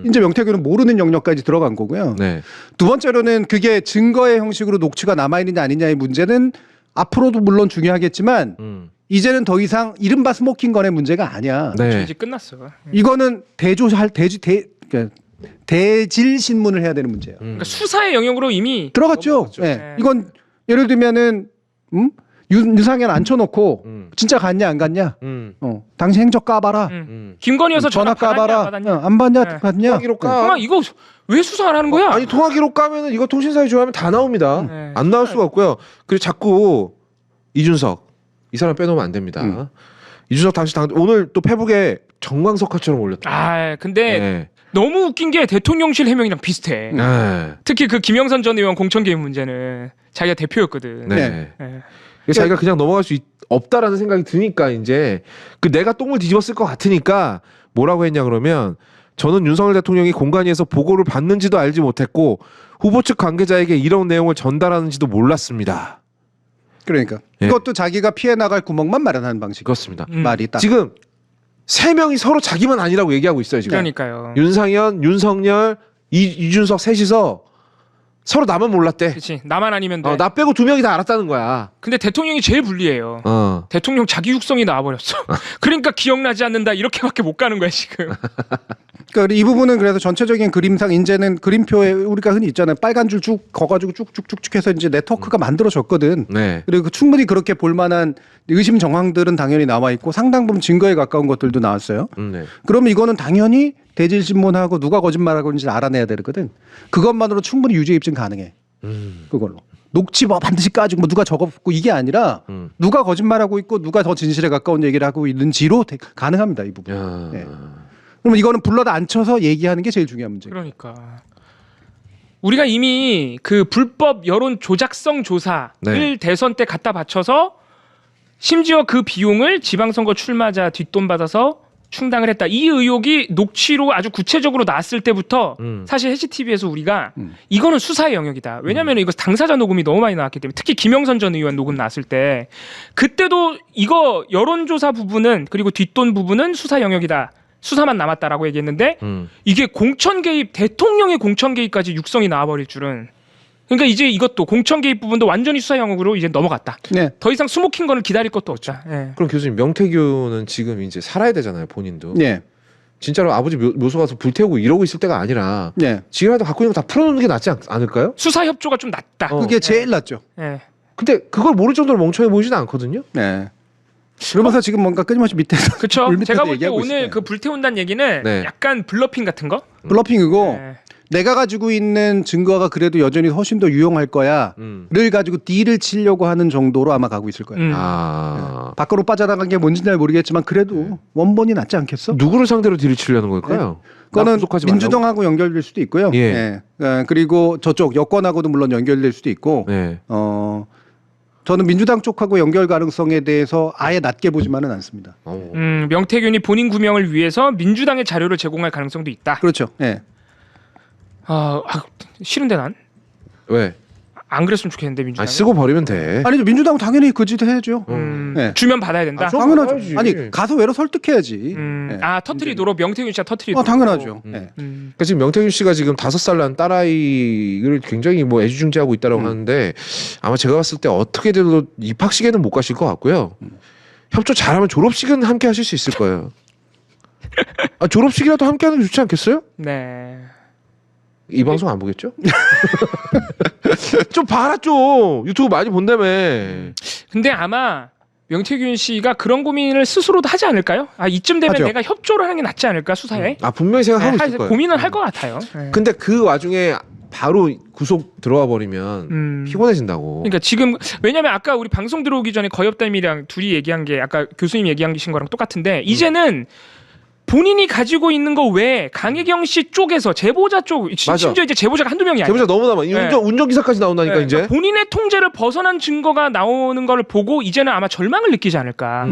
이제 명태균은 모르는 영역까지 들어간 거고요. 네. 두 번째로는 그게 증거의 형식으로 녹취가 남아있느냐 아니냐의 문제는 앞으로도 물론 중요하겠지만 이제는 더 이상 이른바 스모킹건의 문제가 아니야. 네. 이제 끝났어. 이거는 대질 신문을 해야 되는 문제예요. 그러니까 수사의 영역으로 이미 들어갔죠. 넘어갔죠. 예. 네. 이건 예를 들면은 유상현 앉혀놓고 진짜 갔냐 안 갔냐? 당신 행적 까봐라. 김건희여서 전화 까봐라. 안 받냐? 네. 받냐? 통화기록 까. 정말 이거 왜 수사 안 하는 거야? 아니 통화기록 까면은 이거 통신사에 조회하면 다 나옵니다. 네. 안 나올 수가 없고요. 그리고 자꾸 이준석 이 사람 빼놓으면 안 됩니다. 이준석 당시 오늘 또 페북에 정광석화처럼 올렸다. 아 근데 네. 너무 웃긴 게 대통령실 해명이랑 비슷해. 네. 특히 그 김영선 전 의원 공천 개입 문제는 자기가 대표였거든. 네. 예. 그래서 자기가 그냥 넘어갈 수 없다라는 생각이 드니까 이제 그 내가 똥을 뒤집었을 것 같으니까 뭐라고 했냐 그러면 저는 윤석열 대통령이 공관위에서 보고를 받는지도 알지 못했고 후보 측 관계자에게 이런 내용을 전달하는지도 몰랐습니다. 그러니까 예. 이것도 자기가 피해 나갈 구멍만 마련하는 방식. 그렇습니다. 말이 딱. 지금 세 명이 서로 자기만 아니라고 얘기하고 있어요 지금. 그러니까요. 윤상현, 윤석열, 이준석 셋이서 서로 나만 몰랐대. 그렇지. 나만 아니면 돼. 나 빼고 두 명이 다 알았다는 거야. 근데 대통령이 제일 불리해요. 어. 대통령 자기 육성이 나와버렸어. 그러니까 기억나지 않는다 이렇게밖에 못 가는 거야 지금. 그러니까 이 부분은 그래서 전체적인 그림상 이제는 그림표에 우리가 흔히 있잖아요. 빨간 줄 쭉 거가지고 쭉쭉쭉쭉 해서 이제 네트워크가 만들어졌거든. 네. 그리고 충분히 그렇게 볼만한 의심 정황들은 당연히 나와 있고 상당 부분 증거에 가까운 것들도 나왔어요. 네. 그러면 이거는 당연히 대질 신문하고 누가 거짓말하고 있는지 알아내야 되거든. 그것만으로 충분히 유죄 입증 가능해. 그걸로. 녹취 뭐 반드시 까지고 뭐 누가 적었고 이게 아니라 누가 거짓말하고 있고 누가 더 진실에 가까운 얘기를 하고 있는지로 가능합니다. 이 부분. 야. 네. 그러면 이거는 불러다 앉혀서 얘기하는 게 제일 중요한 문제예요. 그러니까 우리가 이미 그 불법 여론 조작성 조사를 네. 대선 때 갖다 바쳐서 심지어 그 비용을 지방선거 출마자 뒷돈 받아서 충당을 했다. 이 의혹이 녹취로 아주 구체적으로 나왔을 때부터 사실 해시TV에서 우리가 이거는 수사의 영역이다. 왜냐하면 이거 당사자 녹음이 너무 많이 나왔기 때문에 특히 김영선 전 의원 녹음 나왔을 때 그때도 이거 여론조사 부분은 그리고 뒷돈 부분은 수사 영역이다. 수사만 남았다라고 얘기했는데 이게 공천 개입 대통령의 공천 개입까지 육성이 나와버릴 줄은 그러니까 이제 이것도 공천 개입 부분도 완전히 수사 영역으로 이제 넘어갔다. 네. 더 이상 스모킹건을 기다릴 것도 없다. 예. 그럼 교수님 명태균은 지금 이제 살아야 되잖아요 본인도. 네. 진짜로 아버지 묘소 가서 불태우고 이러고 있을 때가 아니라 네. 지금이라도 갖고 있는 거 다 풀어놓는 게 낫지 않을까요? 수사 협조가 좀 낮다. 그게 제일 낫죠. 예. 근데 그걸 모를 정도로 멍청해 보이지는 않거든요. 네. 그러면서 지금 뭔가 끊임없이 밑에서 그렇죠. 물 밑에서 제가 볼 때 얘기하고 오늘 있어요. 그 불태운다는 얘기는 네. 약간 블러핑 같은 거. 블러핑이고 네. 내가 가지고 있는 증거가 그래도 여전히 훨씬 더 유용할 거야를 가지고 딜을 치려고 하는 정도로 아마 가고 있을 거예요. 아 밖으로 빠져나간 게 뭔지는 잘 모르겠지만 그래도 원본이 낫지 않겠어? 누구를 상대로 딜을 치려는 걸까요? 그거는 구속하지 민주당하고 연결될 수도 있고요. 예. 그리고 저쪽 여권하고도 물론 연결될 수도 있고 네. 저는 민주당 쪽하고 연결 가능성에 대해서 아예 낮게 보지만은 않습니다. 명태균이 본인 구명을 위해서 민주당의 자료를 제공할 가능성도 있다. 그렇죠. 네. 싫은데 난. 왜? 안 그랬으면 좋겠는데 민주당. 쓰고 버리면 돼. 아니죠. 민주당은 당연히 그 짓 해야죠. 네. 주면 받아야 된다. 당연하죠. 받아야지. 아니 가서 외로 설득해야지. 네. 터트리도록 명태균 씨가 터트리도록. 당연하죠. 네. 그러니까 지금 명태균 씨가 지금 5살 난 딸아이를 굉장히 뭐 애지중지하고 있다라고 하는데 아마 제가 봤을 때 어떻게든 입학식에는 못 가실 것 같고요. 협조 잘하면 졸업식은 함께 하실 수 있을 거예요. 졸업식이라도 함께 하는 게 좋지 않겠어요? 네. 이 방송 안 보겠죠? 좀 봐라 좀 유튜브 많이 본다며. 근데 아마 명태균 씨가 그런 고민을 스스로도 하지 않을까요? 아 이쯤 되면 하죠. 내가 협조를 하는 게 낫지 않을까 수사에? 아 분명히 생각하고 있을 거예요. 고민은 할 것 같아요. 네. 근데 그 와중에 바로 구속 들어와 버리면 피곤해진다고. 그러니까 지금 왜냐면 아까 우리 방송 들어오기 전에 거엽담이랑 둘이 얘기한 게 아까 교수님 얘기하신 거랑 똑같은데 이제는 본인이 가지고 있는 거 외에 강혜경 씨 쪽에서 제보자 쪽 맞아. 심지어 이제 제보자가 한두 명이 아니야. 제보자 너무 남아. 네. 운전기사까지 나온다니까 네, 이제. 그러니까 본인의 통제를 벗어난 증거가 나오는 걸 보고 이제는 아마 절망을 느끼지 않을까.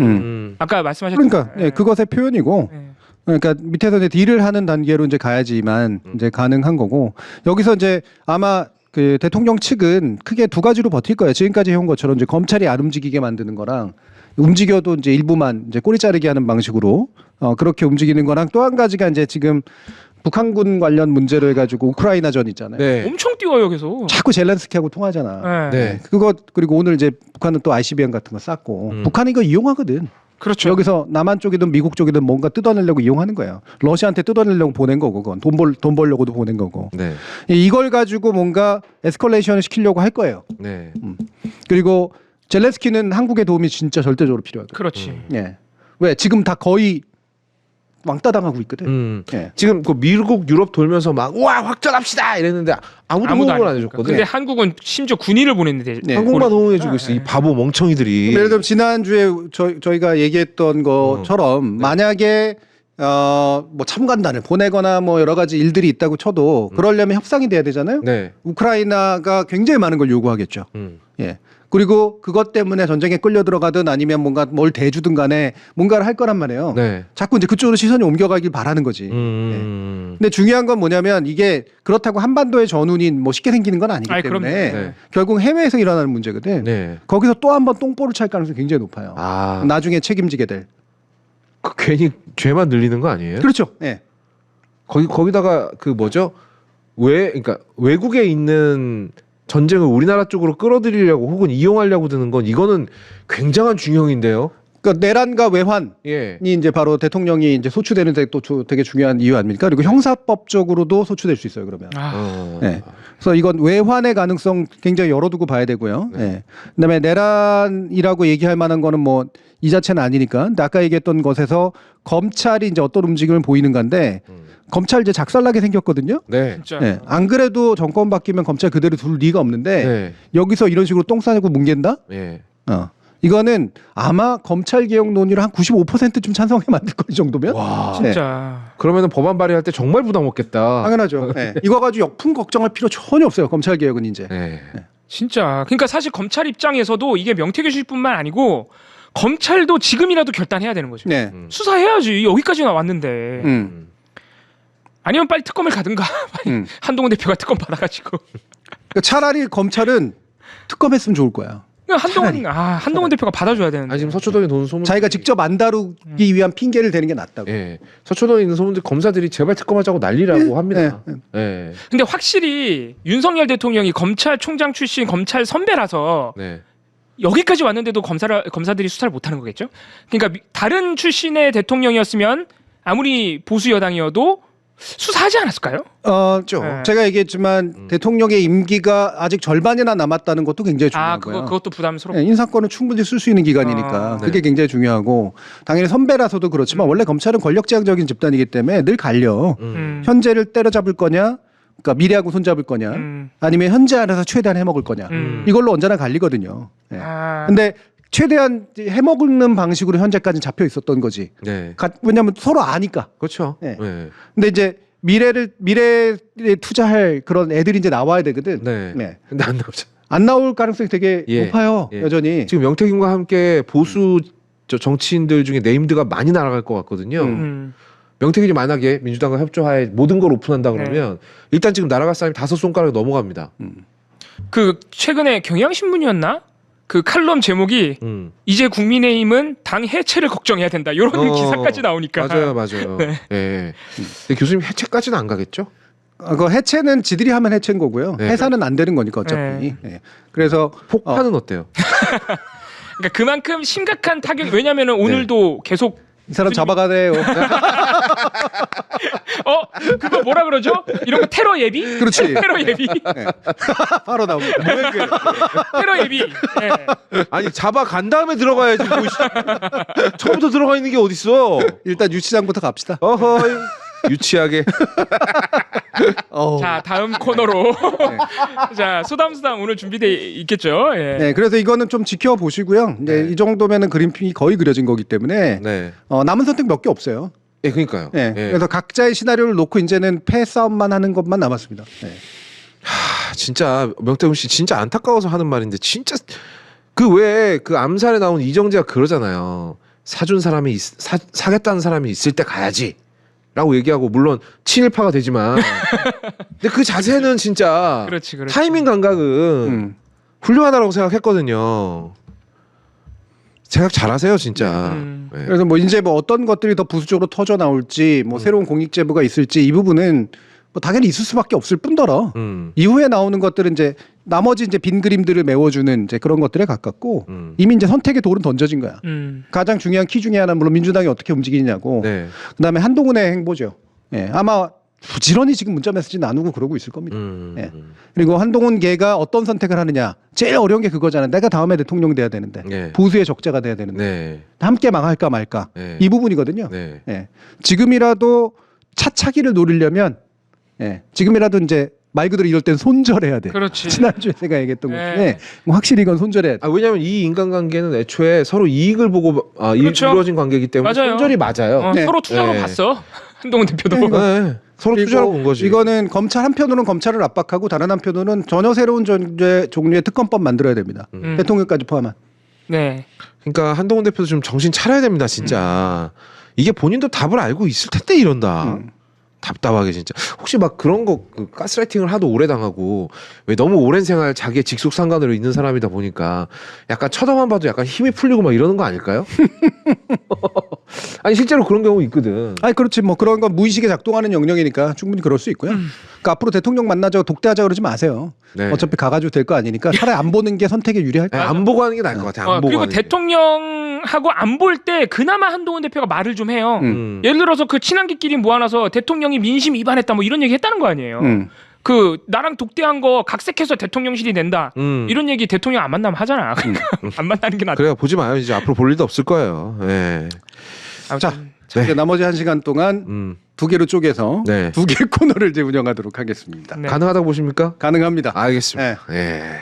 아까 말씀하셨던 그러니까 네, 그것의 표현이고. 네. 그러니까 밑에서 이제 딜을 하는 단계로 이제 가야지만 이제 가능한 거고 여기서 이제 아마 그 대통령 측은 크게 두 가지로 버틸 거예요. 지금까지 해온 것처럼 이제 검찰이 안 움직이게 만드는 거랑 움직여도 이제 일부만 이제 꼬리 자르기 하는 방식으로 그렇게 움직이는 거랑 또 한 가지가 이제 지금 북한군 관련 문제를 해가지고 우크라이나전 있잖아요. 네. 엄청 뛰어요 계속. 자꾸 젤렌스키하고 통하잖아. 네. 네. 그거 그리고 오늘 이제 북한은 또 ICBM 같은 거 쐈고 북한이 이거 이용하거든. 그렇죠. 여기서 남한 쪽이든 미국 쪽이든 뭔가 뜯어내려고 이용하는 거예요. 러시아한테 뜯어내려고 보낸 거고 그건 돈 벌려고도 보낸 거고. 네. 이걸 가지고 뭔가 에스컬레이션을 시키려고 할 거예요. 네. 그리고 젤렌스키는 한국의 도움이 진짜 절대적으로 필요하거든. 그렇지. 예. 왜 지금 다 거의 왕따 당하고 있거든. 예. 지금 그 미국 유럽 돌면서 막 와 확전합시다 이랬는데 아무도 호응을 안 하니까. 해줬거든. 근데 한국은 심지어 군인을 보냈는데 네. 한국만 호응해주고 있어. 이 바보 멍청이들이. 예를 들면 지난주에 저희가 얘기했던 것처럼 만약에 뭐 참관단을 보내거나 뭐 여러 가지 일들이 있다고 쳐도 그러려면 협상이 돼야 되잖아요. 네. 우크라이나가 굉장히 많은 걸 요구하겠죠. 예. 그리고 그것 때문에 전쟁에 끌려 들어가든 아니면 뭔가 뭘 대주든 간에 뭔가를 할 거란 말이에요. 네. 자꾸 이제 그쪽으로 시선이 옮겨가길 바라는 거지. 예. 근데 중요한 건 뭐냐면 이게 그렇다고 한반도의 전운이 뭐 쉽게 생기는 건 아니기 아니, 때문에 그럼요. 네. 결국 해외에서 일어나는 문제거든. 네. 거기서 또 한 번 똥볼을 찰 가능성이 굉장히 높아요. 아. 나중에 책임지게 될. 그 괜히 죄만 늘리는 거 아니에요? 그렇죠. 예. 거기다가 그 뭐죠? 그러니까 외국에 있는 전쟁을 우리나라 쪽으로 끌어들이려고 혹은 이용하려고 드는 건 이거는 굉장한 중형인데요. 그러니까 내란과 외환이 예. 이제 바로 대통령이 이제 소추되는 데 또 되게 중요한 이유 아닙니까? 그리고 형사법적으로도 소추될 수 있어요. 그러면. 네. 그래서 이건 외환의 가능성 굉장히 열어두고 봐야 되고요. 네. 그다음에 내란이라고 얘기할 만한 거는 뭐 이 자체는 아니니까. 근데 아까 얘기했던 것에서 검찰이 이제 어떤 움직임을 보이는 건데 검찰 이제 작살나게 생겼거든요. 네. 진짜. 네. 안 그래도 정권 바뀌면 검찰 그대로 둘 리가 없는데 네. 여기서 이런 식으로 똥 싸내고 뭉갠다? 예. 이거는 아마 검찰 개혁 논의를 한 95%좀 찬성해 만들 거 이 정도면. 와. 진짜. 그러면은 법안 발의할 때 정말 부담 없겠다. 당연하죠. 네. 이거 가지고 역풍 걱정할 필요 전혀 없어요. 검찰 개혁은 이제. 네. 진짜. 그러니까 사실 검찰 입장에서도 이게 명태균 씨뿐만 아니고 검찰도 지금이라도 결단해야 되는 거죠. 네. 수사해야지. 여기까지 나왔는데. 음. 아니면 빨리 특검을 가든가. 한동훈 대표가 특검 받아가지고. 그러니까 차라리 검찰은 특검했으면 좋을 거야. 한동훈 대표가 받아줘야 되는데. 아니 지금 서초동에 도는 소문. 자기가 직접 안 다루기 위한 핑계를 대는 게 낫다고. 예. 서초동에 있는 소문들 검사들이 제발 특검하자고 난리라고 합니다. 네. 예. 근데 확실히 윤석열 대통령이 검찰총장 출신 검찰 선배라서 네. 여기까지 왔는데도 검사들이 수사를 못하는 거겠죠? 그러니까 다른 출신의 대통령이었으면 아무리 보수 여당이어도 수사하지 않았을까요? 네. 제가 얘기했지만 대통령의 임기가 아직 절반이나 남았다는 것도 굉장히 중요한 거예요. 그것도 부담스럽고. 네, 인사권을 충분히 쓸 수 있는 기간이니까 네. 그게 굉장히 중요하고 당연히 선배라서도 그렇지만 원래 검찰은 권력지향적인 집단이기 때문에 늘 갈려. 현재를 때려잡을 거냐, 그러니까 미래하고 손잡을 거냐, 아니면 현재 안에서 최대한 해먹을 거냐. 이걸로 언제나 갈리거든요. 네. 근데 최대한 해먹는 방식으로 현재까지 잡혀 있었던 거지. 네. 왜냐하면 서로 아니까. 그렇죠. 네. 네. 근데 이제 미래에 투자할 그런 애들이 이제 나와야 되거든. 네. 근데 안 나오죠. 안 나올 가능성이 되게 예. 높아요. 예. 여전히. 지금 명태균과 함께 보수 정치인들 중에 네임드가 많이 날아갈 것 같거든요. 명태균이 만약에 민주당과 협조하에 모든 걸 오픈한다 그러면 일단 지금 날아갈 사람이 5손가락이 넘어갑니다. 그 최근에 경향신문이었나? 그 칼럼 제목이 이제 국민의힘은 당 해체를 걱정해야 된다. 이런 기사까지 나오니까. 맞아요. 네. 네. 근데 교수님 해체까지는 안 가겠죠? 그 해체는 지들이 하면 해체인 거고요. 네. 해산은 안 되는 거니까 어차피. 네. 네. 그래서 폭파는 어때요? 그러니까 그만큼 심각한 타격. 왜냐면은 오늘도 계속 이 사람 잡아가네요. 그거 뭐라 그러죠? 이런 거 테러 예비? 그렇지. 테러 예비. 바로 나옵니다. 테러 예비. 예. 아니 잡아간 다음에 들어가야지. 뭐, 처음부터 들어가 있는 게 어딨어. 일단 유치장부터 갑시다. 어허이. 유치하게. 자 다음 코너로 자 소담수담 오늘 준비돼 있겠죠. 예. 네, 그래서 이거는 좀 지켜보시고요. 이제 이 정도면은 그림이 거의 그려진 거기 때문에 네. 남은 선택 몇 개 없어요. 예, 그러니까요. 네, 예. 그래서 각자의 시나리오를 놓고 이제는 패 싸움만 하는 것만 남았습니다. 네. 진짜 명태훈 씨 진짜 안타까워서 하는 말인데 진짜 그 왜 그 암살에 나온 이정재가 그러잖아요. 사준 사람이 사겠다는 사람이 있을 때 가야지. 라고 얘기하고 물론 친일파가 되지만 근데 그 자세는 진짜 그렇지. 타이밍 감각은 훌륭하다고 생각했거든요. 생각 잘하세요 진짜. 네. 그래서 뭐 이제 뭐 어떤 것들이 더 부수적으로 터져 나올지 뭐 새로운 공익제보가 있을지 이 부분은 뭐 당연히 있을 수밖에 없을 뿐더러 이후에 나오는 것들은 이제 나머지 이제 빈 그림들을 메워주는 이제 그런 것들에 가깝고 이미 이제 선택의 돌은 던져진 거야. 가장 중요한 키 중에 하나는 물론 민주당이 어떻게 움직이느냐고. 네. 그다음에 한동훈의 행보죠. 예, 아마 부지런히 지금 문자 메시지 나누고 그러고 있을 겁니다. 예. 그리고 한동훈 걔가 어떤 선택을 하느냐. 제일 어려운 게 그거잖아. 내가 다음에 대통령 돼야 되는데 네. 보수의 적자가 돼야 되는데 네. 함께 망할까 말까 네. 이 부분이거든요. 네. 예. 지금이라도 차차기를 노리려면 지금이라도 이제 말 그대로 이럴 땐 손절해야 돼. 그렇지. 지난주에 제가 얘기했던 것 네. 중에 확실히 이건 손절해야 돼. 아 왜냐면 이 인간관계는 애초에 서로 이익을 보고 그렇죠. 이루어진 관계이기 때문에 맞아요. 손절이 맞아요. 네. 서로 투자로 네. 봤어. 한동훈 대표도. 네. 서로 그리고 투자하고 온 거지. 이거는 검찰 한편으로는 검찰을 압박하고 다른 한편으로는 전혀 새로운 종류의 특검법 만들어야 됩니다. 대통령까지 포함한. 네. 그러니까 한동훈 대표도 좀 정신 차려야 됩니다 진짜. 이게 본인도 답을 알고 있을 텐데 이런다. 답답하게 진짜. 혹시 막 그런 거 그 가스라이팅을 하도 오래 당하고 왜 너무 오랜 생활 자기의 직속 상관으로 있는 사람이다 보니까 약간 쳐다만 봐도 약간 힘이 풀리고 막 이러는 거 아닐까요? 아니 실제로 그런 경우 있거든. 아니 그렇지 뭐 그런 건 무의식에 작동하는 영역이니까 충분히 그럴 수 있고요. 그러니까 앞으로 대통령 만나자고 독대하자 그러지 마세요. 네. 어차피 가가지고 될 거 아니니까 차라리 안 보는 게 선택에 유리할 네, 거야. 안 보고 하는 게 나을 것 같아. 안 보고 그리고 하는 게. 대통령하고 안 볼 때 그나마 한동훈 대표가 말을 좀 해요. 예를 들어서 그 친한기끼리 모아놔서 대통령이 민심 위반했다 뭐 이런 얘기 했다는 거 아니에요. 그 나랑 독대한 거 각색해서 대통령실이 낸다. 이런 얘기 대통령 안 만나면 하잖아. 안 만나는 게 낫다. 그래요. 보지 마요. 이제 앞으로 볼 일도 없을 거예요. 네. 자, 이제 나머지 1시간 동안 두 개로 쪼개서 네. 두 개 코너를 이제 운영하도록 하겠습니다. 네. 가능하다고 보십니까? 가능합니다. 알겠습니다. 네.